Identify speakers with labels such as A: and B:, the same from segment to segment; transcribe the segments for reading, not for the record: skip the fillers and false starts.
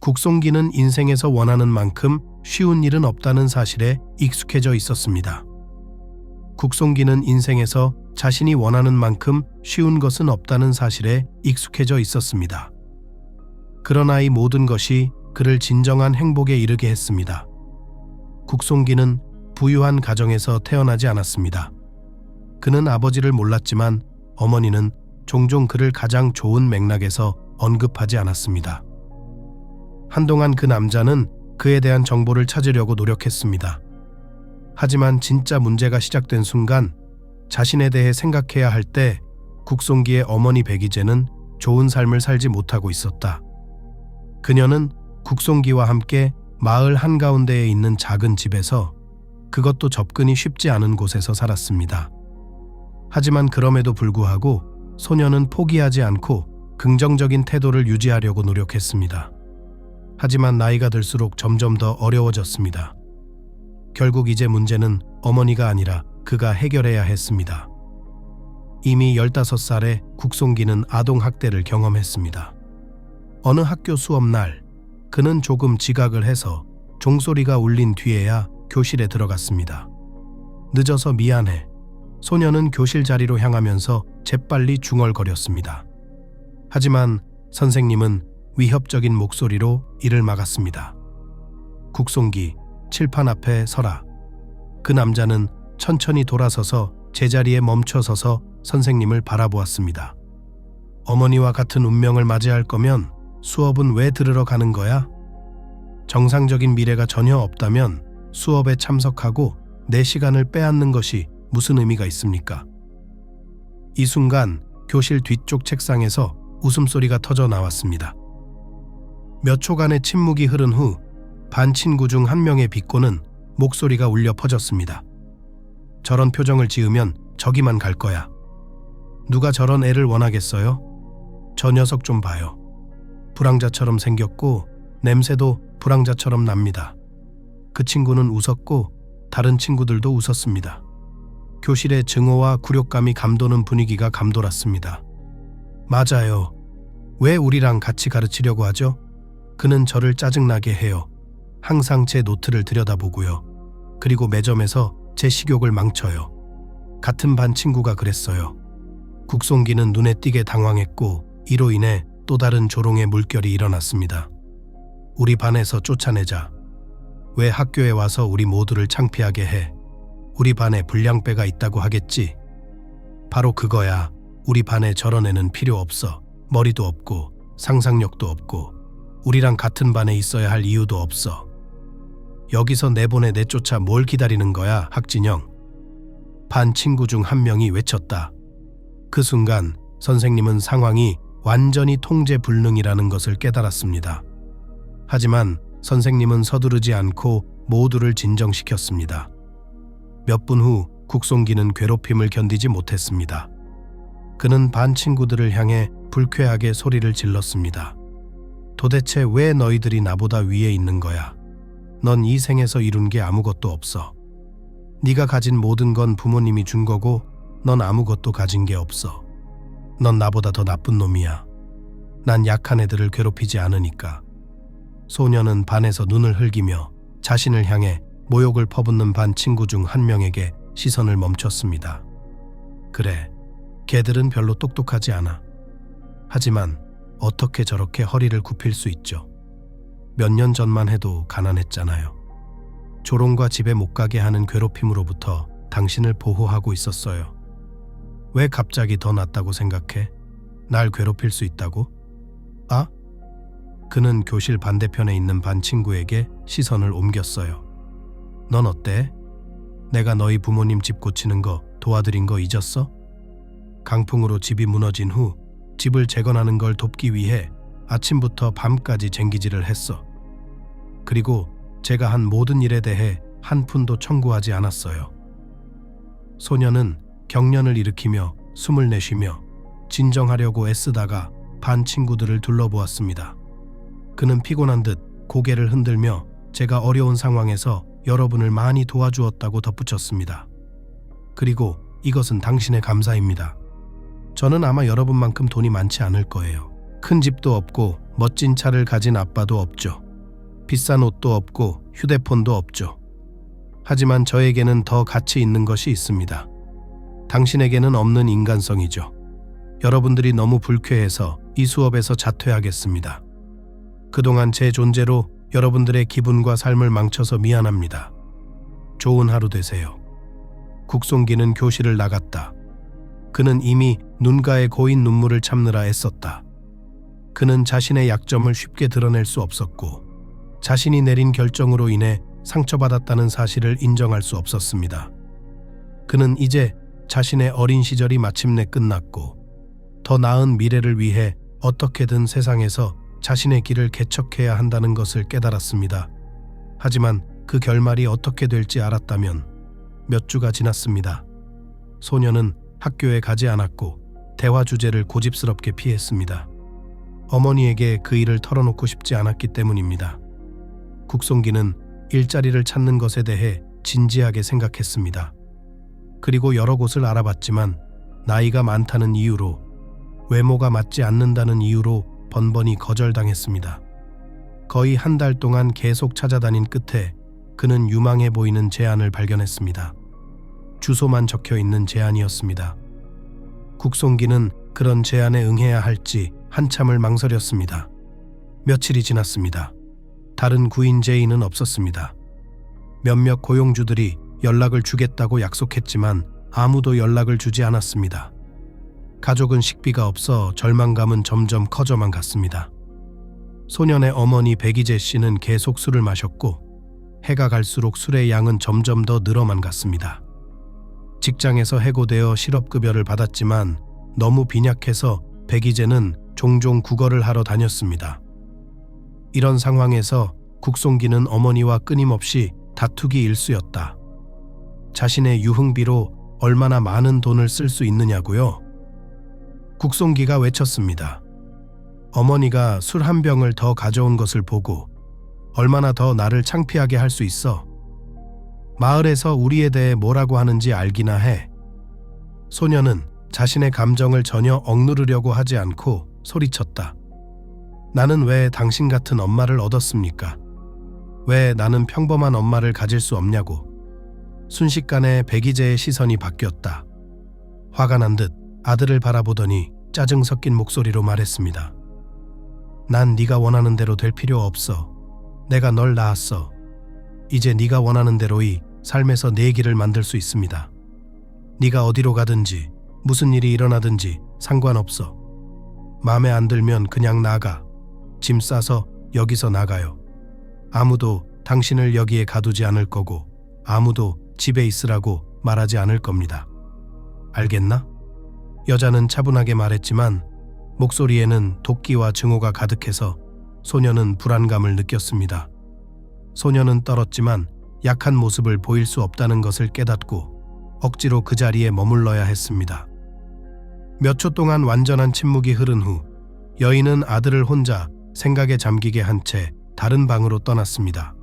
A: 국송기는 인생에서 원하는 만큼 쉬운 일은 없다는 사실에 익숙해져 있었습니다. 국송기는 인생에서 자신이 원하는 만큼 쉬운 것은 없다는 사실에 익숙해져 있었습니다. 그러나 이 모든 것이 그를 진정한 행복에 이르게 했습니다. 국송기는 부유한 가정에서 태어나지 않았습니다. 그는 아버지를 몰랐지만 어머니는 종종 그를 가장 좋은 맥락에서 언급하지 않았습니다. 한동안 그 남자는 그에 대한 정보를 찾으려고 노력했습니다. 하지만 진짜 문제가 시작된 순간 자신에 대해 생각해야 할 때 국송기의 어머니 백이제는 좋은 삶을 살지 못하고 있었다. 그녀는 국송기와 함께 마을 한가운데에 있는 작은 집에서, 그것도 접근이 쉽지 않은 곳에서 살았습니다. 하지만 그럼에도 불구하고 소녀는 포기하지 않고 긍정적인 태도를 유지하려고 노력했습니다. 하지만 나이가 들수록 점점 더 어려워졌습니다. 결국 이제 문제는 어머니가 아니라 그가 해결해야 했습니다. 이미 15살에 국송기는 아동학대를 경험했습니다. 어느 학교 수업날 그는 조금 지각을 해서 종소리가 울린 뒤에야 교실에 들어갔습니다. 늦어서 미안해. 소녀는 교실 자리로 향하면서 재빨리 중얼거렸습니다. 하지만 선생님은 위협적인 목소리로 이를 막았습니다. 국송기, 칠판 앞에 서라. 그 남자는 천천히 돌아서서 제자리에 멈춰서서 선생님을 바라보았습니다. 어머니와 같은 운명을 맞이할 거면 수업은 왜 들으러 가는 거야? 정상적인 미래가 전혀 없다면 수업에 참석하고 내 시간을 빼앗는 것이 무슨 의미가 있습니까? 이 순간 교실 뒤쪽 책상에서 웃음소리가 터져 나왔습니다. 몇 초간의 침묵이 흐른 후 반 친구 중 한 명의 비꼬는 목소리가 울려 퍼졌습니다. 저런 표정을 지으면 저기만 갈 거야. 누가 저런 애를 원하겠어요? 저 녀석 좀 봐요. 불황자처럼 생겼고 냄새도 불황자처럼 납니다. 그 친구는 웃었고 다른 친구들도 웃었습니다. 교실의 증오와 굴욕감이 감도는 분위기가 감돌았습니다. 맞아요. 왜 우리랑 같이 가르치려고 하죠? 그는 저를 짜증나게 해요. 항상 제 노트를 들여다보고요. 그리고 매점에서 제 식욕을 망쳐요. 같은 반 친구가 그랬어요. 국송기는 눈에 띄게 당황했고 이로 인해 또 다른 조롱의 물결이 일어났습니다. 우리 반에서 쫓아내자. 왜 학교에 와서 우리 모두를 창피하게 해? 우리 반에 불량배가 있다고 하겠지? 바로 그거야. 우리 반에 저런 애는 필요 없어. 머리도 없고 상상력도 없고 우리랑 같은 반에 있어야 할 이유도 없어. 여기서 내보내 내쫓아 뭘 기다리는 거야, 학진영? 반 친구 중 한 명이 외쳤다. 그 순간 선생님은 상황이 완전히 통제 불능이라는 것을 깨달았습니다. 하지만 선생님은 서두르지 않고 모두를 진정시켰습니다. 몇 분 후 국송기는 괴롭힘을 견디지 못했습니다. 그는 반 친구들을 향해 불쾌하게 소리를 질렀습니다. 도대체 왜 너희들이 나보다 위에 있는 거야? 넌 이 생에서 이룬 게 아무것도 없어. 네가 가진 모든 건 부모님이 준 거고 넌 아무것도 가진 게 없어. 넌 나보다 더 나쁜 놈이야. 난 약한 애들을 괴롭히지 않으니까. 소녀는 반에서 눈을 흘기며 자신을 향해 모욕을 퍼붓는 반 친구 중 한 명에게 시선을 멈췄습니다. 그래, 걔들은 별로 똑똑하지 않아. 하지만 어떻게 저렇게 허리를 굽힐 수 있죠? 몇 년 전만 해도 가난했잖아요. 조롱과 집에 못 가게 하는 괴롭힘으로부터 당신을 보호하고 있었어요. 왜 갑자기 더 낫다고 생각해? 날 괴롭힐 수 있다고? 아? 그는 교실 반대편에 있는 반 친구에게 시선을 옮겼어요. 넌 어때? 내가 너희 부모님 집 고치는 거 도와드린 거 잊었어? 강풍으로 집이 무너진 후 집을 재건하는 걸 돕기 위해 아침부터 밤까지 쟁기질을 했어. 그리고 제가 한 모든 일에 대해 한 푼도 청구하지 않았어요. 소녀는 경련을 일으키며 숨을 내쉬며 진정하려고 애쓰다가 반 친구들을 둘러보았습니다. 그는 피곤한 듯 고개를 흔들며 제가 어려운 상황에서 여러분을 많이 도와주었다고 덧붙였습니다. 그리고 이것은 당신의 감사입니다. 저는 아마 여러분만큼 돈이 많지 않을 거예요. 큰 집도 없고 멋진 차를 가진 아빠도 없죠. 비싼 옷도 없고 휴대폰도 없죠. 하지만 저에게는 더 가치 있는 것이 있습니다. 당신에게는 없는 인간성이죠. 여러분들이 너무 불쾌해서 이 수업에서 자퇴하겠습니다. 그동안 제 존재로 여러분들의 기분과 삶을 망쳐서 미안합니다. 좋은 하루 되세요. 국송기는 교실을 나갔다. 그는 이미 눈가에 고인 눈물을 참느라 애썼다. 그는 자신의 약점을 쉽게 드러낼 수 없었고 자신이 내린 결정으로 인해 상처받았다는 사실을 인정할 수 없었습니다. 그는 이제 자신의 어린 시절이 마침내 끝났고 더 나은 미래를 위해 어떻게든 세상에서 자신의 길을 개척해야 한다는 것을 깨달았습니다. 하지만 그 결말이 어떻게 될지 알았다면 몇 주가 지났습니다. 소녀는 학교에 가지 않았고 대화 주제를 고집스럽게 피했습니다. 어머니에게 그 일을 털어놓고 싶지 않았기 때문입니다. 국송기는 일자리를 찾는 것에 대해 진지하게 생각했습니다. 그리고 여러 곳을 알아봤지만 나이가 많다는 이유로, 외모가 맞지 않는다는 이유로 번번이 거절당했습니다. 거의 한 달 동안 계속 찾아다닌 끝에 그는 유망해 보이는 제안을 발견했습니다. 주소만 적혀있는 제안이었습니다. 국송기는 그런 제안에 응해야 할지 한참을 망설였습니다. 며칠이 지났습니다. 다른 구인 제의는 없었습니다. 몇몇 고용주들이 연락을 주겠다고 약속했지만 아무도 연락을 주지 않았습니다. 가족은 식비가 없어 절망감은 점점 커져만 갔습니다. 소년의 어머니 백이재 씨는 계속 술을 마셨고 해가 갈수록 술의 양은 점점 더 늘어만 갔습니다. 직장에서 해고되어 실업급여를 받았지만 너무 빈약해서 백이재는 종종 구걸을 하러 다녔습니다. 이런 상황에서 국송기는 어머니와 끊임없이 다투기 일쑤였다. 자신의 유흥비로 얼마나 많은 돈을 쓸 수 있느냐고요? 국송기가 외쳤습니다. 어머니가 술 한 병을 더 가져온 것을 보고 얼마나 더 나를 창피하게 할 수 있어? 마을에서 우리에 대해 뭐라고 하는지 알기나 해. 소녀는 자신의 감정을 전혀 억누르려고 하지 않고 소리쳤다. 나는 왜 당신 같은 엄마를 얻었습니까? 왜 나는 평범한 엄마를 가질 수 없냐고. 순식간에 백이재의 시선이 바뀌었다. 화가 난 듯 아들을 바라보더니 짜증 섞인 목소리로 말했습니다. 난 네가 원하는 대로 될 필요 없어. 내가 널 낳았어. 이제 네가 원하는 대로의 삶에서 내 길을 만들 수 있습니다. 네가 어디로 가든지 무슨 일이 일어나든지 상관없어. 마음에 안 들면 그냥 나가. 짐 싸서 여기서 나가요. 아무도 당신을 여기에 가두지 않을 거고 아무도 집에 있으라고 말하지 않을 겁니다. 알겠나? 여자는 차분하게 말했지만 목소리에는 도끼와 증오가 가득해서 소녀는 불안감을 느꼈습니다. 소녀는 떨었지만 약한 모습을 보일 수 없다는 것을 깨닫고 억지로 그 자리에 머물러야 했습니다. 몇 초 동안 완전한 침묵이 흐른 후 여인은 아들을 혼자 생각에 잠기게 한 채 다른 방으로 떠났습니다.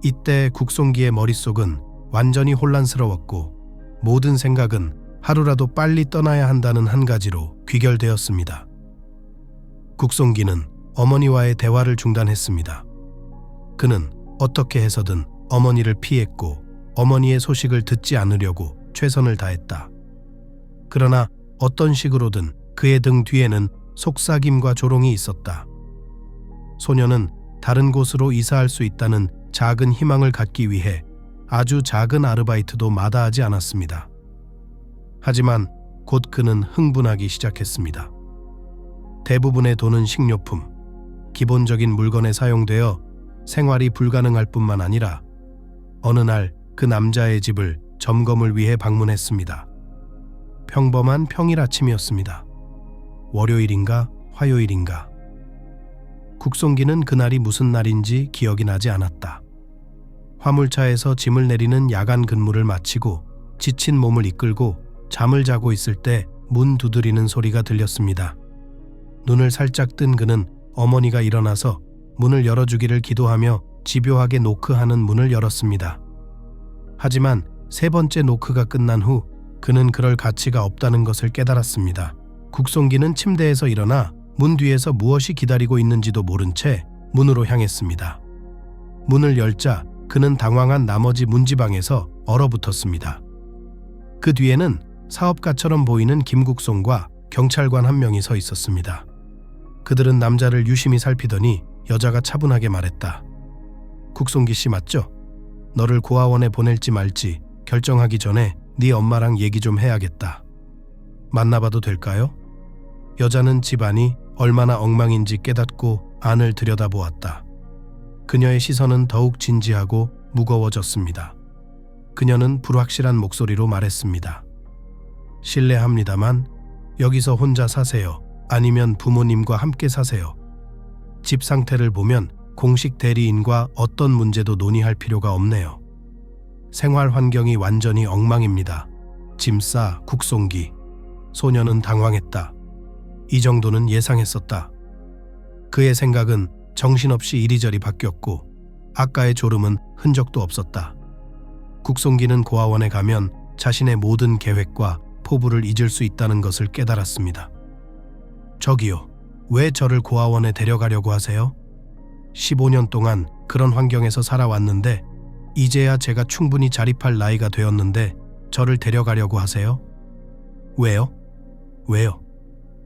A: 이때 국송기의 머릿속은 완전히 혼란스러웠고 모든 생각은 하루라도 빨리 떠나야 한다는 한 가지로 귀결되었습니다. 국송기는 어머니와의 대화를 중단했습니다. 그는 어떻게 해서든 어머니를 피했고 어머니의 소식을 듣지 않으려고 최선을 다했다. 그러나 어떤 식으로든 그의 등 뒤에는 속삭임과 조롱이 있었다. 소녀는 다른 곳으로 이사할 수 있다는 작은 희망을 갖기 위해 아주 작은 아르바이트도 마다하지 않았습니다. 하지만 곧 그는 흥분하기 시작했습니다. 대부분의 돈은 식료품, 기본적인 물건에 사용되어 생활이 불가능할 뿐만 아니라 어느 날 그 남자의 집을 점검을 위해 방문했습니다. 평범한 평일 아침이었습니다. 월요일인가 화요일인가. 국송기는 그날이 무슨 날인지 기억이 나지 않았다. 화물차에서 짐을 내리는 야간 근무를 마치고 지친 몸을 이끌고 잠을 자고 있을 때 문 두드리는 소리가 들렸습니다. 눈을 살짝 뜬 그는 어머니가 일어나서 문을 열어주기를 기도하며 집요하게 노크하는 문을 열었습니다. 하지만 세 번째 노크가 끝난 후 그는 그럴 가치가 없다는 것을 깨달았습니다. 국송기는 침대에서 일어나 문 뒤에서 무엇이 기다리고 있는지도 모른 채 문으로 향했습니다. 문을 열자 그는 당황한 나머지 문지방에서 얼어붙었습니다. 그 뒤에는 사업가처럼 보이는 김국송과 경찰관 한 명이 서 있었습니다. 그들은 남자를 유심히 살피더니 여자가 차분하게 말했다. 국송기 씨 맞죠? 너를 고아원에 보낼지 말지 결정하기 전에 네 엄마랑 얘기 좀 해야겠다. 만나봐도 될까요? 여자는 집안이 얼마나 엉망인지 깨닫고 안을 들여다보았다. 그녀의 시선은 더욱 진지하고 무거워졌습니다. 그녀는 불확실한 목소리로 말했습니다. 실례합니다만 여기서 혼자 사세요? 아니면 부모님과 함께 사세요? 집 상태를 보면 공식 대리인과 어떤 문제도 논의할 필요가 없네요. 생활 환경이 완전히 엉망입니다. 짐 싸 국송기. 소녀는 당황했다. 이 정도는 예상했었다. 그의 생각은 정신없이 이리저리 바뀌었고 아까의 졸음은 흔적도 없었다. 국송기는 고아원에 가면 자신의 모든 계획과 포부를 잊을 수 있다는 것을 깨달았습니다. 저기요, 왜 저를 고아원에 데려가려고 하세요? 15년 동안 그런 환경에서 살아왔는데 이제야 제가 충분히 자립할 나이가 되었는데 저를 데려가려고 하세요? 왜요? 왜요?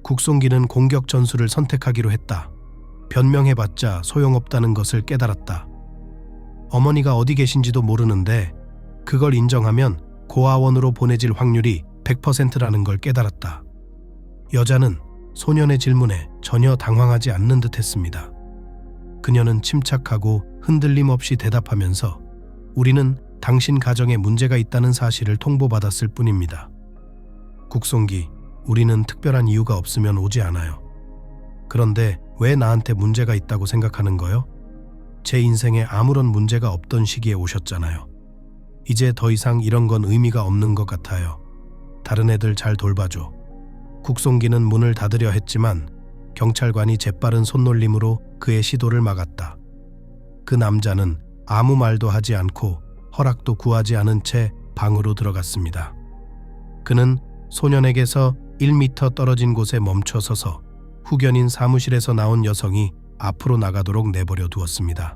A: 국송기는 공격 전술을 선택하기로 했다. 변명해봤자 소용없다는 것을 깨달았다. 어머니가 어디 계신지도 모르는데 그걸 인정하면 고아원으로 보내질 확률이 100%라는 걸 깨달았다. 여자는 소년의 질문에 전혀 당황하지 않는 듯 했습니다. 그녀는 침착하고 흔들림 없이 대답하면서 우리는 당신 가정에 문제가 있다는 사실을 통보받았을 뿐입니다. 국송기, 우리는 특별한 이유가 없으면 오지 않아요. 그런데 왜 나한테 문제가 있다고 생각하는 거요? 제 인생에 아무런 문제가 없던 시기에 오셨잖아요. 이제 더 이상 이런 건 의미가 없는 것 같아요. 다른 애들 잘 돌봐줘. 국송기는 문을 닫으려 했지만 경찰관이 재빠른 손놀림으로 그의 시도를 막았다. 그 남자는 아무 말도 하지 않고 허락도 구하지 않은 채 방으로 들어갔습니다. 그는 소년에게서 1m 떨어진 곳에 멈춰 서서 후견인 사무실에서 나온 여성이 앞으로 나가도록 내버려 두었습니다.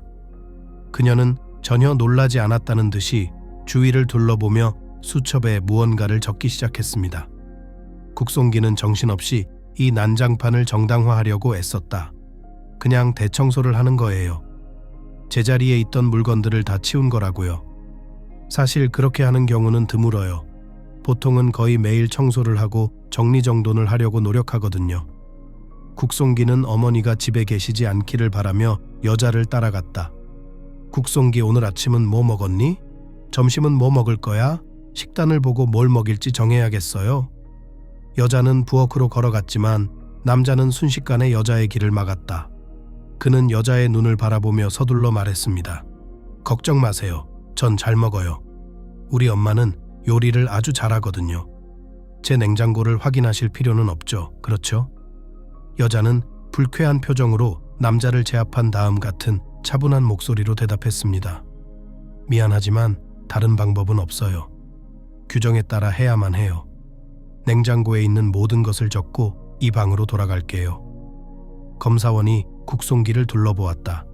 A: 그녀는 전혀 놀라지 않았다는 듯이 주위를 둘러보며 수첩에 무언가를 적기 시작했습니다. 국송기는 정신없이 이 난장판을 정당화하려고 애썼다. 그냥 대청소를 하는 거예요. 제자리에 있던 물건들을 다 치운 거라고요. 사실 그렇게 하는 경우는 드물어요. 보통은 거의 매일 청소를 하고 정리정돈을 하려고 노력하거든요. 국송기는 어머니가 집에 계시지 않기를 바라며 여자를 따라갔다. 국송기, 오늘 아침은 뭐 먹었니? 점심은 뭐 먹을 거야? 식단을 보고 뭘 먹일지 정해야겠어요. 여자는 부엌으로 걸어갔지만 남자는 순식간에 여자의 길을 막았다. 그는 여자의 눈을 바라보며 서둘러 말했습니다. 걱정 마세요. 전 잘 먹어요. 우리 엄마는 요리를 아주 잘하거든요. 제 냉장고를 확인하실 필요는 없죠. 그렇죠? 여자는 불쾌한 표정으로 남자를 제압한 다음 같은 차분한 목소리로 대답했습니다. 미안하지만 다른 방법은 없어요. 규정에 따라 해야만 해요. 냉장고에 있는 모든 것을 적고 이 방으로 돌아갈게요. 검사원이 국송기를 둘러보았다.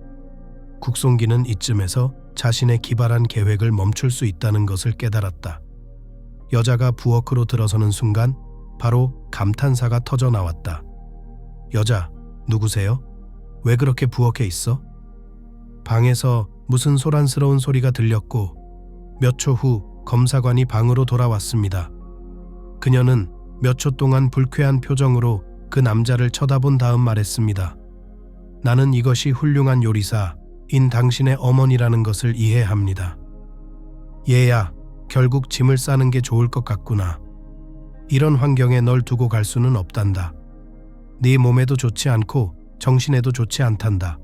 A: 국송기는 이쯤에서 자신의 기발한 계획을 멈출 수 있다는 것을 깨달았다. 여자가 부엌으로 들어서는 순간 바로 감탄사가 터져 나왔다. 여자, 누구세요? 왜 그렇게 부엌에 있어? 방에서 무슨 소란스러운 소리가 들렸고 몇 초 후 검사관이 방으로 돌아왔습니다. 그녀는 몇 초 동안 불쾌한 표정으로 그 남자를 쳐다본 다음 말했습니다. 나는 이것이 훌륭한 요리사인 당신의 어머니라는 것을 이해합니다. 얘야, 결국 짐을 싸는 게 좋을 것 같구나. 이런 환경에 널 두고 갈 수는 없단다. 네 몸에도 좋지 않고 정신에도 좋지 않단다.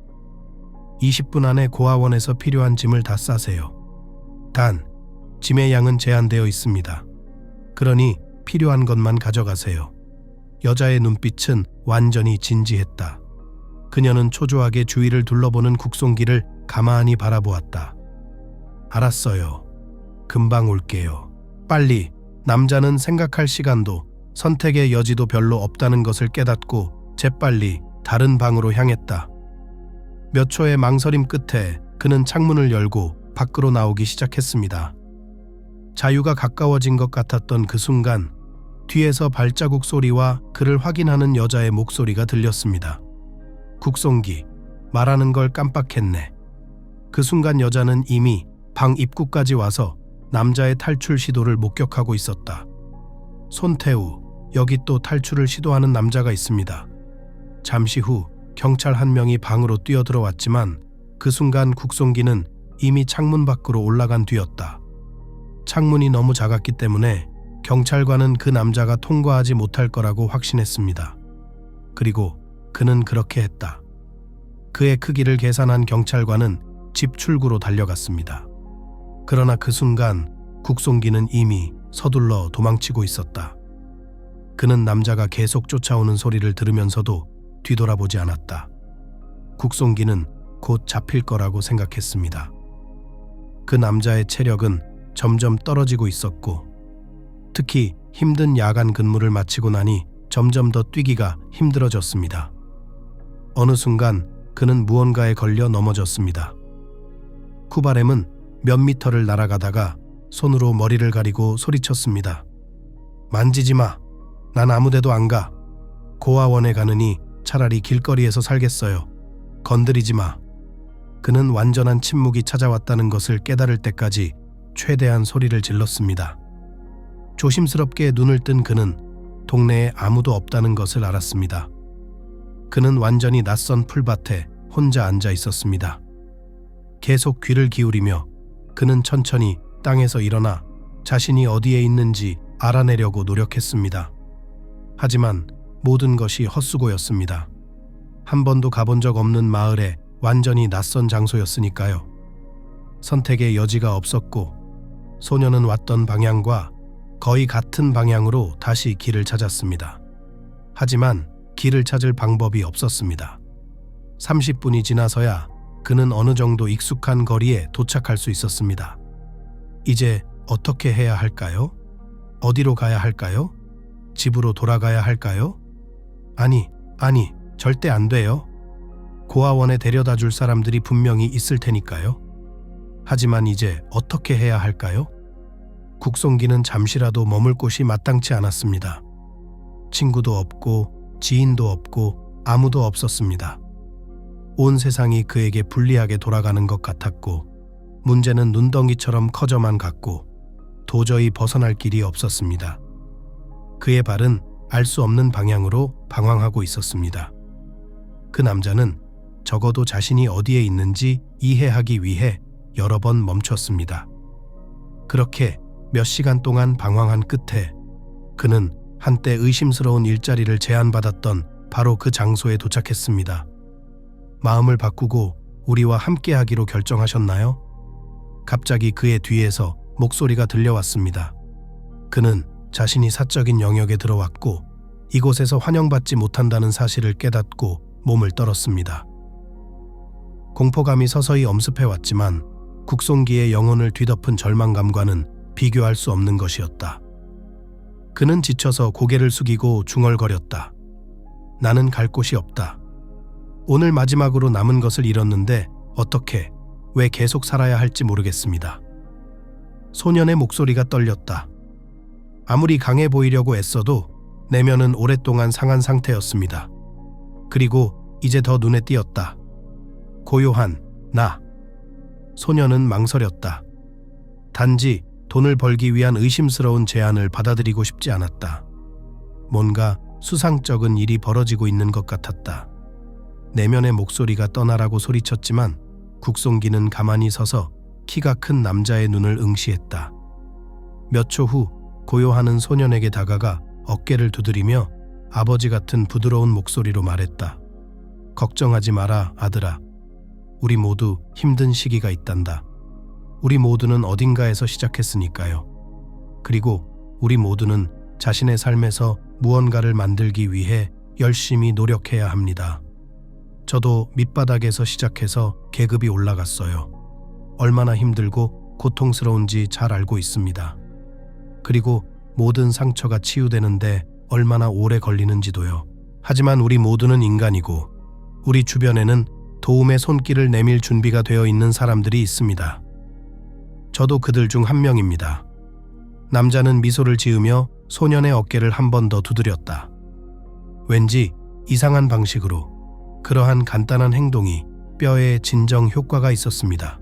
A: 20분 안에 고아원에서 필요한 짐을 다 싸세요. 단, 짐의 양은 제한되어 있습니다. 그러니 필요한 것만 가져가세요. 여자의 눈빛은 완전히 진지했다. 그녀는 초조하게 주위를 둘러보는 국송기를 가만히 바라보았다. 알았어요. 금방 올게요. 빨리. 남자는 생각할 시간도 선택의 여지도 별로 없다는 것을 깨닫고 재빨리 다른 방으로 향했다. 몇 초의 망설임 끝에 그는 창문을 열고 밖으로 나오기 시작했습니다. 자유가 가까워진 것 같았던 그 순간 뒤에서 발자국 소리와 그를 확인하는 여자의 목소리가 들렸습니다. 국송기, 말하는 걸 깜빡했네. 그 순간 여자는 이미 방 입구까지 와서 남자의 탈출 시도를 목격하고 있었다. 손태우, 여기 또 탈출을 시도하는 남자가 있습니다. 잠시 후 경찰 한 명이 방으로 뛰어들어왔지만 그 순간 국송기는 이미 창문 밖으로 올라간 뒤였다. 창문이 너무 작았기 때문에 경찰관은 그 남자가 통과하지 못할 거라고 확신했습니다. 그리고 그는 그렇게 했다. 그의 크기를 계산한 경찰관은 집 출구로 달려갔습니다. 그러나 그 순간 국송기는 이미 서둘러 도망치고 있었다. 그는 남자가 계속 쫓아오는 소리를 들으면서도 뒤돌아보지 않았다. 국송기는 곧 잡힐 거라고 생각했습니다. 그 남자의 체력은 점점 떨어지고 있었고 특히 힘든 야간 근무를 마치고 나니 점점 더 뛰기가 힘들어졌습니다. 어느 순간 그는 무언가에 걸려 넘어졌습니다. 쿠바렘은 몇 미터를 날아가다가 손으로 머리를 가리고 소리쳤습니다. 만지지 마. 난 아무데도 안 가. 고아원에 가느니 차라리 길거리에서 살겠어요. 건드리지 마. 그는 완전한 침묵이 찾아왔다는 것을 깨달을 때까지 최대한 소리를 질렀습니다. 조심스럽게 눈을 뜬 그는 동네에 아무도 없다는 것을 알았습니다. 그는 완전히 낯선 풀밭에 혼자 앉아 있었습니다. 계속 귀를 기울이며 그는 천천히 땅에서 일어나 자신이 어디에 있는지 알아내려고 노력했습니다. 하지만 모든 것이 헛수고였습니다. 한 번도 가본 적 없는 마을에 완전히 낯선 장소였으니까요. 선택의 여지가 없었고 소녀는 왔던 방향과 거의 같은 방향으로 다시 길을 찾았습니다. 하지만 길을 찾을 방법이 없었습니다. 30분이 지나서야 그는 어느 정도 익숙한 거리에 도착할 수 있었습니다. 이제 어떻게 해야 할까요? 어디로 가야 할까요? 집으로 돌아가야 할까요? 아니, 절대 안 돼요. 고아원에 데려다 줄 사람들이 분명히 있을 테니까요. 하지만 이제 어떻게 해야 할까요? 국송기는 잠시라도 머물 곳이 마땅치 않았습니다. 친구도 없고 지인도 없고 아무도 없었습니다. 온 세상이 그에게 불리하게 돌아가는 것 같았고 문제는 눈덩이처럼 커져만 갔고 도저히 벗어날 길이 없었습니다. 그의 발은 알 수 없는 방향으로 방황하고 있었습니다. 그 남자는 적어도 자신이 어디에 있는지 이해하기 위해 여러 번 멈췄습니다. 그렇게 몇 시간 동안 방황한 끝에 그는 한때 의심스러운 일자리를 제안받았던 바로 그 장소에 도착했습니다. 마음을 바꾸고 우리와 함께하기로 결정하셨나요? 갑자기 그의 뒤에서 목소리가 들려왔습니다. 그는 자신이 사적인 영역에 들어왔고 이곳에서 환영받지 못한다는 사실을 깨닫고 몸을 떨었습니다. 공포감이 서서히 엄습해왔지만 국송기의 영혼을 뒤덮은 절망감과는 비교할 수 없는 것이었다. 그는 지쳐서 고개를 숙이고 중얼거렸다. 나는 갈 곳이 없다. 오늘 마지막으로 남은 것을 잃었는데 어떻게, 왜 계속 살아야 할지 모르겠습니다. 소년의 목소리가 떨렸다. 아무리 강해 보이려고 애써도 내면은 오랫동안 상한 상태였습니다. 그리고 이제 더 눈에 띄었다. 고요한 나. 소년은 망설였다. 단지 돈을 벌기 위한 의심스러운 제안을 받아들이고 싶지 않았다. 뭔가 수상쩍은 일이 벌어지고 있는 것 같았다. 내면의 목소리가 떠나라고 소리쳤지만 국송기는 가만히 서서 키가 큰 남자의 눈을 응시했다. 몇 초 후 고요하는 소년에게 다가가 어깨를 두드리며 아버지 같은 부드러운 목소리로 말했다. 걱정하지 마라, 아들아. 우리 모두 힘든 시기가 있단다. 우리 모두는 어딘가에서 시작했으니까요. 그리고 우리 모두는 자신의 삶에서 무언가를 만들기 위해 열심히 노력해야 합니다. 저도 밑바닥에서 시작해서 계급이 올라갔어요. 얼마나 힘들고 고통스러운지 잘 알고 있습니다. 그리고 모든 상처가 치유되는데 얼마나 오래 걸리는지도요. 하지만 우리 모두는 인간이고 우리 주변에는 도움의 손길을 내밀 준비가 되어 있는 사람들이 있습니다. 저도 그들 중 한 명입니다. 남자는 미소를 지으며 소년의 어깨를 한 번 더 두드렸다. 왠지 이상한 방식으로 그러한 간단한 행동이 뼈에 진정 효과가 있었습니다.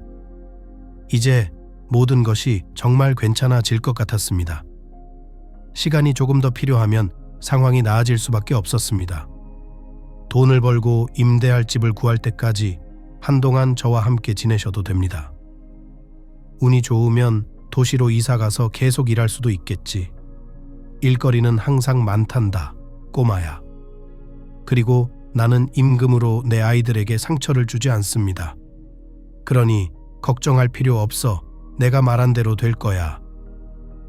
A: 이제 모든 것이 정말 괜찮아질 것 같았습니다. 시간이 조금 더 필요하면 상황이 나아질 수밖에 없었습니다. 돈을 벌고 임대할 집을 구할 때까지 한동안 저와 함께 지내셔도 됩니다. 운이 좋으면 도시로 이사가서 계속 일할 수도 있겠지. 일거리는 항상 많단다, 꼬마야. 그리고 나는 임금으로 내 아이들에게 상처를 주지 않습니다. 그러니 걱정할 필요 없어. 내가 말한 대로 될 거야.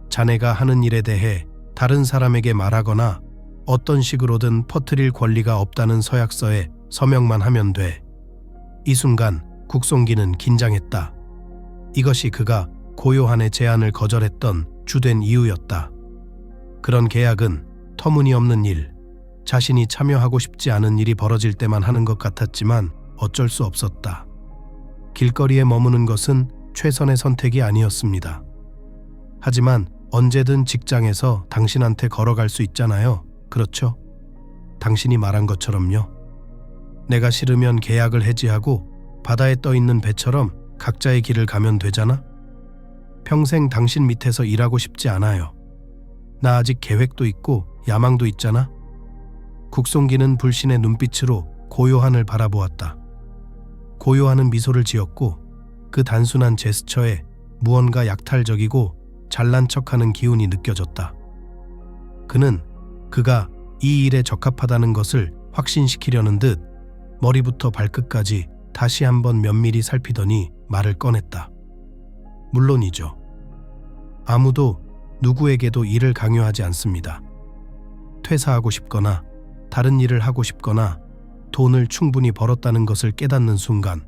A: 자네가 하는 일에 대해 다른 사람에게 말하거나 어떤 식으로든 퍼뜨릴 권리가 없다는 서약서에 서명만 하면 돼. 이 순간 국송기는 긴장했다. 이것이 그가 고요한의 제안을 거절했던 주된 이유였다. 그런 계약은 터무니없는 일, 자신이 참여하고 싶지 않은 일이 벌어질 때만 하는 것 같았지만 어쩔 수 없었다. 길거리에 머무는 것은 최선의 선택이 아니었습니다. 하지만 언제든 직장에서 당신한테 걸어갈 수 있잖아요. 그렇죠? 당신이 말한 것처럼요. 내가 싫으면 계약을 해지하고 바다에 떠 있는 배처럼 각자의 길을 가면 되잖아? 평생 당신 밑에서 일하고 싶지 않아요. 나 아직 계획도 있고 야망도 있잖아? 국송기는 불신의 눈빛으로 고요한을 바라보았다. 고요한은 미소를 지었고 그 단순한 제스처에 무언가 약탈적이고 잘난 척하는 기운이 느껴졌다. 그는 그가 이 일에 적합하다는 것을 확신시키려는 듯 머리부터 발끝까지 다시 한번 면밀히 살피더니 말을 꺼냈다. 물론이죠. 아무도 누구에게도 일을 강요하지 않습니다. 퇴사하고 싶거나 다른 일을 하고 싶거나 돈을 충분히 벌었다는 것을 깨닫는 순간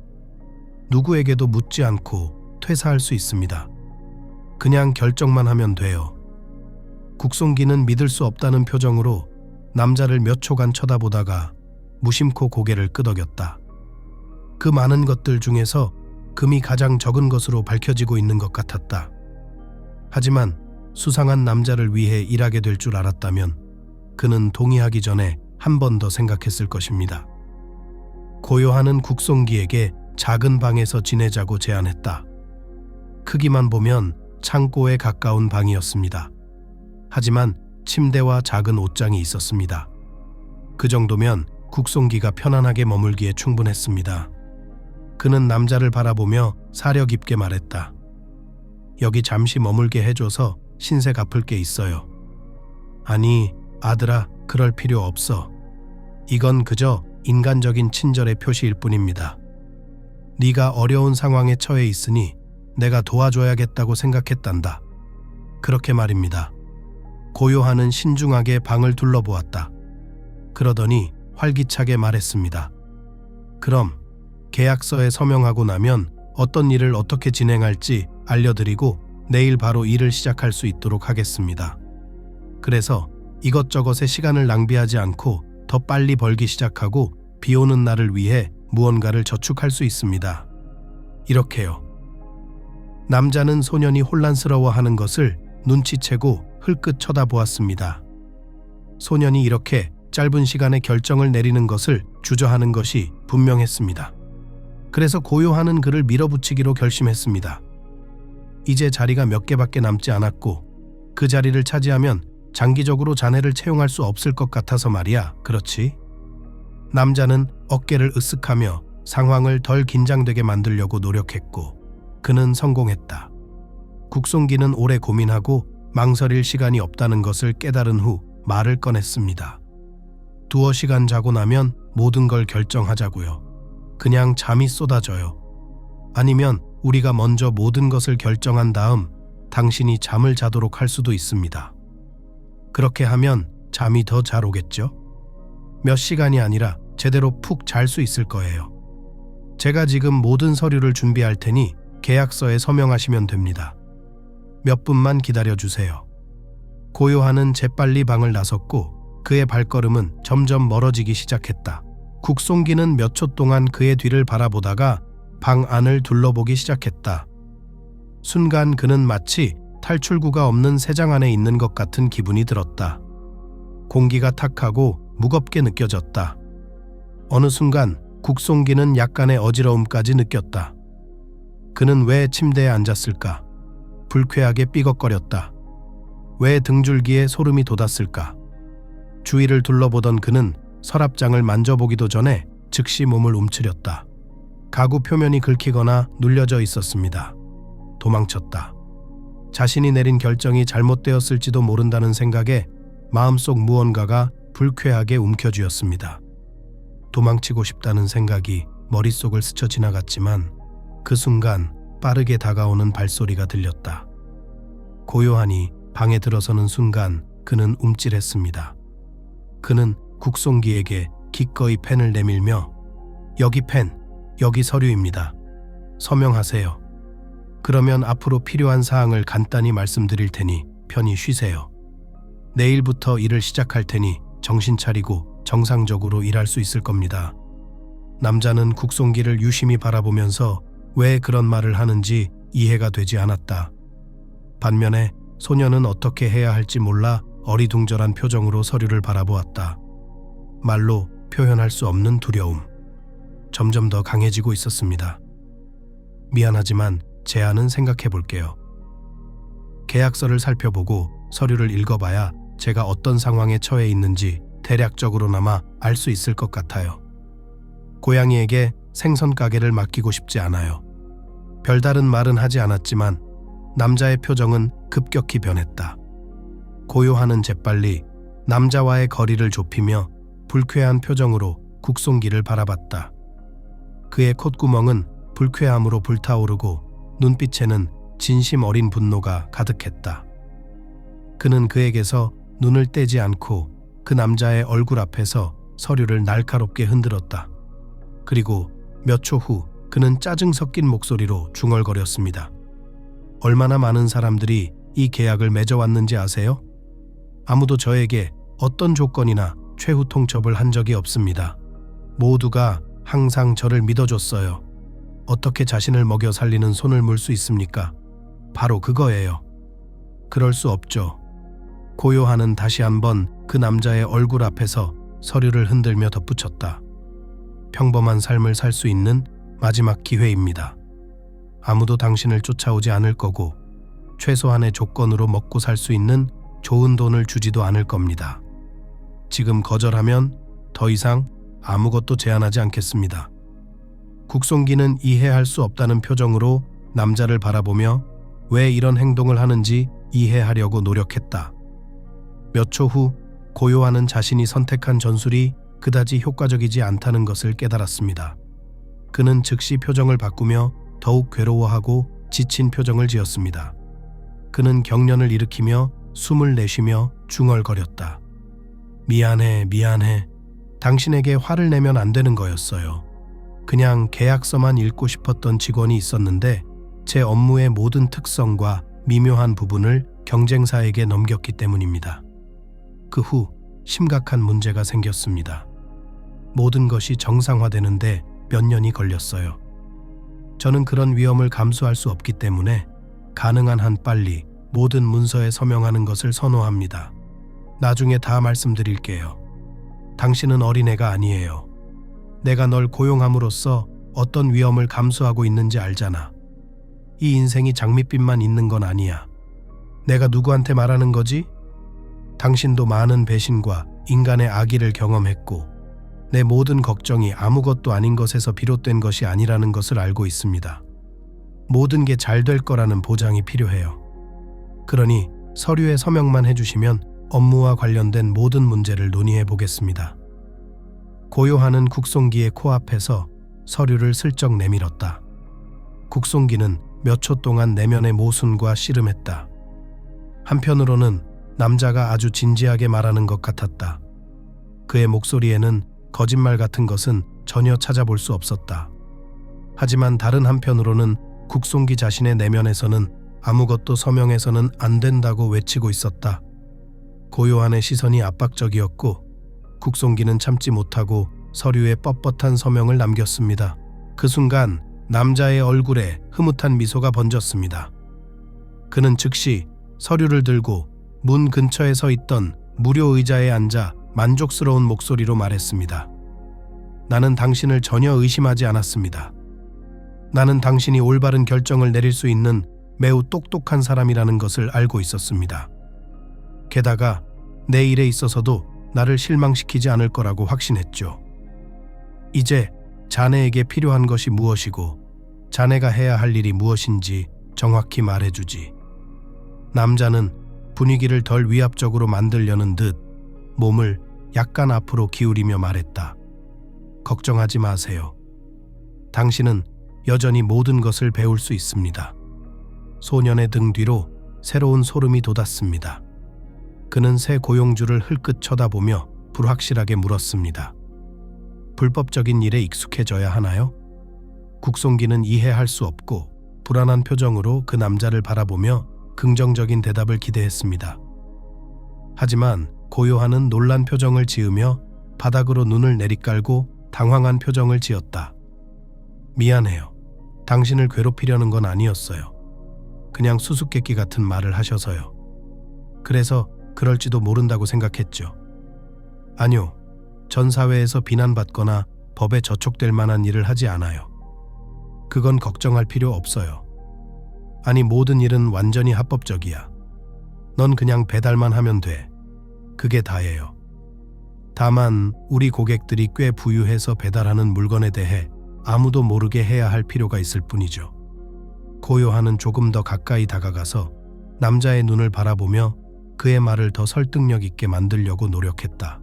A: 누구에게도 묻지 않고 퇴사할 수 있습니다. 그냥 결정만 하면 돼요. 국송기는 믿을 수 없다는 표정으로 남자를 몇 초간 쳐다보다가 무심코 고개를 끄덕였다. 그 많은 것들 중에서 금이 가장 적은 것으로 밝혀지고 있는 것 같았다. 하지만 수상한 남자를 위해 일하게 될 줄 알았다면 그는 동의하기 전에 한 번 더 생각했을 것입니다. 고요한은 국송기에게 작은 방에서 지내자고 제안했다. 크기만 보면 창고에 가까운 방이었습니다. 하지만 침대와 작은 옷장이 있었습니다. 그 정도면 국송기가 편안하게 머물기에 충분했습니다. 그는 남자를 바라보며 사려 깊게 말했다. 여기 잠시 머물게 해줘서 신세 갚을 게 있어요. 아니, 아들아, 그럴 필요 없어. 이건 그저 인간적인 친절의 표시일 뿐입니다. 네가 어려운 상황에 처해 있으니 내가 도와줘야겠다고 생각했단다. 그렇게 말입니다. 고요한은 신중하게 방을 둘러보았다. 그러더니 활기차게 말했습니다. 그럼 계약서에 서명하고 나면 어떤 일을 어떻게 진행할지 알려드리고 내일 바로 일을 시작할 수 있도록 하겠습니다. 그래서 이것저것에 시간을 낭비하지 않고 더 빨리 벌기 시작하고 비 오는 날을 위해 무언가를 저축할 수 있습니다. 이렇게요. 남자는 소년이 혼란스러워하는 것을 눈치채고 흘끗 쳐다보았습니다. 소년이 이렇게 짧은 시간에 결정을 내리는 것을 주저하는 것이 분명했습니다. 그래서 고요한은 그를 밀어붙이기로 결심했습니다. 이제 자리가 몇 개밖에 남지 않았고 그 자리를 차지하면 장기적으로 자네를 채용할 수 없을 것 같아서 말이야. 그렇지? 남자는 어깨를 으쓱하며 상황을 덜 긴장되게 만들려고 노력했고 그는 성공했다. 국송기는 오래 고민하고 망설일 시간이 없다는 것을 깨달은 후 말을 꺼냈습니다. 두어 시간 자고 나면 모든 걸 결정하자고요. 그냥 잠이 쏟아져요. 아니면 우리가 먼저 모든 것을 결정한 다음 당신이 잠을 자도록 할 수도 있습니다. 그렇게 하면 잠이 더 잘 오겠죠? 몇 시간이 아니라 제대로 푹 잘 수 있을 거예요. 제가 지금 모든 서류를 준비할 테니 계약서에 서명하시면 됩니다. 몇 분만 기다려주세요. 고요한은 재빨리 방을 나섰고 그의 발걸음은 점점 멀어지기 시작했다. 국송기는 몇 초 동안 그의 뒤를 바라보다가 방 안을 둘러보기 시작했다. 순간 그는 마치 탈출구가 없는 새장 안에 있는 것 같은 기분이 들었다. 공기가 탁하고 무겁게 느껴졌다. 어느 순간 국송기는 약간의 어지러움까지 느꼈다. 그는 왜 침대에 앉았을까? 불쾌하게 삐걱거렸다. 왜 등줄기에 소름이 돋았을까? 주위를 둘러보던 그는 서랍장을 만져보기도 전에 즉시 몸을 움츠렸다. 가구 표면이 긁히거나 눌려져 있었습니다. 도망쳤다. 자신이 내린 결정이 잘못되었을지도 모른다는 생각에 마음속 무언가가 불쾌하게 움켜쥐었습니다. 도망치고 싶다는 생각이 머릿속을 스쳐 지나갔지만 그 순간 빠르게 다가오는 발소리가 들렸다. 고요하니 방에 들어서는 순간 그는 움찔했습니다. 그는 국송기에게 기꺼이 펜을 내밀며 여기 펜, 여기 서류입니다. 서명하세요. 그러면 앞으로 필요한 사항을 간단히 말씀드릴 테니 편히 쉬세요. 내일부터 일을 시작할 테니 정신 차리고 정상적으로 일할 수 있을 겁니다. 남자는 국송기를 유심히 바라보면서 왜 그런 말을 하는지 이해가 되지 않았다. 반면에 소녀는 어떻게 해야 할지 몰라 어리둥절한 표정으로 서류를 바라보았다. 말로 표현할 수 없는 두려움. 점점 더 강해지고 있었습니다. 미안하지만 제안은 생각해 볼게요. 계약서를 살펴보고 서류를 읽어봐야 제가 어떤 상황에 처해 있는지 대략적으로나마 알 수 있을 것 같아요. 고양이에게 생선 가게를 맡기고 싶지 않아요. 별다른 말은 하지 않았지만 남자의 표정은 급격히 변했다. 고요하는 재빨리 남자와의 거리를 좁히며 불쾌한 표정으로 국송기를 바라봤다. 그의 콧구멍은 불쾌함으로 불타오르고 눈빛에는 진심 어린 분노가 가득했다. 그는 그에게서 눈을 떼지 않고 그 남자의 얼굴 앞에서 서류를 날카롭게 흔들었다. 그리고 몇 초 후 그는 짜증 섞인 목소리로 중얼거렸습니다. 얼마나 많은 사람들이 이 계약을 맺어왔는지 아세요? 아무도 저에게 어떤 조건이나 최후 통첩을 한 적이 없습니다. 모두가 항상 저를 믿어줬어요. 어떻게 자신을 먹여 살리는 손을 물 수 있습니까? 바로 그거예요. 그럴 수 없죠. 고요한은 다시 한번 그 남자의 얼굴 앞에서 서류를 흔들며 덧붙였다. 평범한 삶을 살 수 있는 마지막 기회입니다. 아무도 당신을 쫓아오지 않을 거고 최소한의 조건으로 먹고 살 수 있는 좋은 돈을 주지도 않을 겁니다. 지금 거절하면 더 이상 아무것도 제안하지 않겠습니다. 국송기는 이해할 수 없다는 표정으로 남자를 바라보며 왜 이런 행동을 하는지 이해하려고 노력했다. 몇 초 후 고요한은 자신이 선택한 전술이 그다지 효과적이지 않다는 것을 깨달았습니다. 그는 즉시 표정을 바꾸며 더욱 괴로워하고 지친 표정을 지었습니다. 그는 경련을 일으키며 숨을 내쉬며 중얼거렸다. 미안해. 당신에게 화를 내면 안 되는 거였어요. 그냥 계약서만 읽고 싶었던 직원이 있었는데 제 업무의 모든 특성과 미묘한 부분을 경쟁사에게 넘겼기 때문입니다. 그 후 심각한 문제가 생겼습니다. 모든 것이 정상화되는데 몇 년이 걸렸어요. 저는 그런 위험을 감수할 수 없기 때문에 가능한 한 빨리 모든 문서에 서명하는 것을 선호합니다. 나중에 다 말씀드릴게요. 당신은 어린애가 아니에요. 내가 널 고용함으로써 어떤 위험을 감수하고 있는지 알잖아. 이 인생이 장밋빛만 있는 건 아니야. 내가 누구한테 말하는 거지? 당신도 많은 배신과 인간의 악의를 경험했고 내 모든 걱정이 아무것도 아닌 것에서 비롯된 것이 아니라는 것을 알고 있습니다. 모든 게 잘 될 거라는 보장이 필요해요. 그러니 서류에 서명만 해주시면 업무와 관련된 모든 문제를 논의해 보겠습니다. 고요한은 국송기의 코앞에서 서류를 슬쩍 내밀었다. 국송기는 몇 초 동안 내면의 모순과 씨름했다. 한편으로는 남자가 아주 진지하게 말하는 것 같았다. 그의 목소리에는 거짓말 같은 것은 전혀 찾아볼 수 없었다. 하지만 다른 한편으로는 국송기 자신의 내면에서는 아무것도 서명해서는 안 된다고 외치고 있었다. 고요한의 시선이 압박적이었고 국송기는 참지 못하고 서류에 뻣뻣한 서명을 남겼습니다. 그 순간 남자의 얼굴에 흐뭇한 미소가 번졌습니다. 그는 즉시 서류를 들고 문 근처에 서 있던 무료 의자에 앉아 만족스러운 목소리로 말했습니다. 나는 당신을 전혀 의심하지 않았습니다. 나는 당신이 올바른 결정을 내릴 수 있는 매우 똑똑한 사람이라는 것을 알고 있었습니다. 게다가 내 일에 있어서도 나를 실망시키지 않을 거라고 확신했죠. 이제 자네에게 필요한 것이 무엇이고 자네가 해야 할 일이 무엇인지 정확히 말해주지. 남자는 분위기를 덜 위압적으로 만들려는 듯 몸을 약간 앞으로 기울이며 말했다. 걱정하지 마세요. 당신은 여전히 모든 것을 배울 수 있습니다. 소년의 등 뒤로 새로운 소름이 돋았습니다. 그는 새 고용주를 흘끗 쳐다보며 불확실하게 물었습니다. 불법적인 일에 익숙해져야 하나요? 국송기는 이해할 수 없고 불안한 표정으로 그 남자를 바라보며 긍정적인 대답을 기대했습니다. 하지만 고요한은 놀란 표정을 지으며 바닥으로 눈을 내리깔고 당황한 표정을 지었다. 미안해요. 당신을 괴롭히려는 건 아니었어요. 그냥 수수께끼 같은 말을 하셔서요. 그래서 그럴지도 모른다고 생각했죠. 아니요. 전 사회에서 비난받거나 법에 저촉될 만한 일을 하지 않아요. 그건 걱정할 필요 없어요. 아니, 모든 일은 완전히 합법적이야. 넌 그냥 배달만 하면 돼. 그게 다예요. 다만 우리 고객들이 꽤 부유해서 배달하는 물건에 대해 아무도 모르게 해야 할 필요가 있을 뿐이죠. 고요한은 조금 더 가까이 다가가서 남자의 눈을 바라보며 그의 말을 더 설득력 있게 만들려고 노력했다.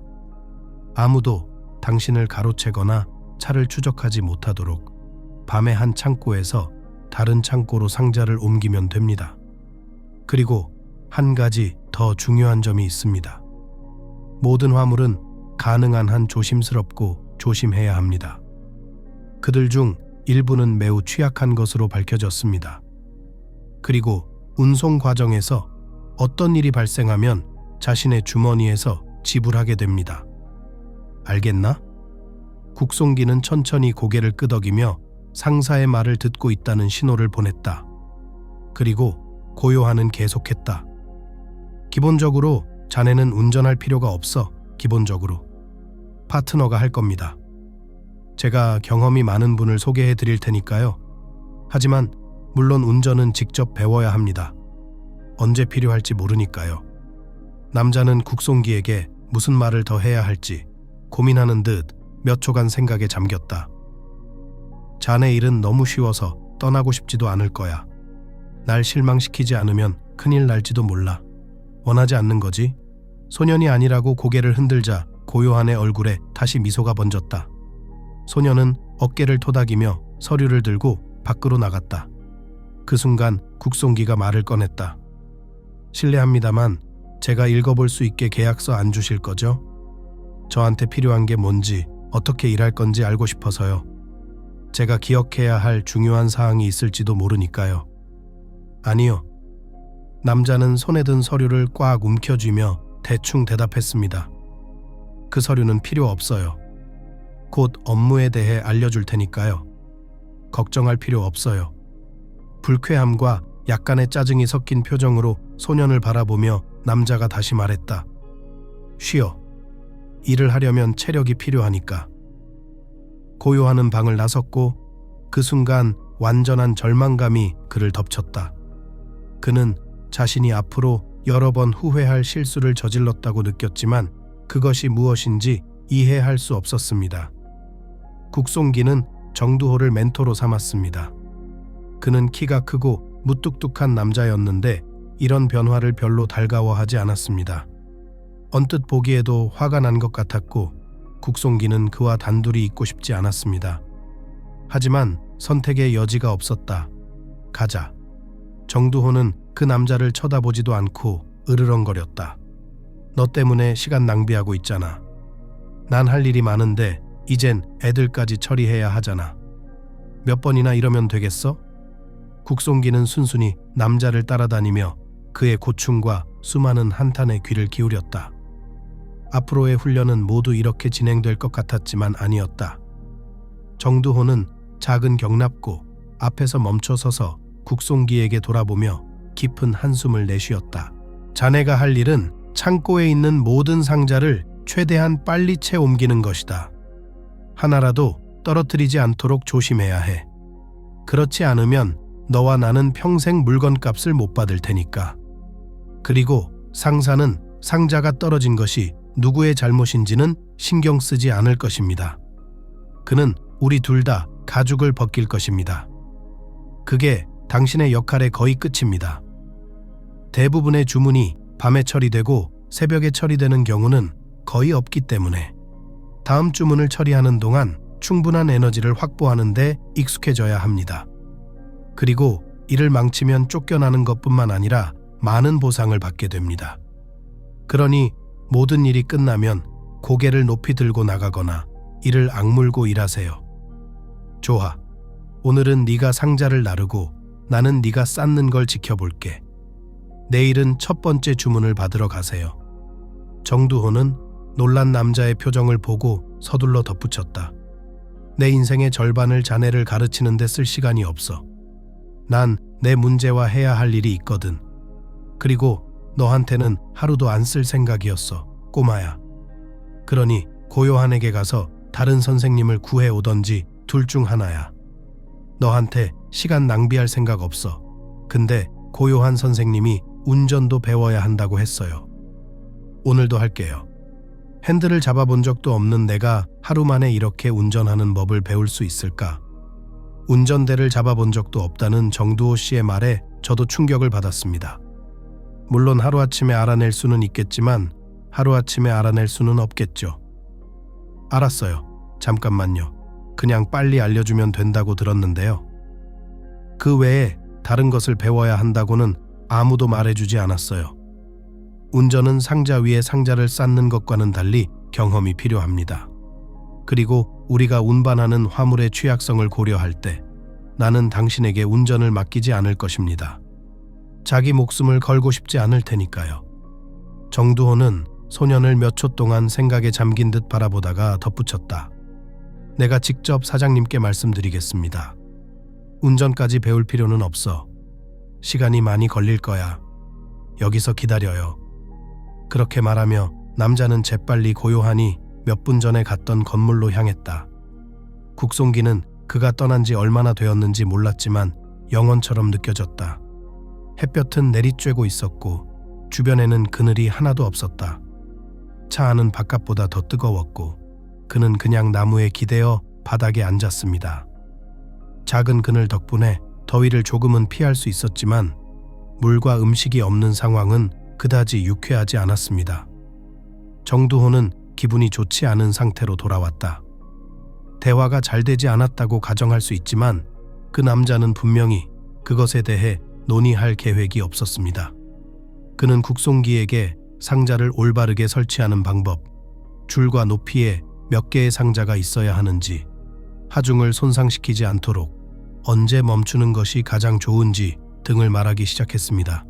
A: 아무도 당신을 가로채거나 차를 추적하지 못하도록 밤에 한 창고에서 다른 창고로 상자를 옮기면 됩니다. 그리고 한 가지 더 중요한 점이 있습니다. 모든 화물은 가능한 한 조심스럽고 조심해야 합니다. 그들 중 일부는 매우 취약한 것으로 밝혀졌습니다. 그리고 운송 과정에서 어떤 일이 발생하면 자신의 주머니에서 지불하게 됩니다. 알겠나? 국송기는 천천히 고개를 끄덕이며 상사의 말을 듣고 있다는 신호를 보냈다. 그리고 고요한은 계속했다. 기본적으로 자네는 운전할 필요가 없어. 기본적으로 파트너가 할 겁니다. 제가 경험이 많은 분을 소개해 드릴 테니까요. 하지만 물론 운전은 직접 배워야 합니다. 언제 필요할지 모르니까요. 남자는 국송기에게 무슨 말을 더 해야 할지 고민하는 듯 몇 초간 생각에 잠겼다. 자네 일은 너무 쉬워서 떠나고 싶지도 않을 거야. 날 실망시키지 않으면 큰일 날지도 몰라. 원하지 않는 거지? 소년이 아니라고 고개를 흔들자 고요한의 얼굴에 다시 미소가 번졌다. 소년은 어깨를 토닥이며 서류를 들고 밖으로 나갔다. 그 순간 국송기가 말을 꺼냈다. 실례합니다만 제가 읽어볼 수 있게 계약서 안 주실 거죠? 저한테 필요한 게 뭔지 어떻게 일할 건지 알고 싶어서요. 제가 기억해야 할 중요한 사항이 있을지도 모르니까요. 아니요. 남자는 손에 든 서류를 꽉 움켜쥐며 대충 대답했습니다. 그 서류는 필요 없어요. 곧 업무에 대해 알려줄 테니까요. 걱정할 필요 없어요. 불쾌함과 약간의 짜증이 섞인 표정으로 소년을 바라보며 남자가 다시 말했다. 쉬어. 일을 하려면 체력이 필요하니까. 고요한은 방을 나섰고 그 순간 완전한 절망감이 그를 덮쳤다. 그는 자신이 앞으로 여러 번 후회할 실수를 저질렀다고 느꼈지만 그것이 무엇인지 이해할 수 없었습니다. 국송기는 정두호를 멘토로 삼았습니다. 그는 키가 크고 무뚝뚝한 남자였는데 이런 변화를 별로 달가워하지 않았습니다. 언뜻 보기에도 화가 난 것 같았고 국송기는 그와 단둘이 있고 싶지 않았습니다. 하지만 선택의 여지가 없었다. 가자. 정두호는 그 남자를 쳐다보지도 않고 으르렁거렸다. 너 때문에 시간 낭비하고 있잖아. 난 할 일이 많은데 이젠 애들까지 처리해야 하잖아. 몇 번이나 이러면 되겠어? 국송기는 순순히 남자를 따라다니며 그의 고충과 수많은 한탄에 귀를 기울였다. 앞으로의 훈련은 모두 이렇게 진행될 것 같았지만 아니었다. 정두호는 작은 경납고 앞에서 멈춰서서 국송기에게 돌아보며 깊은 한숨을 내쉬었다. 자네가 할 일은 창고에 있는 모든 상자를 최대한 빨리 채 옮기는 것이다. 하나라도 떨어뜨리지 않도록 조심해야 해. 그렇지 않으면 너와 나는 평생 물건값을 못 받을 테니까. 그리고 상사는 상자가 떨어진 것이 누구의 잘못인지는 신경 쓰지 않을 것입니다. 그는 우리 둘 다 가죽을 벗길 것입니다. 그게 당신의 역할의 거의 끝입니다. 대부분의 주문이 밤에 처리되고 새벽에 처리되는 경우는 거의 없기 때문에 다음 주문을 처리하는 동안 충분한 에너지를 확보하는 데 익숙해져야 합니다. 그리고 이를 망치면 쫓겨나는 것뿐만 아니라 많은 보상을 받게 됩니다. 그러니 모든 일이 끝나면 고개를 높이 들고 나가거나 이를 악물고 일하세요. 좋아. 오늘은 네가 상자를 나르고 나는 네가 쌓는 걸 지켜볼게. 내일은 첫 번째 주문을 받으러 가세요. 정두호는 놀란 남자의 표정을 보고 서둘러 덧붙였다. 내 인생의 절반을 자네를 가르치는 데 쓸 시간이 없어. 난 내 문제와 해야 할 일이 있거든. 그리고 너한테는 하루도 안 쓸 생각이었어, 꼬마야. 그러니 고요한에게 가서 다른 선생님을 구해 오던지 둘 중 하나야. 너한테 시간 낭비할 생각 없어. 근데 고요한 선생님이 운전도 배워야 한다고 했어요. 오늘도 할게요. 핸들을 잡아본 적도 없는 내가 하루 만에 이렇게 운전하는 법을 배울 수 있을까? 운전대를 잡아본 적도 없다는 정두호 씨의 말에 저도 충격을 받았습니다. 물론 하루아침에 알아낼 수는 있겠지만 하루아침에 알아낼 수는 없겠죠. 알았어요. 잠깐만요. 그냥 빨리 알려주면 된다고 들었는데요. 그 외에 다른 것을 배워야 한다고는 아무도 말해주지 않았어요. 운전은 상자 위에 상자를 쌓는 것과는 달리 경험이 필요합니다. 그리고 우리가 운반하는 화물의 취약성을 고려할 때 나는 당신에게 운전을 맡기지 않을 것입니다. 자기 목숨을 걸고 싶지 않을 테니까요. 정두호는 소년을 몇 초 동안 생각에 잠긴 듯 바라보다가 덧붙였다. 내가 직접 사장님께 말씀드리겠습니다. 운전까지 배울 필요는 없어. 시간이 많이 걸릴 거야. 여기서 기다려요. 그렇게 말하며 남자는 재빨리 고요하니 몇 분 전에 갔던 건물로 향했다. 국송기는 그가 떠난 지 얼마나 되었는지 몰랐지만 영원처럼 느껴졌다. 햇볕은 내리쬐고 있었고 주변에는 그늘이 하나도 없었다. 차 안은 바깥보다 더 뜨거웠고 그는 그냥 나무에 기대어 바닥에 앉았습니다. 작은 그늘 덕분에 더위를 조금은 피할 수 있었지만 물과 음식이 없는 상황은 그다지 유쾌하지 않았습니다. 정두호는 기분이 좋지 않은 상태로 돌아왔다. 대화가 잘 되지 않았다고 가정할 수 있지만 그 남자는 분명히 그것에 대해 논의할 계획이 없었습니다. 그는 국송기에게 상자를 올바르게 설치하는 방법, 줄과 높이에 몇 개의 상자가 있어야 하는지, 하중을 손상시키지 않도록 언제 멈추는 것이 가장 좋은지 등을 말하기 시작했습니다.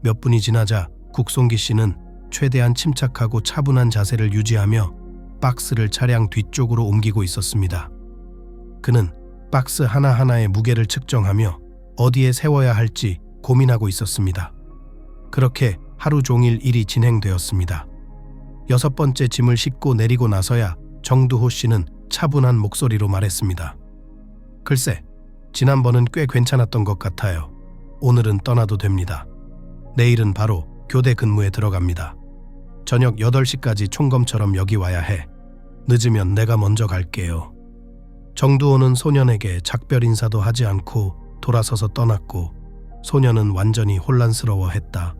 A: 몇 분이 지나자 국송기 씨는 최대한 침착하고 차분한 자세를 유지하며 박스를 차량 뒤쪽으로 옮기고 있었습니다. 그는 박스 하나하나의 무게를 측정하며 어디에 세워야 할지 고민하고 있었습니다. 그렇게 하루 종일 일이 진행되었습니다. 6번째 짐을 싣고 내리고 나서야 정두호 씨는 차분한 목소리로 말했습니다. 글쎄, 지난번은 꽤 괜찮았던 것 같아요. 오늘은 떠나도 됩니다. 내일은 바로 교대 근무에 들어갑니다. 저녁 8시까지 총검처럼 여기 와야 해. 늦으면 내가 먼저 갈게요. 정두호는 소년에게 작별 인사도 하지 않고 돌아서서 떠났고 소년은 완전히 혼란스러워했다.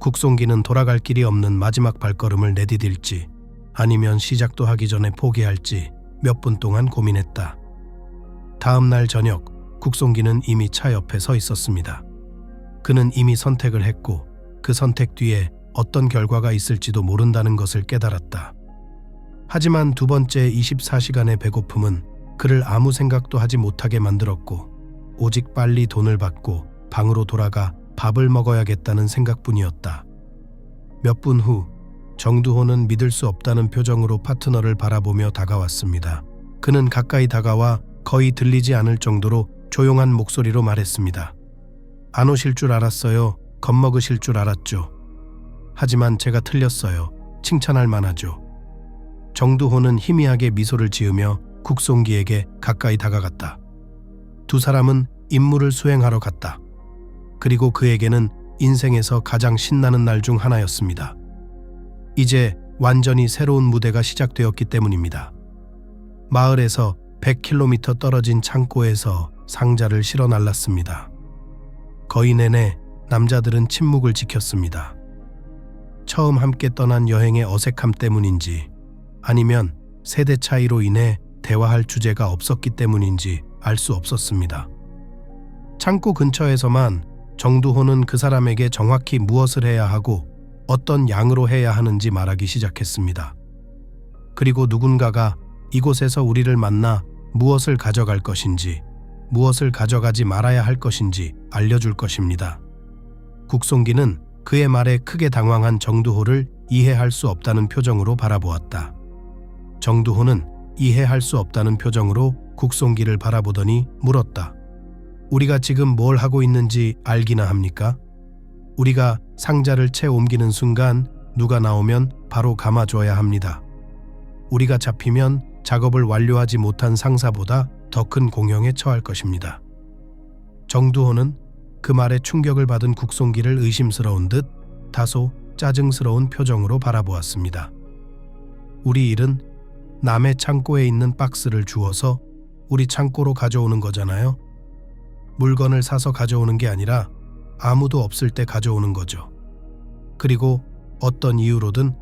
A: 국송기는 돌아갈 길이 없는 마지막 발걸음을 내디딜지 아니면 시작도 하기 전에 포기할지 몇 분 동안 고민했다. 다음 날 저녁 국송기는 이미 차 옆에 서 있었습니다. 그는 이미 선택을 했고 그 선택 뒤에 어떤 결과가 있을지도 모른다는 것을 깨달았다. 하지만 두 번째 24시간의 배고픔은 그를 아무 생각도 하지 못하게 만들었고 오직 빨리 돈을 받고 방으로 돌아가 밥을 먹어야겠다는 생각뿐이었다. 몇 분 후 정두호는 믿을 수 없다는 표정으로 파트너를 바라보며 다가왔습니다. 그는 가까이 다가와 거의 들리지 않을 정도로 조용한 목소리로 말했습니다. 안 오실 줄 알았어요. 겁먹으실 줄 알았죠. 하지만 제가 틀렸어요. 칭찬할 만하죠. 정두호는 희미하게 미소를 지으며 국송기에게 가까이 다가갔다. 두 사람은 임무를 수행하러 갔다. 그리고 그에게는 인생에서 가장 신나는 날 중 하나였습니다. 이제 완전히 새로운 무대가 시작되었기 때문입니다. 마을에서 100km 떨어진 창고에서 상자를 실어 날랐습니다. 거의 내내 남자들은 침묵을 지켰습니다. 처음 함께 떠난 여행의 어색함 때문인지 아니면 세대 차이로 인해 대화할 주제가 없었기 때문인지 알 수 없었습니다. 창고 근처에서만 정두호는 그 사람에게 정확히 무엇을 해야 하고 어떤 양으로 해야 하는지 말하기 시작했습니다. 그리고 누군가가 이곳에서 우리를 만나 무엇을 가져갈 것인지, 무엇을 가져가지 말아야 할 것인지 알려줄 것입니다. 국송기는 그의 말에 크게 당황한 정두호를 이해할 수 없다는 표정으로 바라보았다. 정두호는 이해할 수 없다는 표정으로 국송기를 바라보더니 물었다. 우리가 지금 뭘 하고 있는지 알기나 합니까? 우리가 상자를 채 옮기는 순간 누가 나오면 바로 감아줘야 합니다. 우리가 잡히면 작업을 완료하지 못한 상사보다 더 큰 공형에 처할 것입니다. 정두호는 그 말에 충격을 받은 국송기를 의심스러운 듯 다소 짜증스러운 표정으로 바라보았습니다. 우리 일은 남의 창고에 있는 박스를 주워서 우리 창고로 가져오는 거잖아요. 물건을 사서 가져오는 게 아니라 아무도 없을 때 가져오는 거죠. 그리고 어떤 이유로든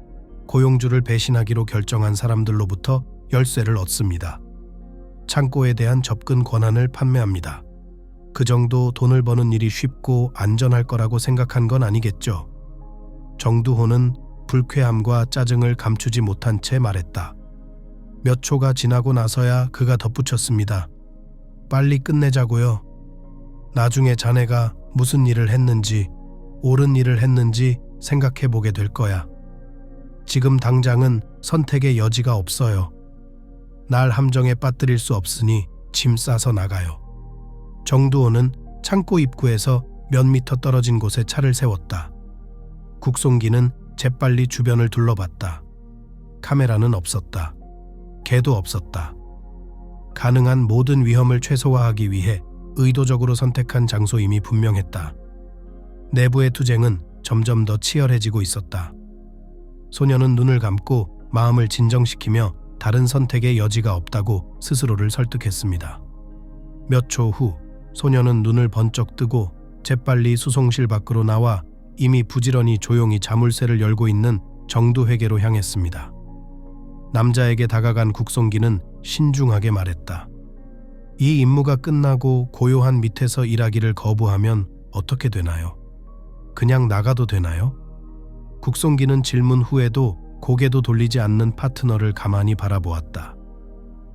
A: 고용주를 배신하기로 결정한 사람들로부터 열쇠를 얻습니다. 창고에 대한 접근 권한을 판매합니다. 그 정도 돈을 버는 일이 쉽고 안전할 거라고 생각한 건 아니겠죠. 정두호는 불쾌함과 짜증을 감추지 못한 채 말했다. 몇 초가 지나고 나서야 그가 덧붙였습니다. 빨리 끝내자고요. 나중에 자네가 무슨 일을 했는지, 옳은 일을 했는지 생각해 보게 될 거야. 지금 당장은 선택의 여지가 없어요. 날 함정에 빠뜨릴 수 없으니 짐 싸서 나가요. 정두호는 창고 입구에서 몇 미터 떨어진 곳에 차를 세웠다. 국송기는 재빨리 주변을 둘러봤다. 카메라는 없었다. 개도 없었다. 가능한 모든 위험을 최소화하기 위해 의도적으로 선택한 장소임이 분명했다. 내부의 투쟁은 점점 더 치열해지고 있었다. 소녀는 눈을 감고 마음을 진정시키며 다른 선택의 여지가 없다고 스스로를 설득했습니다. 몇 초 후 소녀는 눈을 번쩍 뜨고 재빨리 수송실 밖으로 나와 이미 부지런히 조용히 자물쇠를 열고 있는 정두회계로 향했습니다. 남자에게 다가간 국송기는 신중하게 말했다. 이 임무가 끝나고 고요한 밑에서 일하기를 거부하면 어떻게 되나요? 그냥 나가도 되나요? 국송기는 질문 후에도 고개도 돌리지 않는 파트너를 가만히 바라보았다.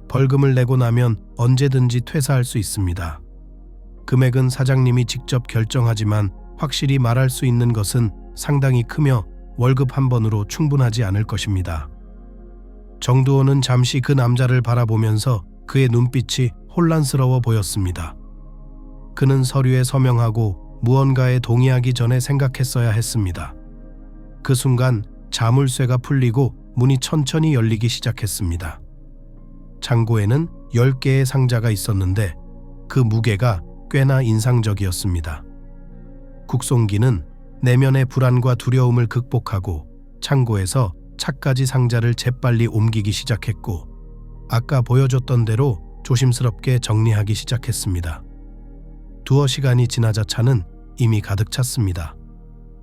A: 벌금을 내고 나면 언제든지 퇴사할 수 있습니다. 금액은 사장님이 직접 결정하지만 확실히 말할 수 있는 것은 상당히 크며 월급 한 번으로 충분하지 않을 것입니다. 정두호는 잠시 그 남자를 바라보면서 그의 눈빛이 혼란스러워 보였습니다. 그는 서류에 서명하고 무언가에 동의하기 전에 생각했어야 했습니다. 그 순간 자물쇠가 풀리고 문이 천천히 열리기 시작했습니다. 창고에는 10개의 상자가 있었는데 그 무게가 꽤나 인상적이었습니다. 국송기는 내면의 불안과 두려움을 극복하고 창고에서 차까지 상자를 재빨리 옮기기 시작했고 아까 보여줬던 대로 조심스럽게 정리하기 시작했습니다. 두어 시간이 지나자 차는 이미 가득 찼습니다.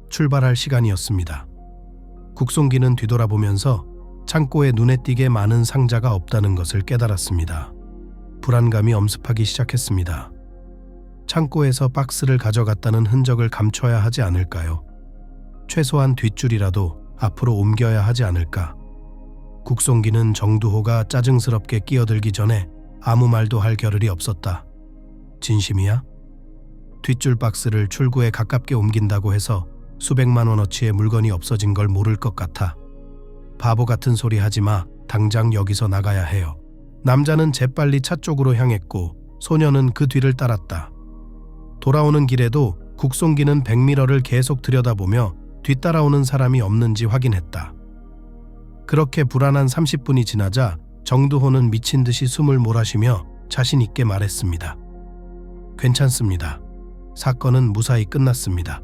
A: 출발할 시간이었습니다. 국송기는 뒤돌아보면서 창고에 눈에 띄게 많은 상자가 없다는 것을 깨달았습니다. 불안감이 엄습하기 시작했습니다. 창고에서 박스를 가져갔다는 흔적을 감춰야 하지 않을까요? 최소한 뒷줄이라도 앞으로 옮겨야 하지 않을까? 국송기는 정두호가 짜증스럽게 끼어들기 전에 아무 말도 할 겨를이 없었다. 진심이야? 뒷줄 박스를 출구에 가깝게 옮긴다고 해서 수백만 원어치의 물건이 없어진 걸 모를 것 같아. 바보 같은 소리 하지 마. 당장 여기서 나가야 해요. 남자는 재빨리 차 쪽으로 향했고 소녀는 그 뒤를 따랐다. 돌아오는 길에도 국송기는 백미러를 계속 들여다보며 뒤따라오는 사람이 없는지 확인했다. 그렇게 불안한 30분이 지나자 정두호는 미친 듯이 숨을 몰아쉬며 자신 있게 말했습니다. 괜찮습니다. 사건은 무사히 끝났습니다.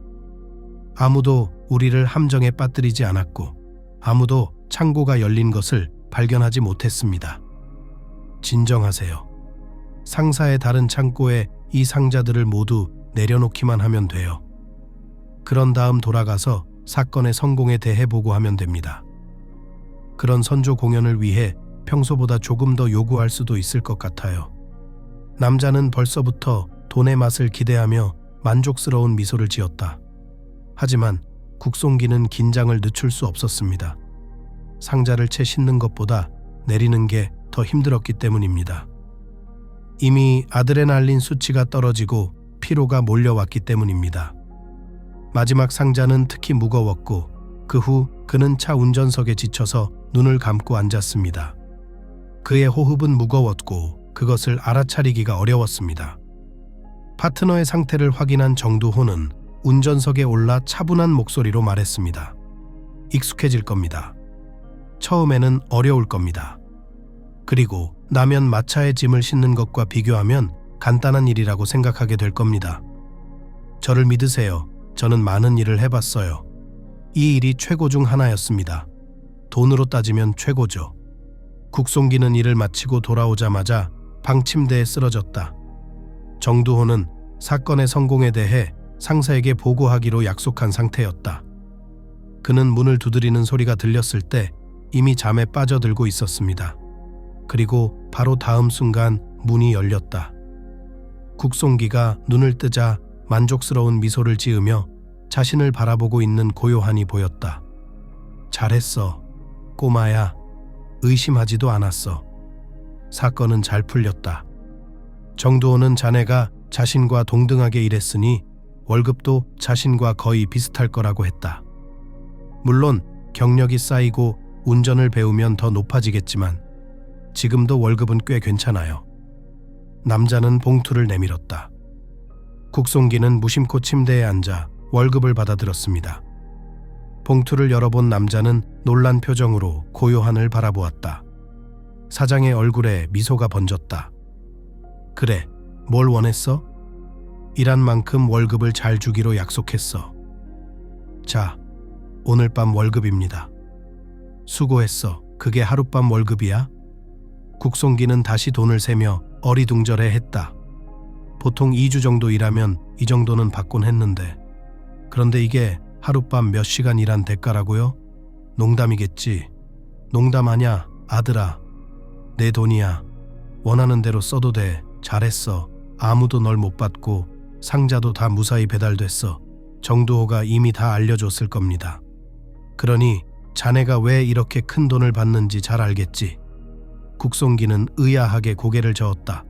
A: 아무도 우리를 함정에 빠뜨리지 않았고 아무도 창고가 열린 것을 발견하지 못했습니다. 진정하세요. 상사의 다른 창고에 이 상자들을 모두 내려놓기만 하면 돼요. 그런 다음 돌아가서 사건의 성공에 대해 보고하면 됩니다. 그런 선조 공연을 위해 평소보다 조금 더 요구할 수도 있을 것 같아요. 남자는 벌써부터 돈의 맛을 기대하며 만족스러운 미소를 지었다. 하지만 국송기는 긴장을 늦출 수 없었습니다. 상자를 채 싣는 것보다 내리는 게 더 힘들었기 때문입니다. 이미 아드레날린 수치가 떨어지고 피로가 몰려왔기 때문입니다. 마지막 상자는 특히 무거웠고 그 후 그는 차 운전석에 지쳐서 눈을 감고 앉았습니다. 그의 호흡은 무거웠고 그것을 알아차리기가 어려웠습니다. 파트너의 상태를 확인한 정두호는 운전석에 올라 차분한 목소리로 말했습니다. 익숙해질 겁니다. 처음에는 어려울 겁니다. 그리고 나면 마차에 짐을 싣는 것과 비교하면 간단한 일이라고 생각하게 될 겁니다. 저를 믿으세요. 저는 많은 일을 해봤어요. 이 일이 최고 중 하나였습니다. 돈으로 따지면 최고죠. 국송기는 일을 마치고 돌아오자마자 방침대에 쓰러졌다. 정두호는 사건의 성공에 대해 상사에게 보고하기로 약속한 상태였다. 그는 문을 두드리는 소리가 들렸을 때 이미 잠에 빠져들고 있었습니다. 그리고 바로 다음 순간 문이 열렸다. 국송기가 눈을 뜨자 만족스러운 미소를 지으며 자신을 바라보고 있는 고요한이 보였다. 잘했어, 꼬마야. 의심하지도 않았어. 사건은 잘 풀렸다. 정두호는 자네가 자신과 동등하게 일했으니 월급도 자신과 거의 비슷할 거라고 했다. 물론 경력이 쌓이고 운전을 배우면 더 높아지겠지만 지금도 월급은 꽤 괜찮아요. 남자는 봉투를 내밀었다. 국송기는 무심코 침대에 앉아 월급을 받아들었습니다. 봉투를 열어본 남자는 놀란 표정으로 고요한을 바라보았다. 사장의 얼굴에 미소가 번졌다. 그래, 뭘 원했어? 일한 만큼 월급을 잘 주기로 약속했어. 자, 오늘 밤 월급입니다. 수고했어. 그게 하룻밤 월급이야? 국송기는 다시 돈을 세며 어리둥절해 했다. 보통 2주 정도 일하면 이 정도는 받곤 했는데 그런데 이게 하룻밤 몇 시간 일한 대가라고요? 농담이겠지. 농담 아냐, 아들아. 내 돈이야. 원하는 대로 써도 돼. 잘했어. 아무도 널 못 받고 상자도 다 무사히 배달됐어. 정두호가 이미 다 알려줬을 겁니다. 그러니 자네가 왜 이렇게 큰 돈을 받는지 잘 알겠지. 국송기는 의아하게 고개를 저었다.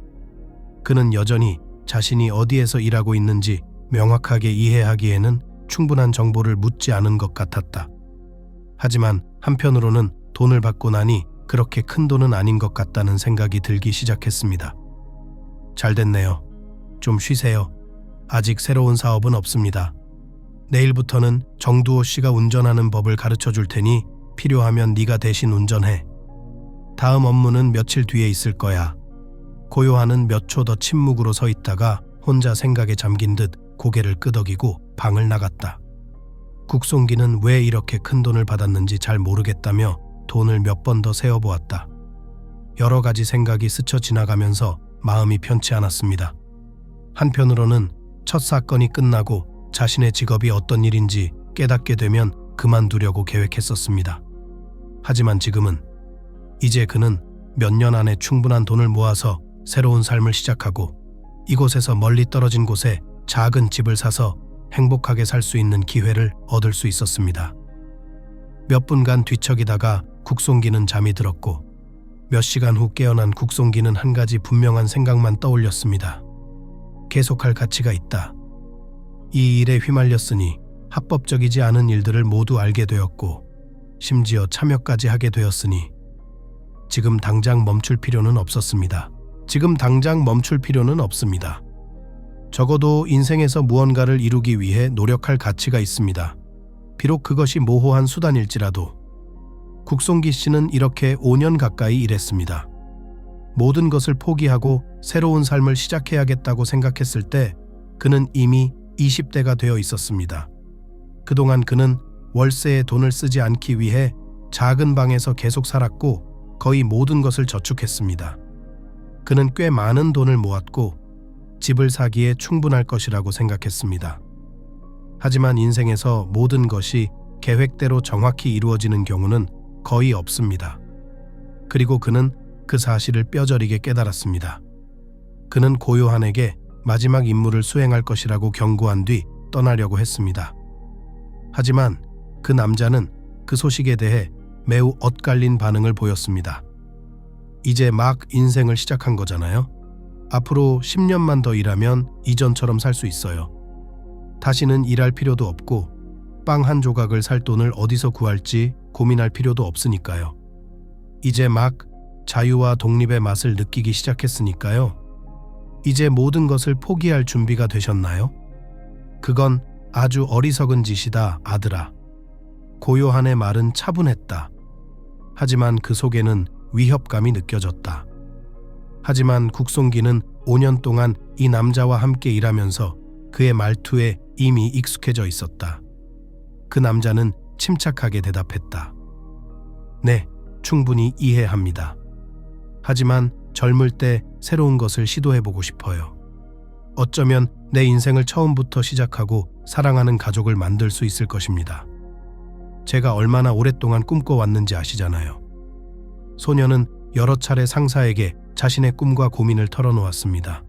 A: 그는 여전히 자신이 어디에서 일하고 있는지 명확하게 이해하기에는 충분한 정보를 묻지 않은 것 같았다. 하지만 한편으로는 돈을 받고 나니 그렇게 큰 돈은 아닌 것 같다는 생각이 들기 시작했습니다. 잘 됐네요. 좀 쉬세요. 아직 새로운 사업은 없습니다. 내일부터는 정두호 씨가 운전하는 법을 가르쳐 줄 테니 필요하면 네가 대신 운전해. 다음 업무는 며칠 뒤에 있을 거야. 고요한은 몇 초 더 침묵으로 서 있다가 혼자 생각에 잠긴 듯 고개를 끄덕이고 방을 나갔다. 국송기는 왜 이렇게 큰 돈을 받았는지 잘 모르겠다며 돈을 몇 번 더 세어보았다. 여러 가지 생각이 스쳐 지나가면서 마음이 편치 않았습니다. 한편으로는 첫 사건이 끝나고 자신의 직업이 어떤 일인지 깨닫게 되면 그만두려고 계획했었습니다. 하지만 지금은 이제 그는 몇 년 안에 충분한 돈을 모아서 새로운 삶을 시작하고 이곳에서 멀리 떨어진 곳에 작은 집을 사서 행복하게 살 수 있는 기회를 얻을 수 있었습니다. 몇 분간 뒤척이다가 국송기는 잠이 들었고 몇 시간 후 깨어난 국송기는 한 가지 분명한 생각만 떠올렸습니다. 계속할 가치가 있다. 이 일에 휘말렸으니 합법적이지 않은 일들을 모두 알게 되었고 심지어 참여까지 하게 되었으니 지금 당장 멈출 필요는 없었습니다. 지금 당장 멈출 필요는 없습니다. 적어도 인생에서 무언가를 이루기 위해 노력할 가치가 있습니다. 비록 그것이 모호한 수단일지라도 국송기 씨는 이렇게 5년 가까이 일했습니다. 모든 것을 포기하고 새로운 삶을 시작해야겠다고 생각했을 때 그는 이미 20대가 되어 있었습니다. 그동안 그는 월세에 돈을 쓰지 않기 위해 작은 방에서 계속 살았고 거의 모든 것을 저축했습니다. 그는 꽤 많은 돈을 모았고 집을 사기에 충분할 것이라고 생각했습니다. 하지만 인생에서 모든 것이 계획대로 정확히 이루어지는 경우는 거의 없습니다. 그리고 그는 그 사실을 뼈저리게 깨달았습니다. 그는 고요한에게 마지막 임무를 수행할 것이라고 경고한 뒤 떠나려고 했습니다. 하지만 그 남자는 그 소식에 대해 매우 엇갈린 반응을 보였습니다. 이제 막 인생을 시작한 거잖아요. 앞으로 10년만 더 일하면 이전처럼 살 수 있어요. 다시는 일할 필요도 없고 빵 한 조각을 살 돈을 어디서 구할지 고민할 필요도 없으니까요. 이제 막 자유와 독립의 맛을 느끼기 시작했으니까요. 이제 모든 것을 포기할 준비가 되셨나요? 그건 아주 어리석은 짓이다, 아들아. 고요한의 말은 차분했다. 하지만 그 속에는 위협감이 느껴졌다. 하지만 국송기는 5년 동안 이 남자와 함께 일하면서 그의 말투에 이미 익숙해져 있었다. 그 남자는 침착하게 대답했다. 네, 충분히 이해합니다. 하지만 젊을 때 새로운 것을 시도해보고 싶어요. 어쩌면 내 인생을 처음부터 시작하고 사랑하는 가족을 만들 수 있을 것입니다. 제가 얼마나 오랫동안 꿈꿔왔는지 아시잖아요. 소녀는 여러 차례 상사에게 자신의 꿈과 고민을 털어놓았습니다.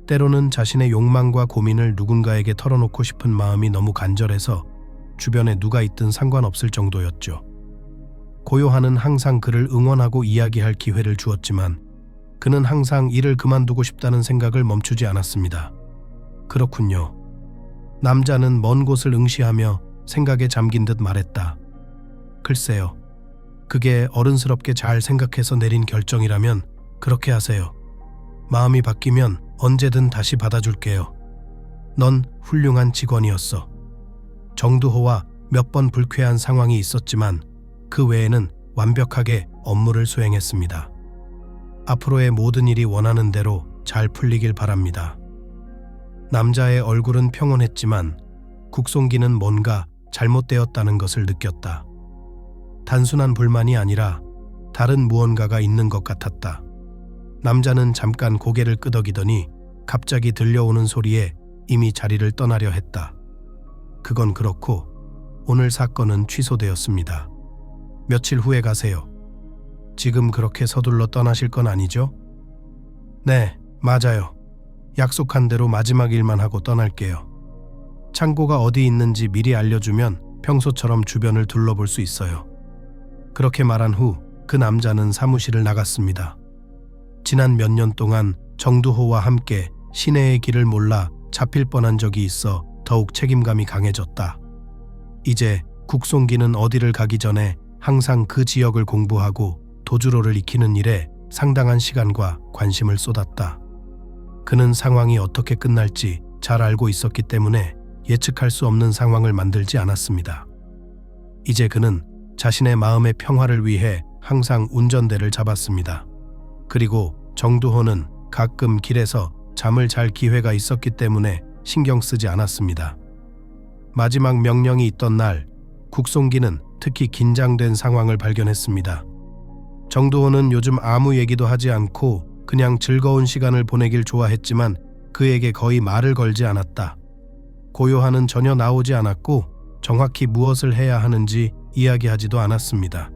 A: 때로는 자신의 욕망과 고민을 누군가에게 털어놓고 싶은 마음이 너무 간절해서 주변에 누가 있든 상관없을 정도였죠. 고요한은 항상 그를 응원하고 이야기할 기회를 주었지만 그는 항상 일을 그만두고 싶다는 생각을 멈추지 않았습니다. 그렇군요. 남자는 먼 곳을 응시하며 생각에 잠긴 듯 말했다. 글쎄요. 그게 어른스럽게 잘 생각해서 내린 결정이라면 그렇게 하세요. 마음이 바뀌면 언제든 다시 받아줄게요. 넌 훌륭한 직원이었어. 정두호와 몇 번 불쾌한 상황이 있었지만 그 외에는 완벽하게 업무를 수행했습니다. 앞으로의 모든 일이 원하는 대로 잘 풀리길 바랍니다. 남자의 얼굴은 평온했지만 국송기는 뭔가 잘못되었다는 것을 느꼈다. 단순한 불만이 아니라 다른 무언가가 있는 것 같았다. 남자는 잠깐 고개를 끄덕이더니 갑자기 들려오는 소리에 이미 자리를 떠나려 했다. 그건 그렇고 오늘 사건은 취소되었습니다. 며칠 후에 가세요. 지금 그렇게 서둘러 떠나실 건 아니죠? 네, 맞아요. 약속한 대로 마지막 일만 하고 떠날게요. 창고가 어디 있는지 미리 알려주면 평소처럼 주변을 둘러볼 수 있어요. 그렇게 말한 후 그 남자는 사무실을 나갔습니다. 지난 몇 년 동안 정두호와 함께 시내의 길을 몰라 잡힐 뻔한 적이 있어 더욱 책임감이 강해졌다. 이제 국송기는 어디를 가기 전에 항상 그 지역을 공부하고 도주로를 익히는 일에 상당한 시간과 관심을 쏟았다. 그는 상황이 어떻게 끝날지 잘 알고 있었기 때문에 예측할 수 없는 상황을 만들지 않았습니다. 이제 그는 자신의 마음의 평화를 위해 항상 운전대를 잡았습니다. 그리고 정두호는 가끔 길에서 잠을 잘 기회가 있었기 때문에 신경 쓰지 않았습니다. 마지막 명령이 있던 날, 국송기는 특히 긴장된 상황을 발견했습니다. 정두호는 요즘 아무 얘기도 하지 않고 그냥 즐거운 시간을 보내길 좋아했지만 그에게 거의 말을 걸지 않았다. 고요한은 전혀 나오지 않았고 정확히 무엇을 해야 하는지 이야기하지도 않았습니다.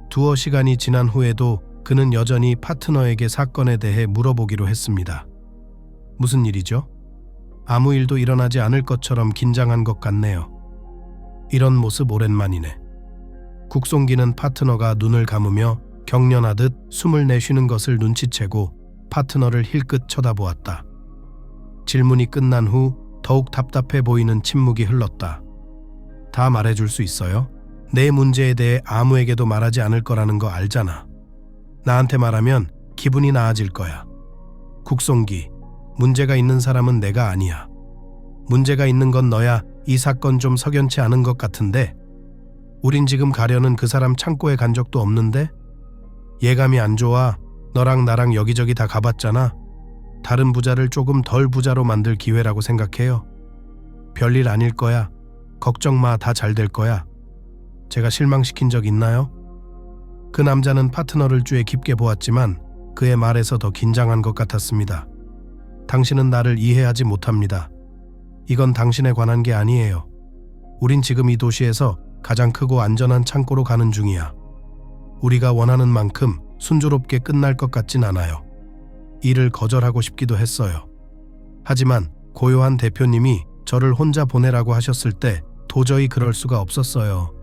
A: 두어 시간이 지난 후에도 그는 여전히 파트너에게 사건에 대해 물어보기로 했습니다. 무슨 일이죠? 아무 일도 일어나지 않을 것처럼 긴장한 것 같네요. 이런 모습 오랜만이네. 국송기는 파트너가 눈을 감으며 경련하듯 숨을 내쉬는 것을 눈치채고 파트너를 힐끗 쳐다보았다. 질문이 끝난 후 더욱 답답해 보이는 침묵이 흘렀다. 다 말해줄 수 있어요? 내 문제에 대해 아무에게도 말하지 않을 거라는 거 알잖아. 나한테 말하면 기분이 나아질 거야. 국송기, 문제가 있는 사람은 내가 아니야. 문제가 있는 건 너야. 이 사건 좀 석연치 않은 것 같은데? 우린 지금 가려는 그 사람 창고에 간 적도 없는데? 예감이 안 좋아. 너랑 나랑 여기저기 다 가봤잖아. 다른 부자를 조금 덜 부자로 만들 기회라고 생각해요. 별일 아닐 거야. 걱정 마, 다 잘 될 거야. 제가 실망시킨 적 있나요? 그 남자는 파트너를 쥐에 깊게 보았지만 그의 말에서 더 긴장한 것 같았습니다. 당신은 나를 이해하지 못합니다. 이건 당신에 관한 게 아니에요. 우린 지금 이 도시에서 가장 크고 안전한 창고로 가는 중이야. 우리가 원하는 만큼 순조롭게 끝날 것 같진 않아요. 일을 거절하고 싶기도 했어요. 하지만 고요한 대표님이 저를 혼자 보내라고 하셨을 때 도저히 그럴 수가 없었어요.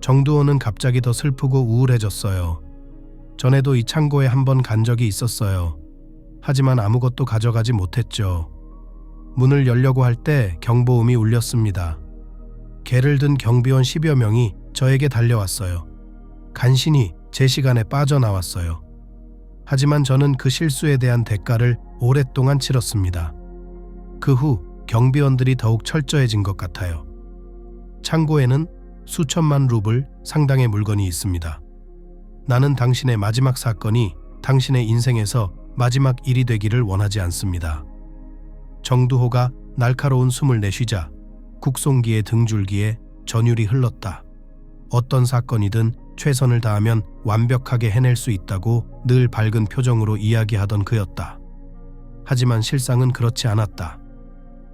A: 정두호는 갑자기 더 슬프고 우울해졌어요. 전에도 이 창고에 한번 간 적이 있었어요. 하지만 아무것도 가져가지 못했죠. 문을 열려고 할 때 경보음이 울렸습니다. 개를 든 경비원 10여 명이 저에게 달려왔어요. 간신히 제 시간에 빠져나왔어요. 하지만 저는 그 실수에 대한 대가를 오랫동안 치렀습니다. 그 후 경비원들이 더욱 철저해진 것 같아요. 창고에는 수천만 루블 상당의 물건이 있습니다. 나는 당신의 마지막 사건이 당신의 인생에서 마지막 일이 되기를 원하지 않습니다. 정두호가 날카로운 숨을 내쉬자 국송기의 등줄기에 전율이 흘렀다. 어떤 사건이든 최선을 다하면 완벽하게 해낼 수 있다고 늘 밝은 표정으로 이야기하던 그였다. 하지만 실상은 그렇지 않았다.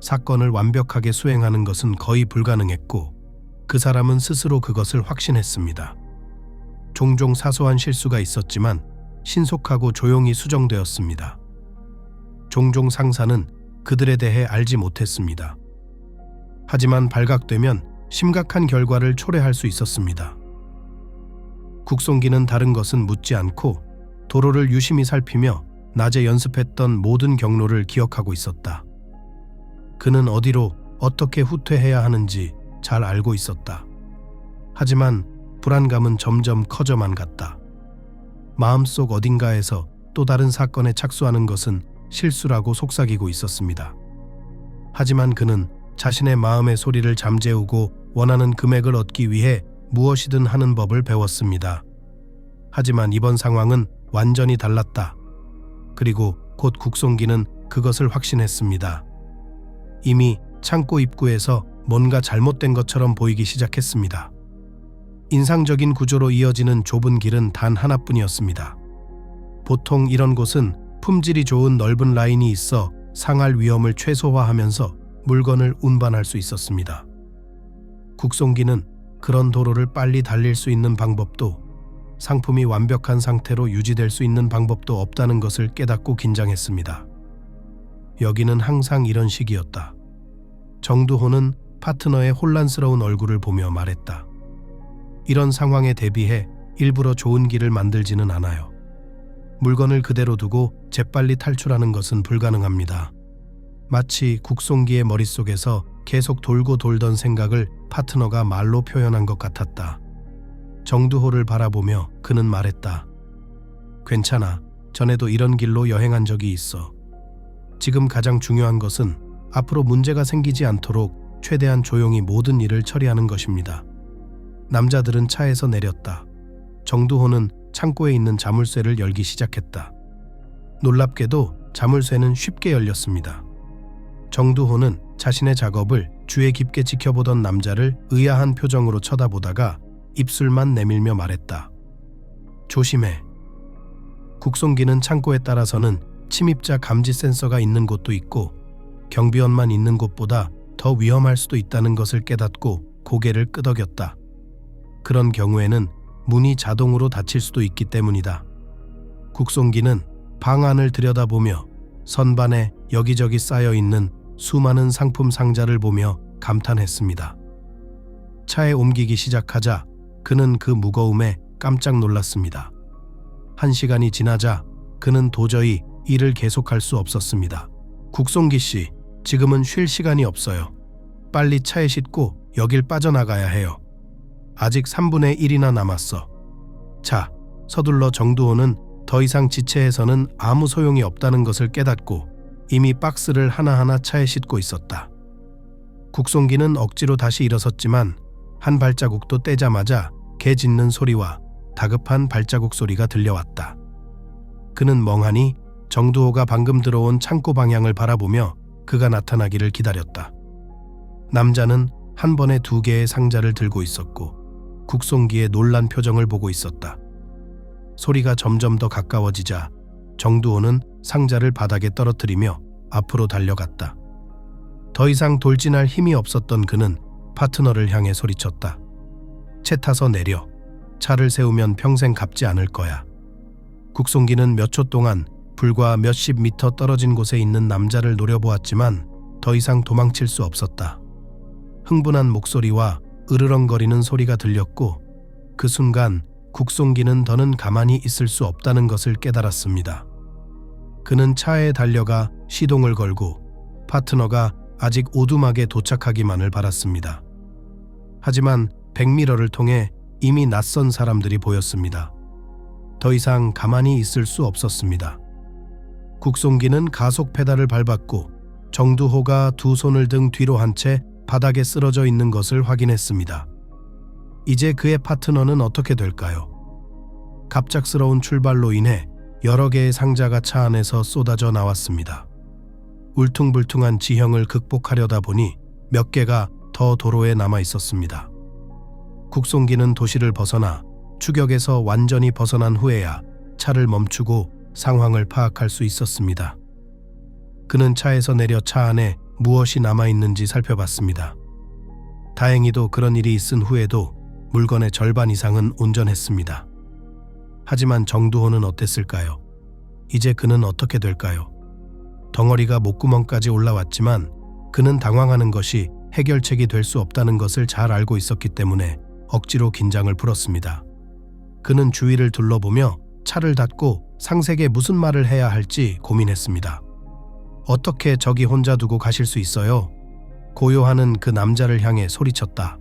A: 사건을 완벽하게 수행하는 것은 거의 불가능했고 그 사람은 스스로 그것을 확신했습니다. 종종 사소한 실수가 있었지만 신속하고 조용히 수정되었습니다. 종종 상사는 그들에 대해 알지 못했습니다. 하지만 발각되면 심각한 결과를 초래할 수 있었습니다. 국송기는 다른 것은 묻지 않고 도로를 유심히 살피며 낮에 연습했던 모든 경로를 기억하고 있었다. 그는 어디로 어떻게 후퇴해야 하는지 잘 알고 있었다. 하지만 불안감은 점점 커져만 갔다. 마음속 어딘가에서 또 다른 사건에 착수하는 것은 실수라고 속삭이고 있었습니다. 하지만 그는 자신의 마음의 소리를 잠재우고 원하는 금액을 얻기 위해 무엇이든 하는 법을 배웠습니다. 하지만 이번 상황은 완전히 달랐다. 그리고 곧 국송기는 그것을 확신했습니다. 이미 창고 입구에서 뭔가 잘못된 것처럼 보이기 시작했습니다. 인상적인 구조로 이어지는 좁은 길은 단 하나뿐이었습니다. 보통 이런 곳은 품질이 좋은 넓은 라인이 있어 상할 위험을 최소화하면서 물건을 운반할 수 있었습니다. 국송기는 그런 도로를 빨리 달릴 수 있는 방법도 상품이 완벽한 상태로 유지될 수 있는 방법도 없다는 것을 깨닫고 긴장했습니다. 여기는 항상 이런 식이었다. 정두호는 파트너의 혼란스러운 얼굴을 보며 말했다. 이런 상황에 대비해 일부러 좋은 길을 만들지는 않아요. 물건을 그대로 두고 재빨리 탈출하는 것은 불가능합니다. 마치 국송기의 머릿속에서 계속 돌고 돌던 생각을 파트너가 말로 표현한 것 같았다. 정두호를 바라보며 그는 말했다. 괜찮아. 전에도 이런 길로 여행한 적이 있어. 지금 가장 중요한 것은 앞으로 문제가 생기지 않도록 최대한 조용히 모든 일을 처리하는 것입니다. 남자들은 차에서 내렸다. 정두호는 창고에 있는 자물쇠를 열기 시작했다. 놀랍게도 자물쇠는 쉽게 열렸습니다. 정두호는 자신의 작업을 주의 깊게 지켜보던 남자를 의아한 표정으로 쳐다보다가 입술만 내밀며 말했다. 조심해. 국송기는 창고에 따라서는 침입자 감지 센서가 있는 곳도 있고 경비원만 있는 곳보다 더 위험할 수도 있다는 것을 깨닫고 고개를 끄덕였다. 그런 경우에는 문이 자동으로 닫힐 수도 있기 때문이다. 국송기는 방 안을 들여다보며 선반에 여기저기 쌓여있는 수많은 상품 상자를 보며 감탄했습니다. 차에 옮기기 시작하자 그는 그 무거움에 깜짝 놀랐습니다. 1시간이 지나자 그는 도저히 일을 계속할 수 없었습니다. 국송기 씨, 지금은 쉴 시간이 없어요. 빨리 차에 싣고 여길 빠져나가야 해요. 아직 3분의 1이나 남았어. 자, 서둘러. 정두호는 더 이상 지체해서는 아무 소용이 없다는 것을 깨닫고 이미 박스를 하나하나 차에 싣고 있었다. 국송기는 억지로 다시 일어섰지만 한 발자국도 떼자마자 개 짖는 소리와 다급한 발자국 소리가 들려왔다. 그는 멍하니 정두호가 방금 들어온 창고 방향을 바라보며 그가 나타나기를 기다렸다. 남자는 한 번에 2개의 상자를 들고 있었고 국송기의 놀란 표정을 보고 있었다. 소리가 점점 더 가까워지자 정두호는 상자를 바닥에 떨어뜨리며 앞으로 달려갔다. 더 이상 돌진할 힘이 없었던 그는 파트너를 향해 소리쳤다. 채 타서 내려. 차를 세우면 평생 갚지 않을 거야. 국송기는 몇 초 동안 불과 몇십 미터 떨어진 곳에 있는 남자를 노려보았지만 더 이상 도망칠 수 없었다. 흥분한 목소리와 으르렁거리는 소리가 들렸고 그 순간 국송기는 더는 가만히 있을 수 없다는 것을 깨달았습니다. 그는 차에 달려가 시동을 걸고 파트너가 아직 오두막에 도착하기만을 바랐습니다. 하지만 백미러를 통해 이미 낯선 사람들이 보였습니다. 더 이상 가만히 있을 수 없었습니다. 국송기는 가속 페달을 밟았고 정두호가 2 손을 등 뒤로 한 채 바닥에 쓰러져 있는 것을 확인했습니다. 이제 그의 파트너는 어떻게 될까요? 갑작스러운 출발로 인해 여러 개의 상자가 차 안에서 쏟아져 나왔습니다. 울퉁불퉁한 지형을 극복하려다 보니 몇 개가 더 도로에 남아 있었습니다. 국송기는 도시를 벗어나 추격에서 완전히 벗어난 후에야 차를 멈추고 상황을 파악할 수 있었습니다. 그는 차에서 내려 차 안에 무엇이 남아있는지 살펴봤습니다. 다행히도 그런 일이 있은 후에도 물건의 절반 이상은 온전했습니다. 하지만 정두호는 어땠을까요? 이제 그는 어떻게 될까요? 덩어리가 목구멍까지 올라왔지만 그는 당황하는 것이 해결책이 될 수 없다는 것을 잘 알고 있었기 때문에 억지로 긴장을 풀었습니다. 그는 주위를 둘러보며 차를 닫고 상세에게 무슨 말을 해야 할지 고민했습니다. 어떻게 저기 혼자 두고 가실 수 있어요? 고요하는 그 남자를 향해 소리쳤다.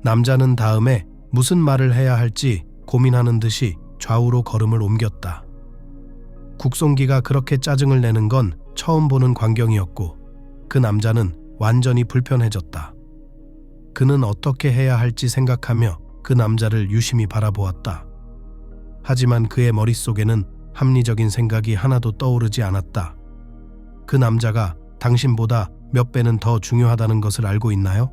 A: 남자는 다음에 무슨 말을 해야 할지 고민하는 듯이 좌우로 걸음을 옮겼다. 국송기가 그렇게 짜증을 내는 건 처음 보는 광경이었고 그 남자는 완전히 불편해졌다. 그는 어떻게 해야 할지 생각하며 그 남자를 유심히 바라보았다. 하지만 그의 머릿속에는 합리적인 생각이 하나도 떠오르지 않았다. 그 남자가 당신보다 몇 배는 더 중요하다는 것을 알고 있나요?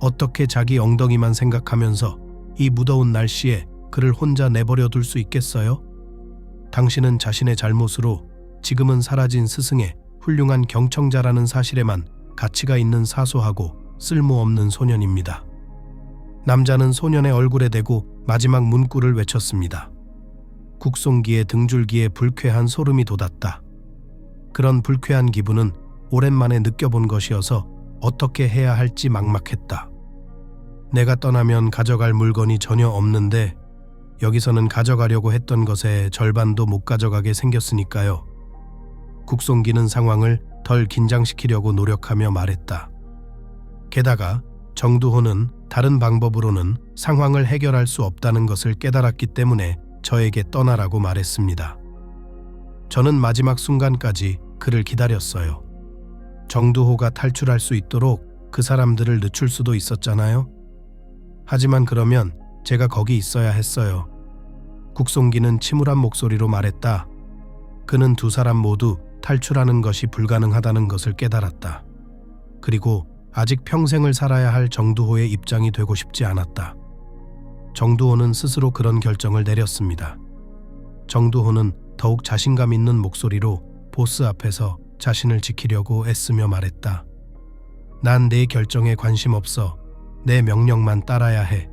A: 어떻게 자기 엉덩이만 생각하면서 이 무더운 날씨에 그를 혼자 내버려 둘 수 있겠어요? 당신은 자신의 잘못으로 지금은 사라진 스승의 훌륭한 경청자라는 사실에만 가치가 있는 사소하고 쓸모없는 소년입니다. 남자는 소년의 얼굴에 대고 마지막 문구를 외쳤습니다. 국송기의 등줄기에 불쾌한 소름이 돋았다. 그런 불쾌한 기분은 오랜만에 느껴본 것이어서 어떻게 해야 할지 막막했다. 내가 떠나면 가져갈 물건이 전혀 없는데 여기서는 가져가려고 했던 것의 절반도 못 가져가게 생겼으니까요. 국송기는 상황을 덜 긴장시키려고 노력하며 말했다. 게다가 정두호는 다른 방법으로는 상황을 해결할 수 없다는 것을 깨달았기 때문에 저에게 떠나라고 말했습니다. 저는 마지막 순간까지 그를 기다렸어요. 정두호가 탈출할 수 있도록 그 사람들을 늦출 수도 있었잖아요. 하지만 그러면 제가 거기 있어야 했어요. 국송기는 침울한 목소리로 말했다. 그는 2 사람 모두 탈출하는 것이 불가능하다는 것을 깨달았다. 그리고 아직 평생을 살아야 할 정두호의 입장이 되고 싶지 않았다. 정두호는 스스로 그런 결정을 내렸습니다. 정두호는 더욱 자신감 있는 목소리로 보스 앞에서 자신을 지키려고 애쓰며 말했다. 난 내 결정에 관심 없어. 내 명령만 따라야 해.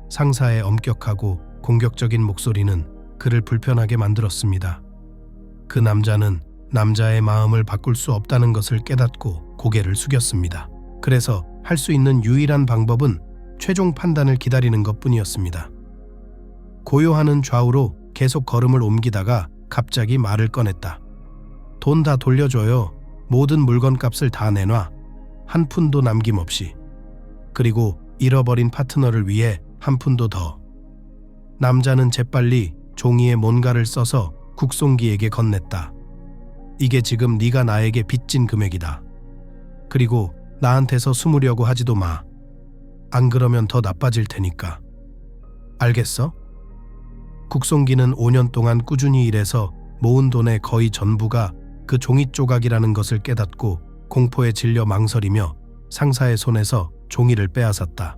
A: 상사의 엄격하고 공격적인 목소리는 그를 불편하게 만들었습니다. 그 남자는 남자의 마음을 바꿀 수 없다는 것을 깨닫고 고개를 숙였습니다. 그래서 할 수 있는 유일한 방법은 최종 판단을 기다리는 것뿐이었습니다. 고요하는 좌우로 계속 걸음을 옮기다가 갑자기 말을 꺼냈다. 돈 다 돌려줘요. 모든 물건값을 다 내놔. 한 푼도 남김없이. 그리고 잃어버린 파트너를 위해 한 푼도 더. 남자는 재빨리 종이에 뭔가를 써서 국송기에게 건넸다. 이게 지금 네가 나에게 빚진 금액이다. 그리고 나한테서 숨으려고 하지도 마. 안 그러면 더 나빠질 테니까. 알겠어? 국송기는 5년 동안 꾸준히 일해서 모은 돈의 거의 전부가 그 종이 조각이라는 것을 깨닫고 공포에 질려 망설이며 상사의 손에서 종이를 빼앗았다.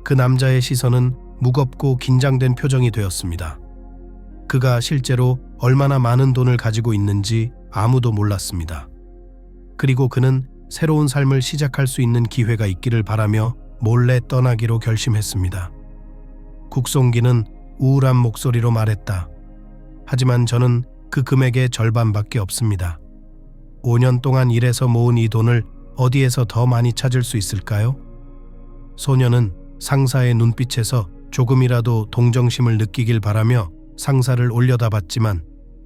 A: 그 남자의 시선은 무겁고 긴장된 표정이 되었습니다. 그가 실제로 얼마나 많은 돈을 가지고 있는지 아무도 몰랐습니다. 그리고 그는 새로운 삶을 시작할 수 있는 기회가 있기를 바라며 몰래 떠나기로 결심했습니다. 국송기는 우울한 목소리로 말했다. 하지만 저는 그 금액의 절반밖에 없습니다. 5년 동안 일해서 모은 이 돈을 어디에서 더 많이 찾을 수 있을까요? 소녀는 상사의 눈빛에서 조금이라도 동정심을 느끼길 바라며 상사를 올려다봤지만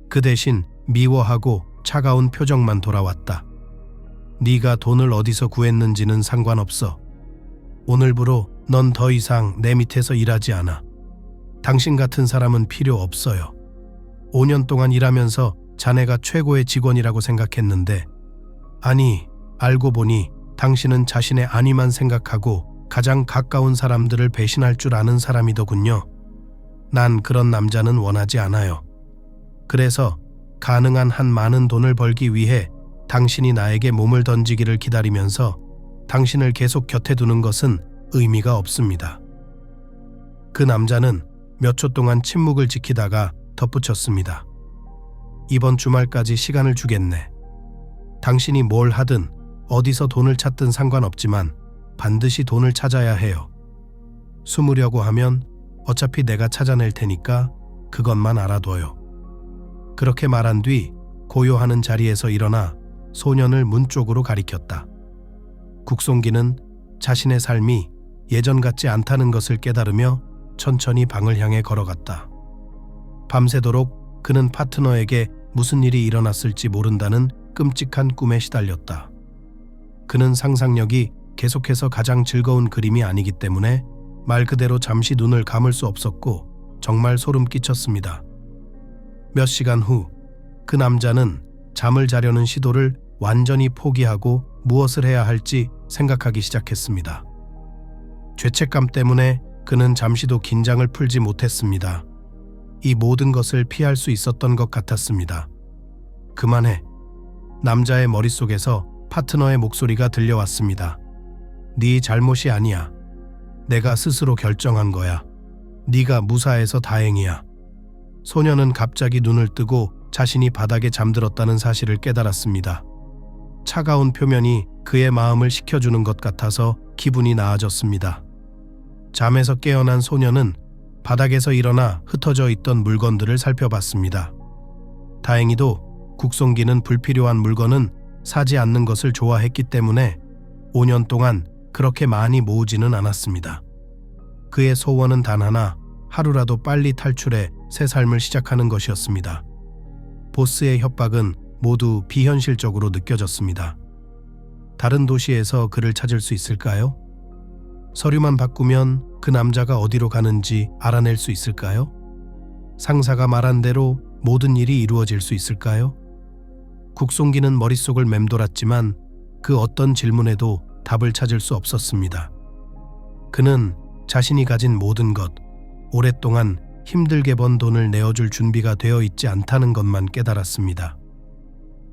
A: 그 대신 미워하고 차가운 표정만 돌아왔다. 네가 돈을 어디서 구했는지는 상관없어. 오늘부로 넌 더 이상 내 밑에서 일하지 않아. 당신 같은 사람은 필요 없어요. 5년 동안 일하면서 자네가 최고의 직원이라고 생각했는데, 아니, 알고 보니 당신은 자신의 안위만 생각하고 가장 가까운 사람들을 배신할 줄 아는 사람이더군요. 난 그런 남자는 원하지 않아요. 그래서 가능한 한 많은 돈을 벌기 위해 당신이 나에게 몸을 던지기를 기다리면서 당신을 계속 곁에 두는 것은 의미가 없습니다. 그 남자는 몇 초 동안 침묵을 지키다가 덧붙였습니다. 이번 주말까지 시간을 주겠네. 당신이 뭘 하든 어디서 돈을 찾든 상관없지만 반드시 돈을 찾아야 해요. 숨으려고 하면 어차피 내가 찾아낼 테니까 그것만 알아둬요. 그렇게 말한 뒤 고요하는 자리에서 일어나 소년을 문 쪽으로 가리켰다. 국송기는 자신의 삶이 예전 같지 않다는 것을 깨달으며 천천히 방을 향해 걸어갔다. 밤새도록 그는 파트너에게 무슨 일이 일어났을지 모른다는 끔찍한 꿈에 시달렸다. 그는 상상력이 계속해서 가장 즐거운 그림이 아니기 때문에 말 그대로 잠시 눈을 감을 수 없었고 정말 소름 끼쳤습니다. 몇 시간 후 그 남자는 잠을 자려는 시도를 완전히 포기하고 무엇을 해야 할지 생각하기 시작했습니다. 죄책감 때문에 그는 잠시도 긴장을 풀지 못했습니다. 이 모든 것을 피할 수 있었던 것 같았습니다. 그만해. 남자의 머릿속에서 파트너의 목소리가 들려왔습니다. 네 잘못이 아니야. 내가 스스로 결정한 거야. 네가 무사해서 다행이야. 소녀는 갑자기 눈을 뜨고 자신이 바닥에 잠들었다는 사실을 깨달았습니다. 차가운 표면이 그의 마음을 식혀주는 것 같아서 기분이 나아졌습니다. 잠에서 깨어난 소녀는 바닥에서 일어나 흩어져 있던 물건들을 살펴봤습니다. 다행히도 국송기는 불필요한 물건은 사지 않는 것을 좋아했기 때문에 5년 동안 그렇게 많이 모으지는 않았습니다. 그의 소원은 단 하나, 하루라도 빨리 탈출해 새 삶을 시작하는 것이었습니다. 보스의 협박은 모두 비현실적으로 느껴졌습니다. 다른 도시에서 그를 찾을 수 있을까요? 서류만 바꾸면 그 남자가 어디로 가는지 알아낼 수 있을까요? 상사가 말한 대로 모든 일이 이루어질 수 있을까요? 국송기는 머릿속을 맴돌았지만 그 어떤 질문에도 답을 찾을 수 없었습니다. 그는 자신이 가진 모든 것, 오랫동안 힘들게 번 돈을 내어줄 준비가 되어 있지 않다는 것만 깨달았습니다.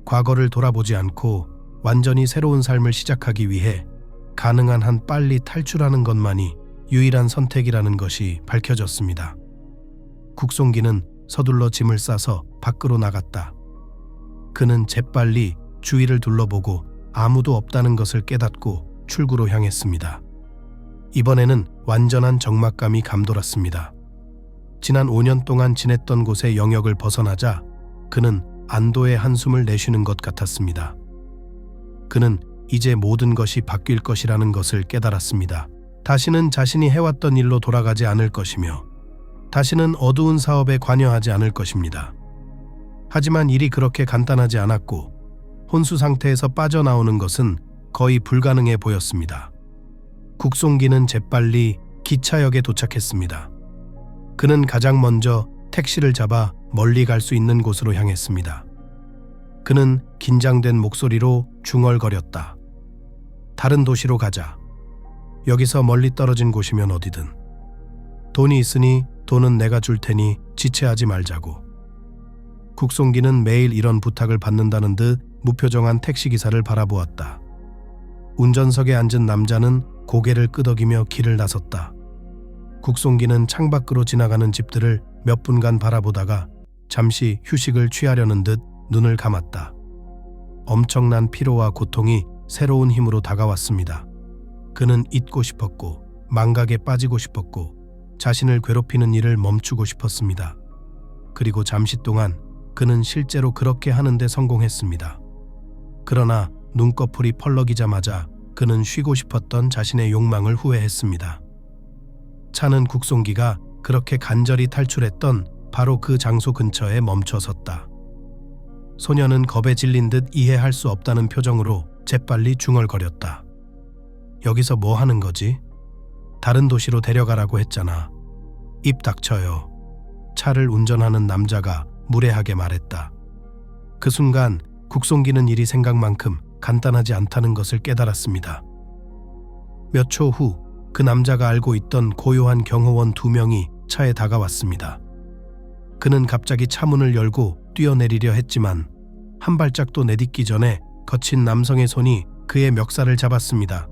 A: 과거를 돌아보지 않고 완전히 새로운 삶을 시작하기 위해 가능한 한 빨리 탈출하는 것만이 유일한 선택이라는 것이 밝혀졌습니다. 국송기는 서둘러 짐을 싸서 밖으로 나갔다. 그는 재빨리 주위를 둘러보고 아무도 없다는 것을 깨닫고 출구로 향했습니다. 이번에는 완전한 적막감이 감돌았습니다. 지난 5년 동안 지냈던 곳의 영역을 벗어나자 그는 안도의 한숨을 내쉬는 것 같았습니다. 그는 이제 모든 것이 바뀔 것이라는 것을 깨달았습니다. 다시는 자신이 해왔던 일로 돌아가지 않을 것이며 다시는 어두운 사업에 관여하지 않을 것입니다. 하지만 일이 그렇게 간단하지 않았고 혼수 상태에서 빠져나오는 것은 거의 불가능해 보였습니다. 국송기는 재빨리 기차역에 도착했습니다. 그는 가장 먼저 택시를 잡아 멀리 갈 수 있는 곳으로 향했습니다. 그는 긴장된 목소리로 중얼거렸다. 다른 도시로 가자. 여기서 멀리 떨어진 곳이면 어디든. 돈이 있으니 돈은 내가 줄 테니 지체하지 말자고. 국송기는 매일 이런 부탁을 받는다는 듯 무표정한 택시기사를 바라보았다. 운전석에 앉은 남자는 고개를 끄덕이며 길을 나섰다. 국송기는 창밖으로 지나가는 집들을 몇 분간 바라보다가 잠시 휴식을 취하려는 듯 눈을 감았다. 엄청난 피로와 고통이 새로운 힘으로 다가왔습니다. 그는 잊고 싶었고 망각에 빠지고 싶었고 자신을 괴롭히는 일을 멈추고 싶었습니다. 그리고 잠시 동안 그는 실제로 그렇게 하는데 성공했습니다. 그러나 눈꺼풀이 펄럭이자마자 그는 쉬고 싶었던 자신의 욕망을 후회했습니다. 차는 국송기가 그렇게 간절히 탈출했던 바로 그 장소 근처에 멈춰 섰다. 소녀는 겁에 질린 듯 이해할 수 없다는 표정으로 재빨리 중얼거렸다. 여기서 뭐 하는 거지? 다른 도시로 데려가라고 했잖아. 입 닥쳐요. 차를 운전하는 남자가 무례하게 말했다. 그 순간 국송기는 일이 생각만큼 간단하지 않다는 것을 깨달았습니다. 몇 초 후 그 남자가 알고 있던 고요한 경호원 2명이 차에 다가왔습니다. 그는 갑자기 차 문을 열고 뛰어내리려 했지만 한 발짝도 내딛기 전에 거친 남성의 손이 그의 멱살을 잡았습니다.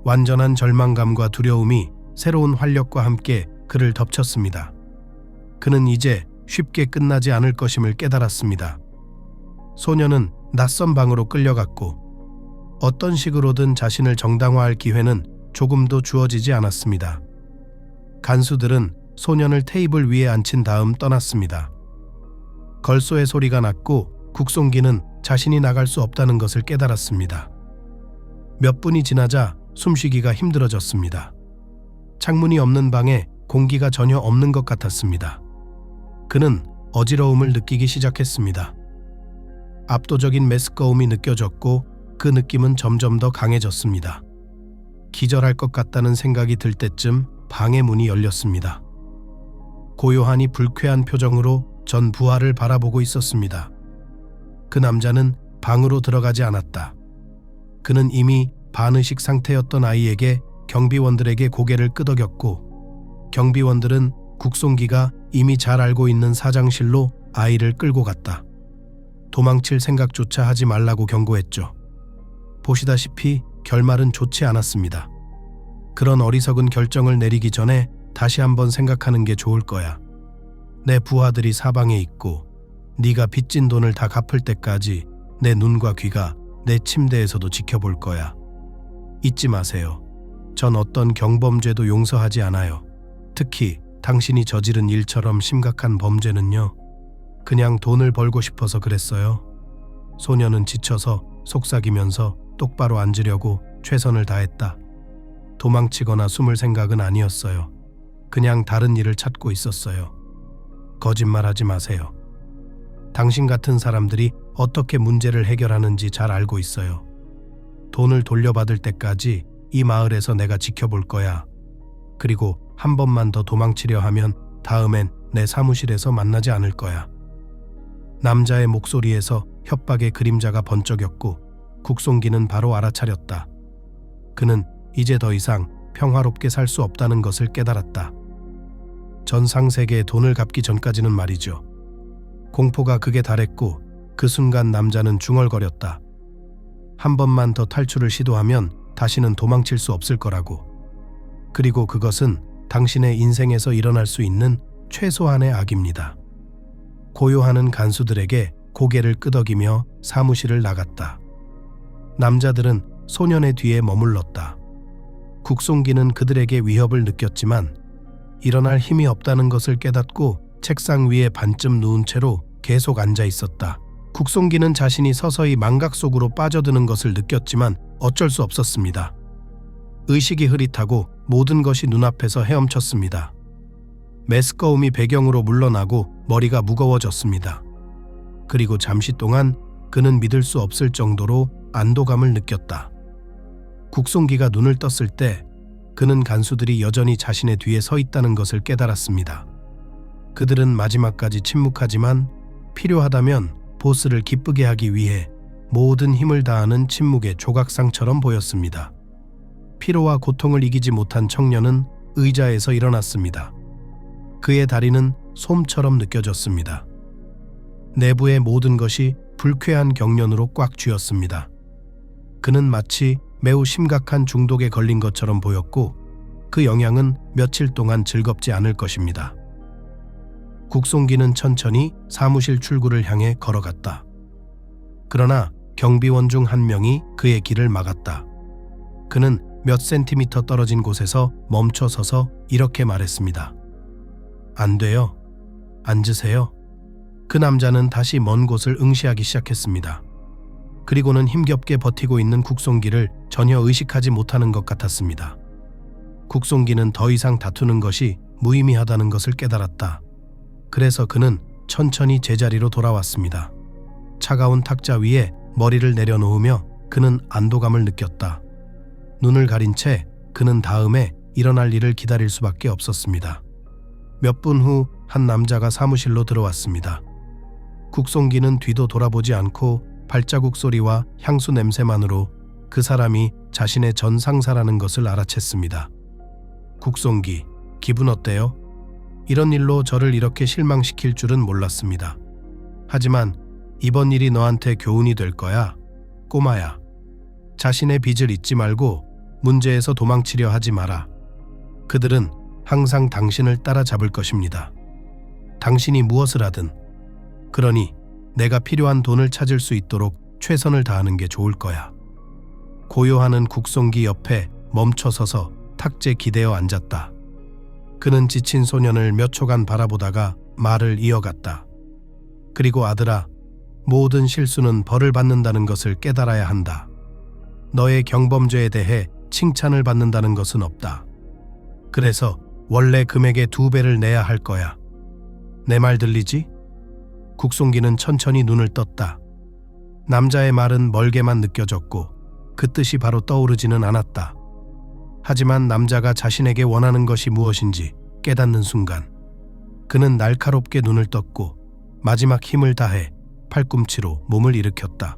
A: 완전한 절망감과 두려움이 새로운 활력과 함께 그를 덮쳤습니다. 그는 이제 쉽게 끝나지 않을 것임을 깨달았습니다. 소녀는 낯선 방으로 끌려갔고 어떤 식으로든 자신을 정당화할 기회는 조금도 주어지지 않았습니다. 간수들은 소년을 테이블 위에 앉힌 다음 떠났습니다. 걸소의 소리가 났고 국송기는 자신이 나갈 수 없다는 것을 깨달았습니다. 몇 분이 지나자 숨쉬기가 힘들어졌습니다. 창문이 없는 방에 공기가 전혀 없는 것 같았습니다. 그는 어지러움을 느끼기 시작했습니다. 압도적인 메스꺼움이 느껴졌고 그 느낌은 점점 더 강해졌습니다. 기절할 것 같다는 생각이 들 때쯤 방의 문이 열렸습니다. 고요하니 불쾌한 표정으로 전 부하를 바라보고 있었습니다. 그 남자는 방으로 들어가지 않았다. 그는 이미 반의식 상태였던 아이에게 경비원들에게 고개를 끄덕였고 경비원들은 국송기가 이미 잘 알고 있는 사장실로 아이를 끌고 갔다. 도망칠 생각조차 하지 말라고 경고했죠. 보시다시피 결말은 좋지 않았습니다. 그런 어리석은 결정을 내리기 전에 다시 한번 생각하는 게 좋을 거야. 내 부하들이 사방에 있고 네가 빚진 돈을 다 갚을 때까지 내 눈과 귀가 내 침대에서도 지켜볼 거야. 잊지 마세요. 전 어떤 경범죄도 용서하지 않아요. 특히 당신이 저지른 일처럼 심각한 범죄는요. 그냥 돈을 벌고 싶어서 그랬어요. 소녀는 지쳐서 속삭이면서 똑바로 앉으려고 최선을 다했다. 도망치거나 숨을 생각은 아니었어요. 그냥 다른 일을 찾고 있었어요. 거짓말하지 마세요. 당신 같은 사람들이 어떻게 문제를 해결하는지 잘 알고 있어요. 돈을 돌려받을 때까지 이 마을에서 내가 지켜볼 거야. 그리고 한 번만 더 도망치려 하면 다음엔 내 사무실에서 만나지 않을 거야. 남자의 목소리에서 협박의 그림자가 번쩍였고 국송기는 바로 알아차렸다. 그는 이제 더 이상 평화롭게 살 수 없다는 것을 깨달았다. 전 상세계에 돈을 갚기 전까지는 말이죠. 공포가 극에 달했고 그 순간 남자는 중얼거렸다. 한 번만 더 탈출을 시도하면 다시는 도망칠 수 없을 거라고. 그리고 그것은 당신의 인생에서 일어날 수 있는 최소한의 악입니다. 고요하는 간수들에게 고개를 끄덕이며 사무실을 나갔다. 남자들은 소년의 뒤에 머물렀다. 국송기는 그들에게 위협을 느꼈지만 일어날 힘이 없다는 것을 깨닫고 책상 위에 반쯤 누운 채로 계속 앉아 있었다. 국송기는 자신이 서서히 망각 속으로 빠져드는 것을 느꼈지만 어쩔 수 없었습니다. 의식이 흐릿하고 모든 것이 눈앞에서 헤엄쳤습니다. 메스꺼움이 배경으로 물러나고 머리가 무거워졌습니다. 그리고 잠시 동안 그는 믿을 수 없을 정도로 안도감을 느꼈다. 국송기가 눈을 떴을 때 그는 간수들이 여전히 자신의 뒤에 서 있다는 것을 깨달았습니다. 그들은 마지막까지 침묵하지만 필요하다면 보스를 기쁘게 하기 위해 모든 힘을 다하는 침묵의 조각상처럼 보였습니다. 피로와 고통을 이기지 못한 청년은 의자에서 일어났습니다. 그의 다리는 솜처럼 느껴졌습니다. 내부의 모든 것이 불쾌한 경련으로 꽉 쥐었습니다. 그는 마치 매우 심각한 중독에 걸린 것처럼 보였고 그 영향은 며칠 동안 즐겁지 않을 것입니다. 국송기는 천천히 사무실 출구를 향해 걸어갔다. 그러나 경비원 중 한 명이 그의 길을 막았다. 그는 몇 센티미터 떨어진 곳에서 멈춰 서서 이렇게 말했습니다. 안 돼요. 앉으세요. 그 남자는 다시 먼 곳을 응시하기 시작했습니다. 그리고는 힘겹게 버티고 있는 국송기를 전혀 의식하지 못하는 것 같았습니다. 국송기는 더 이상 다투는 것이 무의미하다는 것을 깨달았다. 그래서 그는 천천히 제자리로 돌아왔습니다. 차가운 탁자 위에 머리를 내려놓으며 그는 안도감을 느꼈다. 눈을 가린 채 그는 다음에 일어날 일을 기다릴 수밖에 없었습니다. 몇 분 후 한 남자가 사무실로 들어왔습니다. 국송기는 뒤도 돌아보지 않고 발자국 소리와 향수 냄새만으로 그 사람이 자신의 전 상사라는 것을 알아챘습니다. 국송기, 기분 어때요? 이런 일로 저를 이렇게 실망시킬 줄은 몰랐습니다. 하지만 이번 일이 너한테 교훈이 될 거야, 꼬마야. 자신의 빚을 잊지 말고 문제에서 도망치려 하지 마라. 그들은 항상 당신을 따라잡을 것입니다. 당신이 무엇을 하든. 그러니 내가 필요한 돈을 찾을 수 있도록 최선을 다하는 게 좋을 거야. 고요하는 국송기 옆에 멈춰서서 탁재 기대어 앉았다. 그는 지친 소년을 몇 초간 바라보다가 말을 이어갔다. 그리고 아들아, 모든 실수는 벌을 받는다는 것을 깨달아야 한다. 너의 경범죄에 대해 칭찬을 받는다는 것은 없다. 그래서 원래 금액의 2배를 내야 할 거야. 내 말 들리지? 국송기는 천천히 눈을 떴다. 남자의 말은 멀게만 느껴졌고 그 뜻이 바로 떠오르지는 않았다. 하지만 남자가 자신에게 원하는 것이 무엇인지 깨닫는 순간 그는 날카롭게 눈을 떴고 마지막 힘을 다해 팔꿈치로 몸을 일으켰다.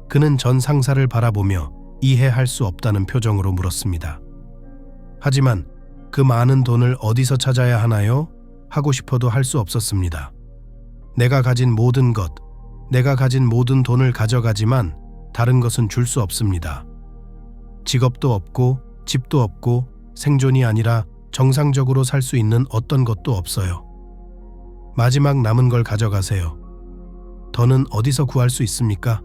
A: 그는 전 상사를 바라보며 이해할 수 없다는 표정으로 물었습니다. 하지만 그 많은 돈을 어디서 찾아야 하나요? 하고 싶어도 할 수 없었습니다. 내가 가진 모든 것, 내가 가진 모든 돈을 가져가지만 다른 것은 줄 수 없습니다. 직업도 없고 집도 없고 생존이 아니라 정상적으로 살 수 있는 어떤 것도 없어요. 마지막 남은 걸 가져가세요. 더는 어디서 구할 수 있습니까?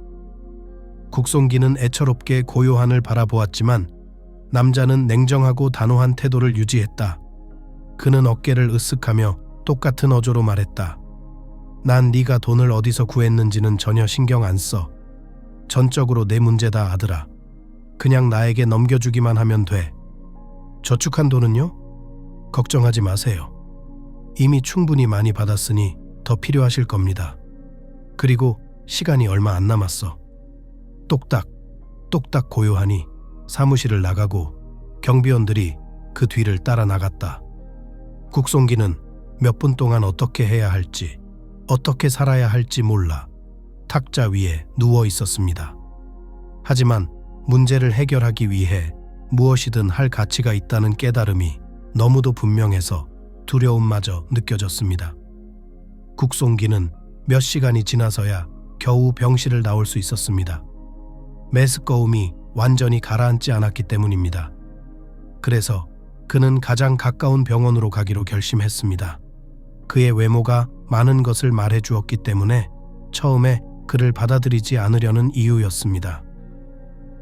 A: 국송기는 애처롭게 고요한을 바라보았지만 남자는 냉정하고 단호한 태도를 유지했다. 그는 어깨를 으쓱하며 똑같은 어조로 말했다. 난 네가 돈을 어디서 구했는지는 전혀 신경 안 써. 전적으로 내 문제다, 아들아. 그냥 나에게 넘겨주기만 하면 돼. 저축한 돈은요? 걱정하지 마세요. 이미 충분히 많이 받았으니 더 필요하실 겁니다. 그리고 시간이 얼마 안 남았어. 똑딱, 똑딱 고요하니 사무실을 나가고 경비원들이 그 뒤를 따라 나갔다. 국송기는 몇 분 동안 어떻게 해야 할지, 어떻게 살아야 할지 몰라 탁자 위에 누워 있었습니다. 하지만 문제를 해결하기 위해 무엇이든 할 가치가 있다는 깨달음이 너무도 분명해서 두려움마저 느껴졌습니다. 국송기는 몇 시간이 지나서야 겨우 병실을 나올 수 있었습니다. 메스꺼움이 완전히 가라앉지 않았기 때문입니다. 그래서 그는 가장 가까운 병원으로 가기로 결심했습니다. 그의 외모가 많은 것을 말해주었기 때문에 처음에 그를 받아들이지 않으려는 이유였습니다.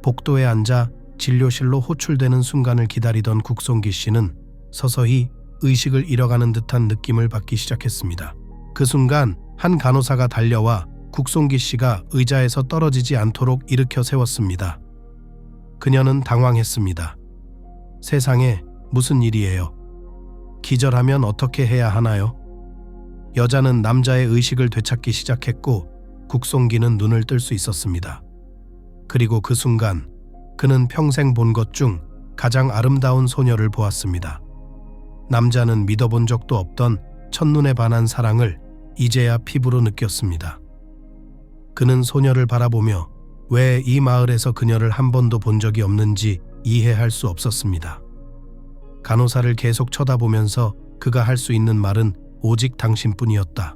A: 복도에 앉아 진료실로 호출되는 순간을 기다리던 국송기 씨는 서서히 의식을 잃어가는 듯한 느낌을 받기 시작했습니다. 그 순간 한 간호사가 달려와 국송기 씨가 의자에서 떨어지지 않도록 일으켜 세웠습니다. 그녀는 당황했습니다. 세상에 무슨 일이에요? 기절하면 어떻게 해야 하나요? 여자는 남자의 의식을 되찾기 시작했고 국송기는 눈을 뜰 수 있었습니다. 그리고 그 순간 그는 평생 본 것 중 가장 아름다운 소녀를 보았습니다. 남자는 믿어본 적도 없던 첫눈에 반한 사랑을 이제야 피부로 느꼈습니다. 그는 소녀를 바라보며 왜 이 마을에서 그녀를 한 번도 본 적이 없는지 이해할 수 없었습니다. 간호사를 계속 쳐다보면서 그가 할 수 있는 말은 오직 당신뿐이었다.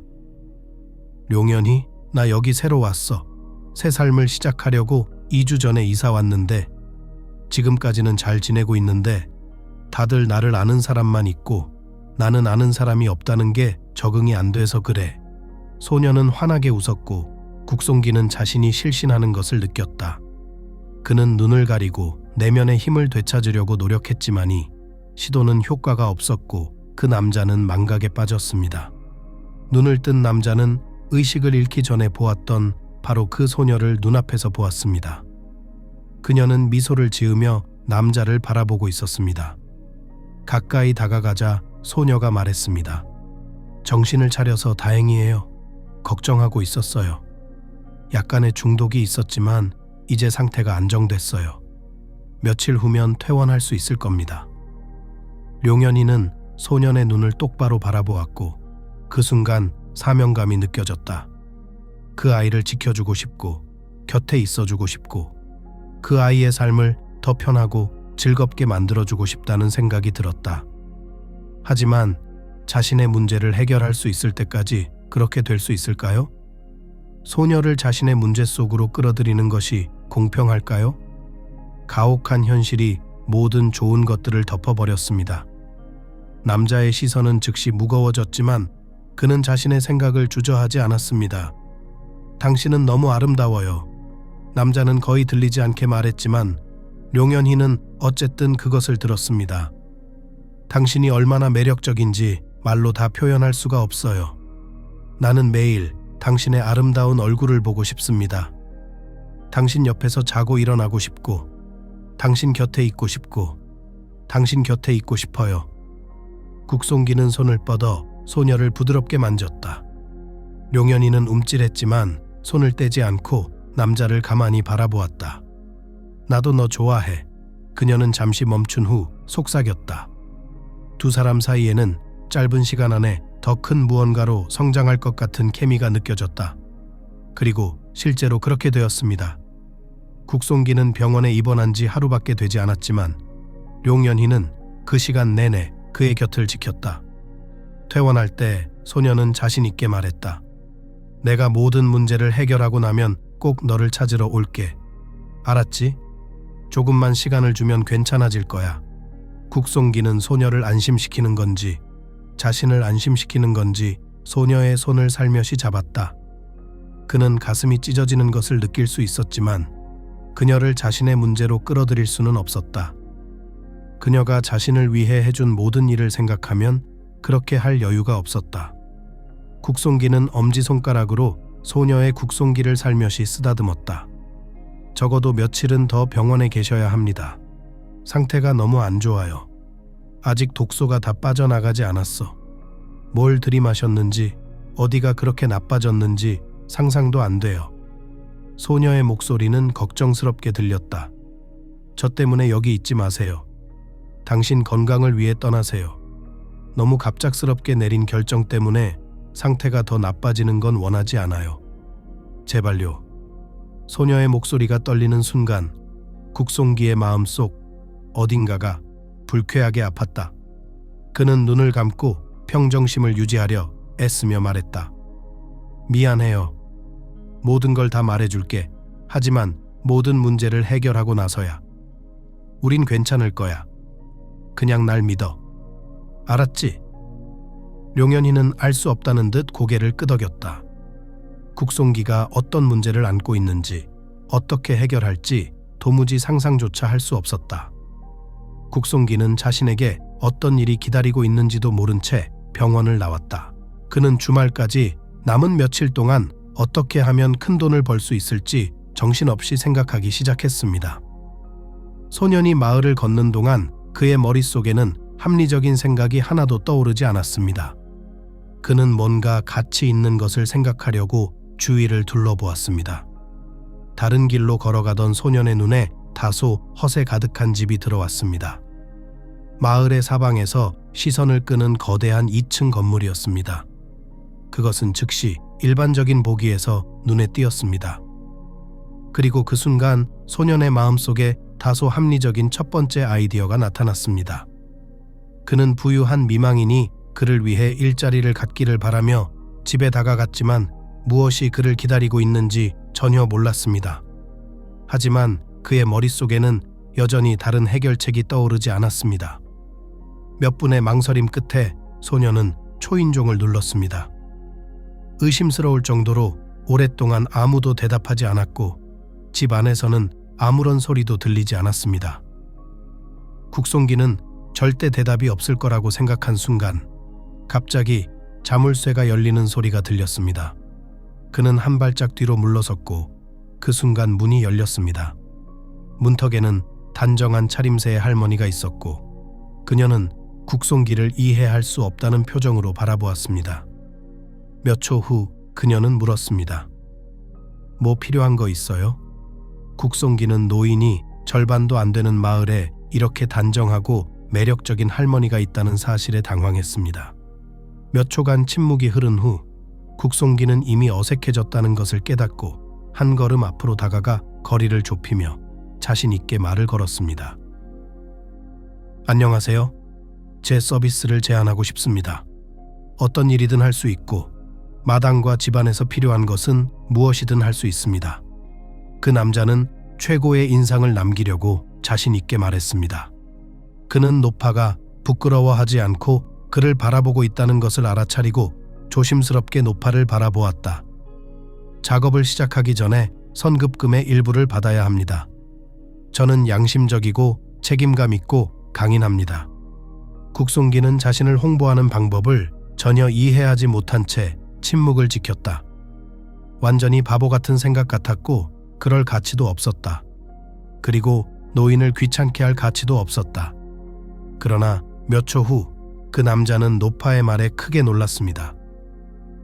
A: 룡연이, 나 여기 새로 왔어. 새 삶을 시작하려고 2주 전에 이사 왔는데 지금까지는 잘 지내고 있는데 다들 나를 아는 사람만 있고 나는 아는 사람이 없다는 게 적응이 안 돼서 그래. 소녀는 환하게 웃었고 국송기는 자신이 실신하는 것을 느꼈다. 그는 눈을 가리고 내면의 힘을 되찾으려고 노력했지만이 시도는 효과가 없었고 그 남자는 망각에 빠졌습니다. 눈을 뜬 남자는 의식을 잃기 전에 보았던 바로 그 소녀를 눈앞에서 보았습니다. 그녀는 미소를 지으며 남자를 바라보고 있었습니다. 가까이 다가가자 소녀가 말했습니다. 정신을 차려서 다행이에요. 걱정하고 있었어요. 약간의 중독이 있었지만 이제 상태가 안정됐어요. 며칠 후면 퇴원할 수 있을 겁니다. 룡연이는 소년의 눈을 똑바로 바라보았고 그 순간 사명감이 느껴졌다. 그 아이를 지켜주고 싶고 곁에 있어주고 싶고 그 아이의 삶을 더 편하고 즐겁게 만들어주고 싶다는 생각이 들었다. 하지만 자신의 문제를 해결할 수 있을 때까지 그렇게 될 수 있을까요? 소녀를 자신의 문제 속으로 끌어들이는 것이 공평할까요? 가혹한 현실이 모든 좋은 것들을 덮어버렸습니다. 남자의 시선은 즉시 무거워졌지만 그는 자신의 생각을 주저하지 않았습니다. 당신은 너무 아름다워요. 남자는 거의 들리지 않게 말했지만 룡연희는 어쨌든 그것을 들었습니다. 당신이 얼마나 매력적인지 말로 다 표현할 수가 없어요. 나는 매일 당신의 아름다운 얼굴을 보고 싶습니다. 당신 옆에서 자고 일어나고 싶고 당신 곁에 있고 싶고 당신 곁에 있고 싶어요. 국송기는 손을 뻗어 소녀를 부드럽게 만졌다. 룡연이는 움찔했지만 손을 떼지 않고 남자를 가만히 바라보았다. 나도 너 좋아해. 그녀는 잠시 멈춘 후 속삭였다. 두 사람 사이에는 짧은 시간 안에 더 큰 무언가로 성장할 것 같은 케미가 느껴졌다. 그리고 실제로 그렇게 되었습니다. 국송기는 병원에 입원한 지 하루밖에 되지 않았지만 룡연희는 그 시간 내내 그의 곁을 지켰다. 퇴원할 때 소녀는 자신 있게 말했다. 내가 모든 문제를 해결하고 나면 꼭 너를 찾으러 올게. 알았지? 조금만 시간을 주면 괜찮아질 거야. 국송기는 소녀를 안심시키는 건지 자신을 안심시키는 건지 소녀의 손을 살며시 잡았다. 그는 가슴이 찢어지는 것을 느낄 수 있었지만 그녀를 자신의 문제로 끌어들일 수는 없었다. 그녀가 자신을 위해 해준 모든 일을 생각하면 그렇게 할 여유가 없었다. 국송기는 엄지손가락으로 소녀의 국송기를 살며시 쓰다듬었다. 적어도 며칠은 더 병원에 계셔야 합니다. 상태가 너무 안 좋아요. 아직 독소가 다 빠져나가지 않았어. 뭘 들이마셨는지 어디가 그렇게 나빠졌는지 상상도 안 돼요. 소녀의 목소리는 걱정스럽게 들렸다. 저 때문에 여기 있지 마세요. 당신 건강을 위해 떠나세요. 너무 갑작스럽게 내린 결정 때문에 상태가 더 나빠지는 건 원하지 않아요. 제발요. 소녀의 목소리가 떨리는 순간 국송기의 마음속 어딘가가 불쾌하게 아팠다. 그는 눈을 감고 평정심을 유지하려 애쓰며 말했다. 미안해요. 모든 걸 다 말해줄게. 하지만 모든 문제를 해결하고 나서야. 우린 괜찮을 거야. 그냥 날 믿어. 알았지? 룡연희는 알 수 없다는 듯 고개를 끄덕였다. 국송기가 어떤 문제를 안고 있는지 어떻게 해결할지 도무지 상상조차 할 수 없었다. 국송기는 자신에게 어떤 일이 기다리고 있는지도 모른 채 병원을 나왔다. 그는 주말까지 남은 며칠 동안 어떻게 하면 큰 돈을 벌 수 있을지 정신없이 생각하기 시작했습니다. 소년이 마을을 걷는 동안 그의 머릿속에는 합리적인 생각이 하나도 떠오르지 않았습니다. 그는 뭔가 가치 있는 것을 생각하려고 주위를 둘러보았습니다. 다른 길로 걸어가던 소년의 눈에 다소 허세 가득한 집이 들어왔습니다. 마을의 사방에서 시선을 끄는 거대한 2층 건물이었습니다. 그것은 즉시 일반적인 보기에서 눈에 띄었습니다. 그리고 그 순간 소년의 마음속에 다소 합리적인 첫 번째 아이디어가 나타났습니다. 그는 부유한 미망인이 그를 위해 일자리를 갖기를 바라며 집에 다가갔지만 무엇이 그를 기다리고 있는지 전혀 몰랐습니다. 하지만 그의 머릿속에는 여전히 다른 해결책이 떠오르지 않았습니다. 몇 분의 망설임 끝에 소년은 초인종을 눌렀습니다. 의심스러울 정도로 오랫동안 아무도 대답하지 않았고 집 안에서는 아무런 소리도 들리지 않았습니다. 국송기는 절대 대답이 없을 거라고 생각한 순간 갑자기 자물쇠가 열리는 소리가 들렸습니다. 그는 한 발짝 뒤로 물러섰고 그 순간 문이 열렸습니다. 문턱에는 단정한 차림새의 할머니가 있었고 그녀는 국송기를 이해할 수 없다는 표정으로 바라보았습니다. 몇 초 후 그녀는 물었습니다. 뭐 필요한 거 있어요? 국송기는 노인이 절반도 안 되는 마을에 이렇게 단정하고 매력적인 할머니가 있다는 사실에 당황했습니다. 몇 초간 침묵이 흐른 후 국송기는 이미 어색해졌다는 것을 깨닫고 한 걸음 앞으로 다가가 거리를 좁히며 자신 있게 말을 걸었습니다. 안녕하세요. 제 서비스를 제안하고 싶습니다. 어떤 일이든 할 수 있고 마당과 집안에서 필요한 것은 무엇이든 할 수 있습니다. 그 남자는 최고의 인상을 남기려고 자신 있게 말했습니다. 그는 노파가 부끄러워하지 않고 그를 바라보고 있다는 것을 알아차리고 조심스럽게 노파를 바라보았다. 작업을 시작하기 전에 선급금의 일부를 받아야 합니다. 저는 양심적이고 책임감 있고 강인합니다. 국송기는 자신을 홍보하는 방법을 전혀 이해하지 못한 채 침묵을 지켰다. 완전히 바보 같은 생각 같았고 그럴 가치도 없었다. 그리고 노인을 귀찮게 할 가치도 없었다. 그러나 몇 초 후 그 남자는 노파의 말에 크게 놀랐습니다.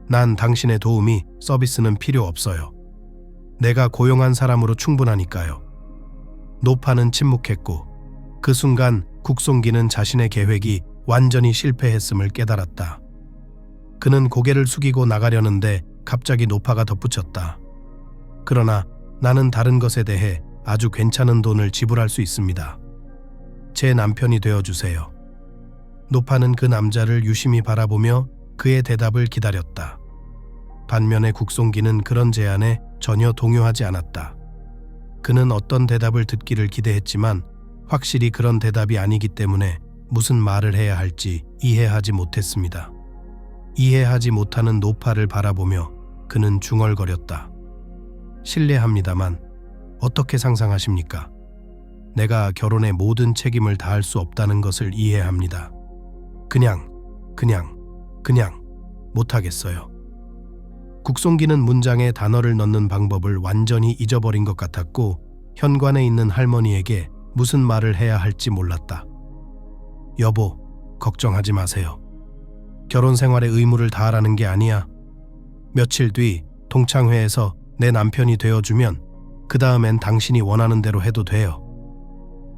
A: 난 당신의 도움이 서비스는 필요 없어요. 내가 고용한 사람으로 충분하니까요. 노파는 침묵했고 그 순간 국송기는 자신의 계획이 완전히 실패했음을 깨달았다. 그는 고개를 숙이고 나가려는데 갑자기 노파가 덧붙였다. 그러나 나는 다른 것에 대해 아주 괜찮은 돈을 지불할 수 있습니다. 제 남편이 되어주세요. 노파는 그 남자를 유심히 바라보며 그의 대답을 기다렸다. 반면에 국송기는 그런 제안에 전혀 동요하지 않았다. 그는 어떤 대답을 듣기를 기대했지만 확실히 그런 대답이 아니기 때문에 무슨 말을 해야 할지 이해하지 못했습니다. 이해하지 못하는 노파를 바라보며 그는 중얼거렸다. 실례합니다만 어떻게 상상하십니까? 내가 결혼의 모든 책임을 다할 수 없다는 것을 이해합니다. 그냥 못하겠어요. 국송기는 문장에 단어를 넣는 방법을 완전히 잊어버린 것 같았고 현관에 있는 할머니에게 무슨 말을 해야 할지 몰랐다. 여보, 걱정하지 마세요. 결혼 생활의 의무를 다하라는 게 아니야. 며칠 뒤 동창회에서 내 남편이 되어주면 그 다음엔 당신이 원하는 대로 해도 돼요.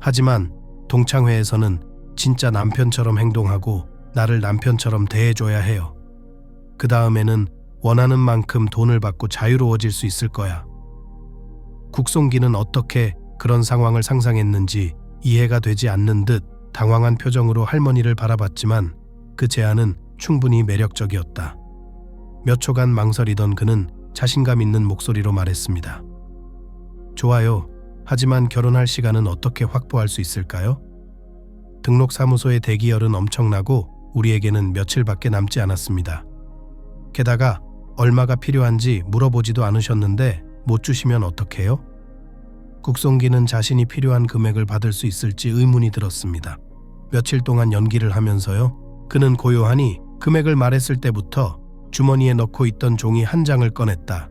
A: 하지만 동창회에서는 진짜 남편처럼 행동하고 나를 남편처럼 대해줘야 해요. 그 다음에는 원하는 만큼 돈을 받고 자유로워질 수 있을 거야. 국송기는 어떻게 그런 상황을 상상했는지 이해가 되지 않는 듯 당황한 표정으로 할머니를 바라봤지만 그 제안은 충분히 매력적이었다. 몇 초간 망설이던 그는 자신감 있는 목소리로 말했습니다. 좋아요. 하지만 결혼할 시간은 어떻게 확보할 수 있을까요? 등록사무소의 대기열은 엄청나고 우리에게는 며칠밖에 남지 않았습니다. 게다가 얼마가 필요한지 물어보지도 않으셨는데 못 주시면 어떡해요? 국송기는 자신이 필요한 금액을 받을 수 있을지 의문이 들었습니다. 며칠 동안 연기를 하면서요. 그는 고요하니 금액을 말했을 때부터 주머니에 넣고 있던 종이 한 장을 꺼냈다.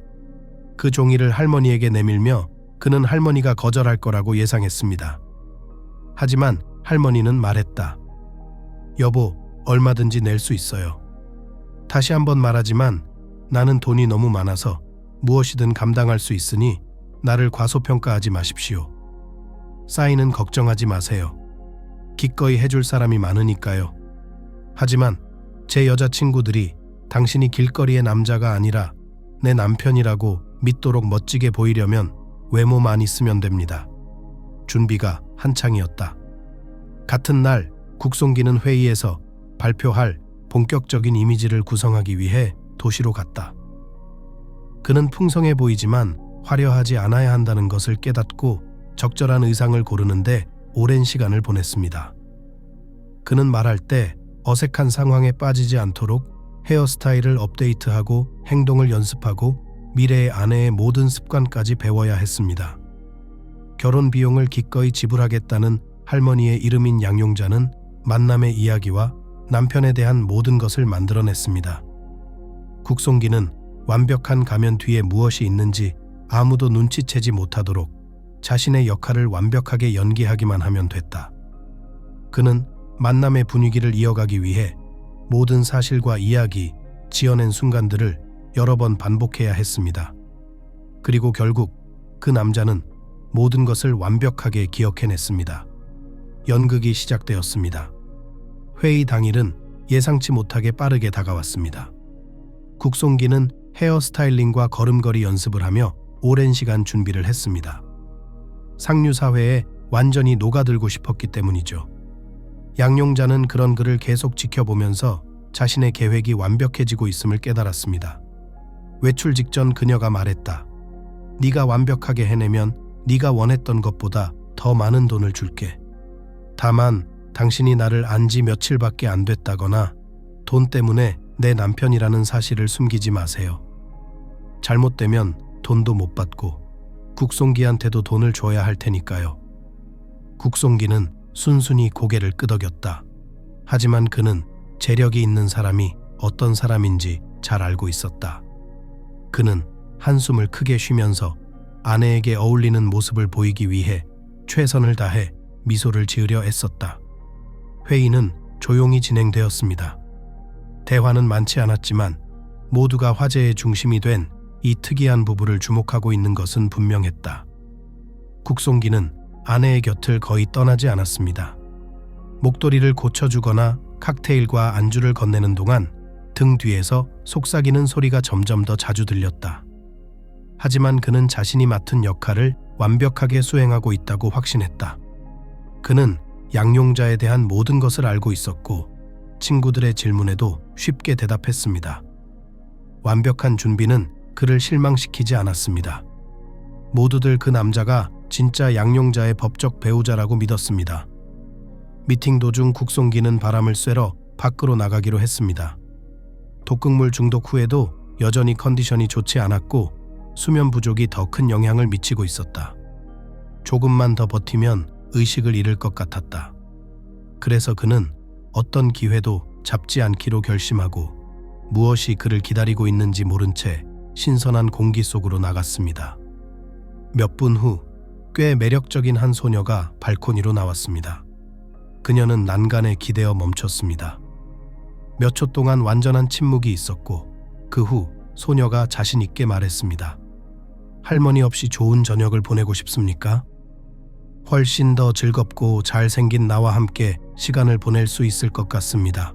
A: 그 종이를 할머니에게 내밀며 그는 할머니가 거절할 거라고 예상했습니다. 하지만 할머니는 말했다. 여보, 얼마든지 낼 수 있어요. 다시 한번 말하지만 나는 돈이 너무 많아서 무엇이든 감당할 수 있으니 나를 과소평가하지 마십시오. 싸이는 걱정하지 마세요. 기꺼이 해줄 사람이 많으니까요. 하지만 제 여자친구들이 당신이 길거리의 남자가 아니라 내 남편이라고 믿도록 멋지게 보이려면 외모만 있으면 됩니다. 준비가 한창이었다. 같은 날 국송기는 회의에서 발표할 본격적인 이미지를 구성하기 위해 도시로 갔다. 그는 풍성해 보이지만 화려하지 않아야 한다는 것을 깨닫고 적절한 의상을 고르는데 오랜 시간을 보냈습니다. 그는 말할 때 어색한 상황에 빠지지 않도록 헤어스타일을 업데이트하고 행동을 연습하고 미래의 아내의 모든 습관까지 배워야 했습니다. 결혼 비용을 기꺼이 지불하겠다는 할머니의 이름인 양용자는 만남의 이야기와 남편에 대한 모든 것을 만들어냈습니다. 국송기는 완벽한 가면 뒤에 무엇이 있는지 아무도 눈치채지 못하도록 자신의 역할을 완벽하게 연기하기만 하면 됐다. 그는 만남의 분위기를 이어가기 위해 모든 사실과 이야기, 지어낸 순간들을 여러 번 반복해야 했습니다. 그리고 결국 그 남자는 모든 것을 완벽하게 기억해냈습니다. 연극이 시작되었습니다. 회의 당일은 예상치 못하게 빠르게 다가왔습니다. 국송기는 헤어스타일링과 걸음걸이 연습을 하며 오랜 시간 준비를 했습니다. 상류사회에 완전히 녹아들고 싶었기 때문이죠. 양용자는 그런 그를 계속 지켜보면서 자신의 계획이 완벽해지고 있음을 깨달았습니다. 외출 직전 그녀가 말했다. 네가 완벽하게 해내면 네가 원했던 것보다 더 많은 돈을 줄게. 다만 당신이 나를 안 지 며칠밖에 안 됐다거나 돈 때문에 내 남편이라는 사실을 숨기지 마세요. 잘못되면 돈도 못 받고 국송기한테도 돈을 줘야 할 테니까요. 국송기는 순순히 고개를 끄덕였다. 하지만 그는 재력이 있는 사람이 어떤 사람인지 잘 알고 있었다. 그는 한숨을 크게 쉬면서 아내에게 어울리는 모습을 보이기 위해 최선을 다해 미소를 지으려 애썼다. 회의는 조용히 진행되었습니다. 대화는 많지 않았지만 모두가 화제의 중심이 된 이 특이한 부부를 주목하고 있는 것은 분명했다. 국송기는 아내의 곁을 거의 떠나지 않았습니다. 목도리를 고쳐주거나 칵테일과 안주를 건네는 동안 등 뒤에서 속삭이는 소리가 점점 더 자주 들렸다. 하지만 그는 자신이 맡은 역할을 완벽하게 수행하고 있다고 확신했다. 그는 양용자에 대한 모든 것을 알고 있었고 친구들의 질문에도 쉽게 대답했습니다. 완벽한 준비는 그를 실망시키지 않았습니다. 모두들 그 남자가 진짜 양용자의 법적 배우자라고 믿었습니다. 미팅 도중 국송기는 바람을 쐬러 밖으로 나가기로 했습니다. 독극물 중독 후에도 여전히 컨디션이 좋지 않았고 수면 부족이 더 큰 영향을 미치고 있었다. 조금만 더 버티면 의식을 잃을 것 같았다. 그래서 그는 어떤 기회도 잡지 않기로 결심하고 무엇이 그를 기다리고 있는지 모른 채 신선한 공기 속으로 나갔습니다. 몇 분 후 꽤 매력적인 한 소녀가 발코니로 나왔습니다. 그녀는 난간에 기대어 멈췄습니다. 몇 초 동안 완전한 침묵이 있었고 그 후 소녀가 자신 있게 말했습니다. 할머니 없이 좋은 저녁을 보내고 싶습니까? 훨씬 더 즐겁고 잘생긴 나와 함께 시간을 보낼 수 있을 것 같습니다.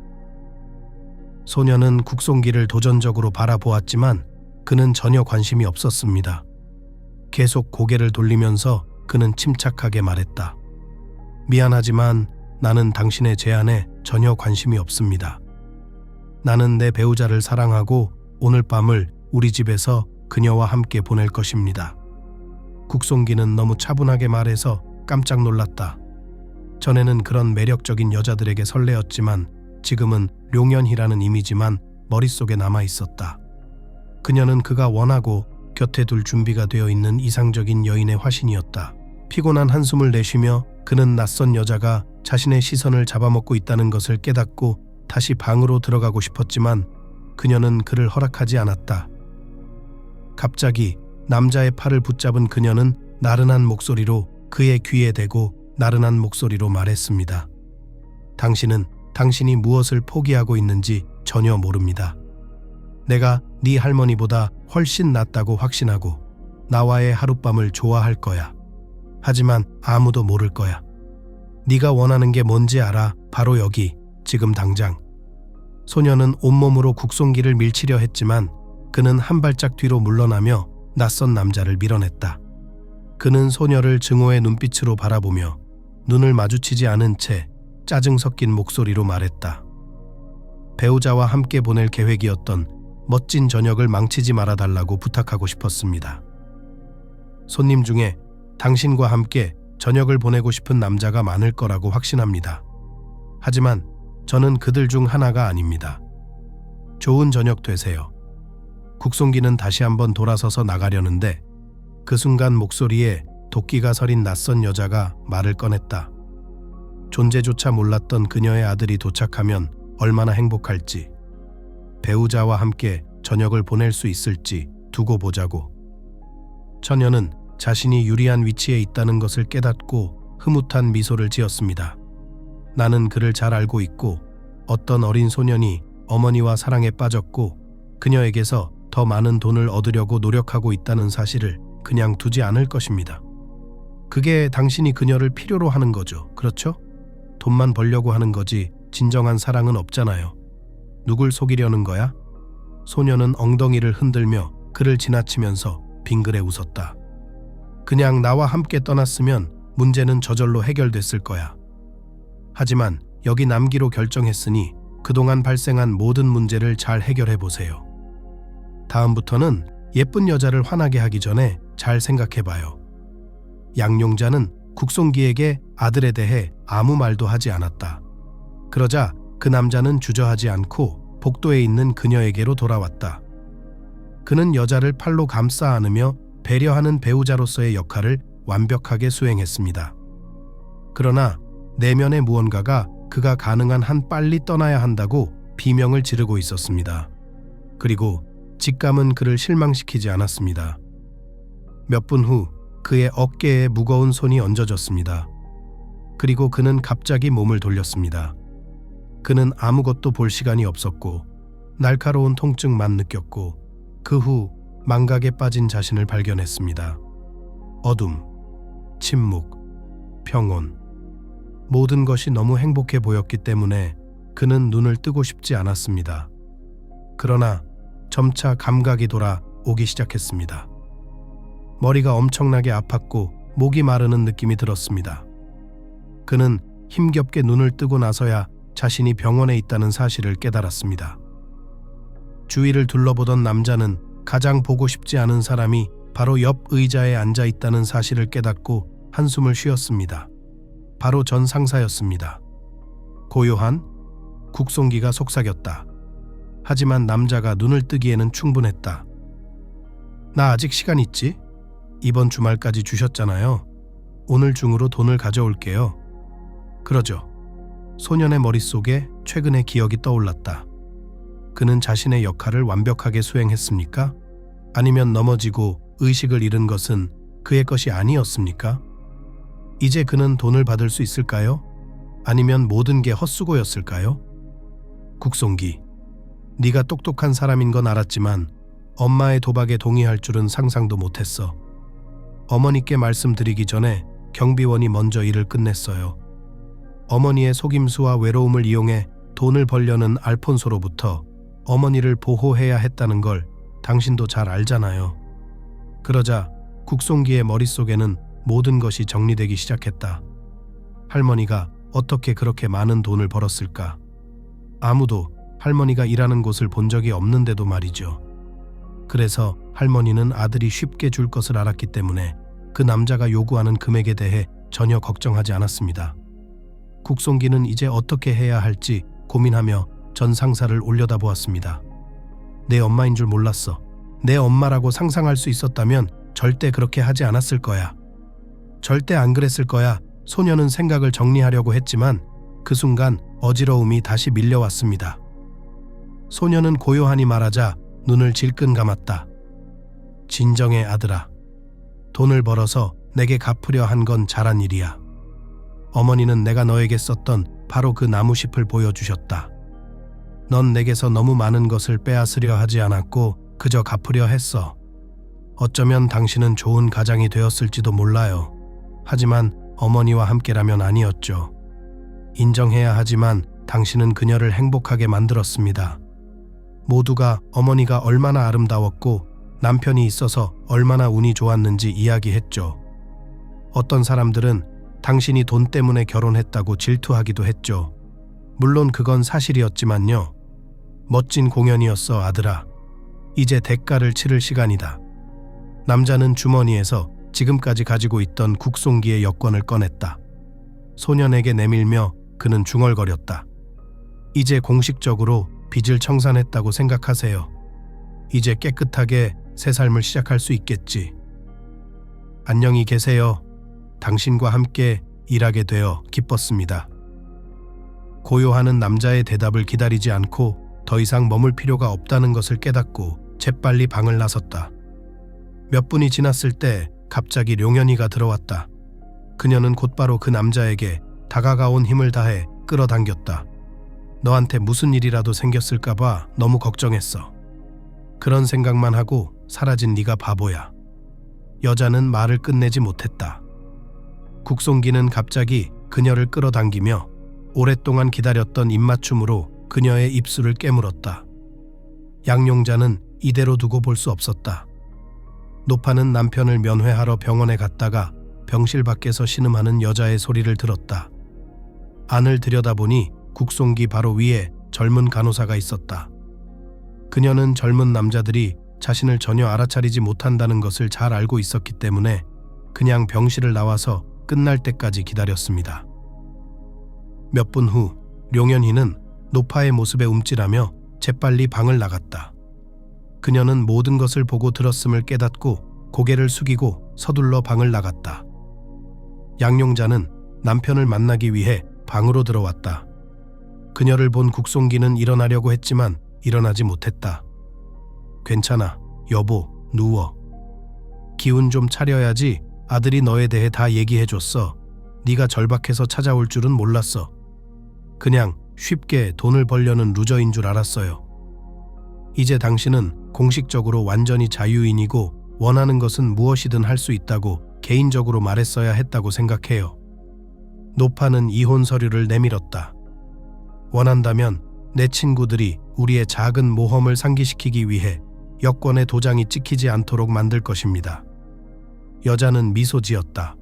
A: 소녀는 국송기를 도전적으로 바라보았지만 그는 전혀 관심이 없었습니다. 계속 고개를 돌리면서 그는 침착하게 말했다. 미안하지만 나는 당신의 제안에 전혀 관심이 없습니다. 나는 내 배우자를 사랑하고 오늘 밤을 우리 집에서 그녀와 함께 보낼 것입니다. 국송기는 너무 차분하게 말해서 깜짝 놀랐다. 전에는 그런 매력적인 여자들에게 설레었지만 지금은 룡연희라는 이미지만 머릿속에 남아 있었다. 그녀는 그가 원하고 곁에 둘 준비가 되어 있는 이상적인 여인의 화신이었다. 피곤한 한숨을 내쉬며 그는 낯선 여자가 자신의 시선을 잡아먹고 있다는 것을 깨닫고 다시 방으로 들어가고 싶었지만 그녀는 그를 허락하지 않았다. 갑자기 남자의 팔을 붙잡은 그녀는 나른한 목소리로 그의 귀에 대고 나른한 목소리로 말했습니다. 당신은 당신이 무엇을 포기하고 있는지 전혀 모릅니다. 내가 네 할머니보다 훨씬 낫다고 확신하고 나와의 하룻밤을 좋아할 거야. 하지만 아무도 모를 거야. 네가 원하는 게 뭔지 알아. 바로 여기, 지금 당장. 소녀는 온몸으로 국송기를 밀치려 했지만 그는 한 발짝 뒤로 물러나며 낯선 남자를 밀어냈다. 그는 소녀를 증오의 눈빛으로 바라보며 눈을 마주치지 않은 채 짜증 섞인 목소리로 말했다. 배우자와 함께 보낼 계획이었던 멋진 저녁을 망치지 말아달라고 부탁하고 싶었습니다. 손님 중에 당신과 함께 저녁을 보내고 싶은 남자가 많을 거라고 확신합니다. 하지만 저는 그들 중 하나가 아닙니다. 좋은 저녁 되세요. 국송기는 다시 한번 돌아서서 나가려는데 그 순간 목소리에 도끼가 서린 낯선 여자가 말을 꺼냈다. 존재조차 몰랐던 그녀의 아들이 도착하면 얼마나 행복할지, 배우자와 함께 저녁을 보낼 수 있을지 두고 보자고. 처녀는 자신이 유리한 위치에 있다는 것을 깨닫고 흐뭇한 미소를 지었습니다. 나는 그를 잘 알고 있고 어떤 어린 소년이 어머니와 사랑에 빠졌고 그녀에게서 더 많은 돈을 얻으려고 노력하고 있다는 사실을 그냥 두지 않을 것입니다. 그게 당신이 그녀를 필요로 하는 거죠. 그렇죠? 돈만 벌려고 하는 거지 진정한 사랑은 없잖아요. 누굴 속이려는 거야? 소녀는 엉덩이를 흔들며 그를 지나치면서 빙그레 웃었다. 그냥 나와 함께 떠났으면 문제는 저절로 해결됐을 거야. 하지만 여기 남기로 결정했으니 그동안 발생한 모든 문제를 잘 해결해 보세요. 다음부터는 예쁜 여자를 화나게 하기 전에 잘 생각해봐요. 양용자는 국송기에게 아들에 대해 아무 말도 하지 않았다. 그러자 그 남자는 주저하지 않고 복도에 있는 그녀에게로 돌아왔다. 그는 여자를 팔로 감싸 안으며 배려하는 배우자로서의 역할을 완벽하게 수행했습니다. 그러나 내면의 무언가가 그가 가능한 한 빨리 떠나야 한다고 비명을 지르고 있었습니다. 그리고 직감은 그를 실망시키지 않았습니다. 몇 분 후 그의 어깨에 무거운 손이 얹어졌습니다. 그리고 그는 갑자기 몸을 돌렸습니다. 그는 아무것도 볼 시간이 없었고 날카로운 통증만 느꼈고 그 후 망각에 빠진 자신을 발견했습니다. 어둠, 침묵, 평온. 모든 것이 너무 행복해 보였기 때문에 그는 눈을 뜨고 싶지 않았습니다. 그러나 점차 감각이 돌아 오기 시작했습니다. 머리가 엄청나게 아팠고 목이 마르는 느낌이 들었습니다. 그는 힘겹게 눈을 뜨고 나서야 자신이 병원에 있다는 사실을 깨달았습니다. 주위를 둘러보던 남자는 가장 보고 싶지 않은 사람이 바로 옆 의자에 앉아 있다는 사실을 깨닫고 한숨을 쉬었습니다. 바로 전 상사였습니다. 고요한 국송기가 속삭였다. 하지만 남자가 눈을 뜨기에는 충분했다. 나 아직 시간 있지? 이번 주말까지 주셨잖아요. 오늘 중으로 돈을 가져올게요. 그러죠. 소년의 머릿속에 최근의 기억이 떠올랐다. 그는 자신의 역할을 완벽하게 수행했습니까? 아니면 넘어지고 의식을 잃은 것은 그의 것이 아니었습니까? 이제 그는 돈을 받을 수 있을까요? 아니면 모든 게 헛수고였을까요? 국송기, 네가 똑똑한 사람인 건 알았지만 엄마의 도박에 동의할 줄은 상상도 못했어. 어머니께 말씀드리기 전에 경비원이 먼저 일을 끝냈어요. 어머니의 속임수와 외로움을 이용해 돈을 벌려는 알폰소로부터 어머니를 보호해야 했다는 걸 당신도 잘 알잖아요. 그러자 국송기의 머릿속에는 모든 것이 정리되기 시작했다. 할머니가 어떻게 그렇게 많은 돈을 벌었을까? 아무도 할머니가 일하는 곳을 본 적이 없는데도 말이죠. 그래서 할머니는 아들이 쉽게 줄 것을 알았기 때문에 그 남자가 요구하는 금액에 대해 전혀 걱정하지 않았습니다. 국송기는 이제 어떻게 해야 할지 고민하며 전 상사를 올려다보았습니다. 내 엄마인 줄 몰랐어. 내 엄마라고 상상할 수 있었다면 절대 그렇게 하지 않았을 거야. 절대 안 그랬을 거야. 소녀는 생각을 정리하려고 했지만 그 순간 어지러움이 다시 밀려왔습니다. 소녀는 고요하니 말하자 눈을 질끈 감았다. 진정해 아들아. 돈을 벌어서 내게 갚으려 한 건 잘한 일이야. 어머니는 내가 너에게 썼던 바로 그 나무잎을 보여주셨다. 넌 내게서 너무 많은 것을 빼앗으려 하지 않았고 그저 갚으려 했어. 어쩌면 당신은 좋은 가장이 되었을지도 몰라요. 하지만 어머니와 함께라면 아니었죠. 인정해야 하지만 당신은 그녀를 행복하게 만들었습니다. 모두가 어머니가 얼마나 아름다웠고 남편이 있어서 얼마나 운이 좋았는지 이야기했죠. 어떤 사람들은 당신이 돈 때문에 결혼했다고 질투하기도 했죠. 물론 그건 사실이었지만요. 멋진 공연이었어, 아들아. 이제 대가를 치를 시간이다. 남자는 주머니에서 지금까지 가지고 있던 국송기의 여권을 꺼냈다. 소년에게 내밀며 그는 중얼거렸다. 이제 공식적으로 빚을 청산했다고 생각하세요. 이제 깨끗하게 새 삶을 시작할 수 있겠지. 안녕히 계세요. 당신과 함께 일하게 되어 기뻤습니다. 고요하는 남자의 대답을 기다리지 않고 더 이상 머물 필요가 없다는 것을 깨닫고 재빨리 방을 나섰다. 몇 분이 지났을 때 갑자기 룡현이가 들어왔다. 그녀는 곧바로 그 남자에게 다가가온 힘을 다해 끌어당겼다. 너한테 무슨 일이라도 생겼을까봐 너무 걱정했어. 그런 생각만 하고 사라진 네가 바보야. 여자는 말을 끝내지 못했다. 국송기는 갑자기 그녀를 끌어당기며 오랫동안 기다렸던 입맞춤으로 그녀의 입술을 깨물었다. 양용자는 이대로 두고 볼 수 없었다. 노파는 남편을 면회하러 병원에 갔다가 병실 밖에서 신음하는 여자의 소리를 들었다. 안을 들여다보니 국송기 바로 위에 젊은 간호사가 있었다. 그녀는 젊은 남자들이 자신을 전혀 알아차리지 못한다는 것을 잘 알고 있었기 때문에 그냥 병실을 나와서 끝날 때까지 기다렸습니다. 몇 분 후 룡현희는 노파의 모습에 움찔하며 재빨리 방을 나갔다. 그녀는 모든 것을 보고 들었음을 깨닫고 고개를 숙이고 서둘러 방을 나갔다. 양용자는 남편을 만나기 위해 방으로 들어왔다. 그녀를 본 국송기는 일어나려고 했지만 일어나지 못했다. 괜찮아, 여보, 누워. 기운 좀 차려야지. 아들이 너에 대해 다 얘기해줬어. 네가 절박해서 찾아올 줄은 몰랐어. 그냥 쉽게 돈을 벌려는 루저인 줄 알았어요. 이제 당신은 공식적으로 완전히 자유인이고 원하는 것은 무엇이든 할 수 있다고 개인적으로 말했어야 했다고 생각해요. 노파는 이혼 서류를 내밀었다. 원한다면 내 친구들이 우리의 작은 모험을 상기시키기 위해 여권에 도장이 찍히지 않도록 만들 것입니다. 여자는 미소 지었다.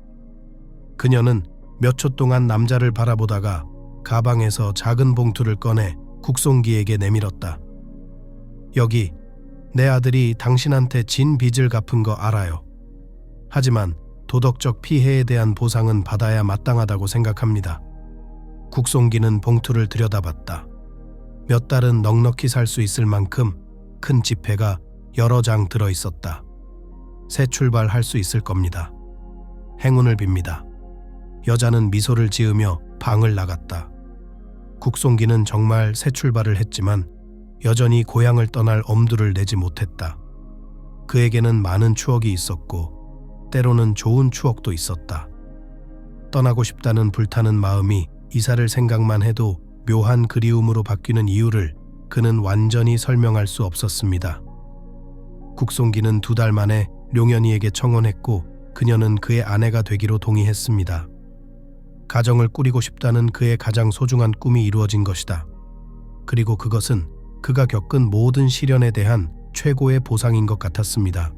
A: 그녀는 몇 초 동안 남자를 바라보다가 가방에서 작은 봉투를 꺼내 국송기에게 내밀었다. 여기, 내 아들이 당신한테 진 빚을 갚은 거 알아요. 하지만 도덕적 피해에 대한 보상은 받아야 마땅하다고 생각합니다. 국송기는 봉투를 들여다봤다. 몇 달은 넉넉히 살 수 있을 만큼 큰 지폐가 여러 장 들어있었다. 새 출발할 수 있을 겁니다. 행운을 빕니다. 여자는 미소를 지으며 방을 나갔다. 국송기는 정말 새 출발을 했지만 여전히 고향을 떠날 엄두를 내지 못했다. 그에게는 많은 추억이 있었고 때로는 좋은 추억도 있었다. 떠나고 싶다는 불타는 마음이 이사를 생각만 해도 묘한 그리움으로 바뀌는 이유를 그는 완전히 설명할 수 없었습니다. 국송기는 2달 만에 룡현이에게 청혼했고 그녀는 그의 아내가 되기로 동의했습니다. 가정을 꾸리고 싶다는 그의 가장 소중한 꿈이 이루어진 것이다. 그리고 그것은 그가 겪은 모든 시련에 대한 최고의 보상인 것 같았습니다.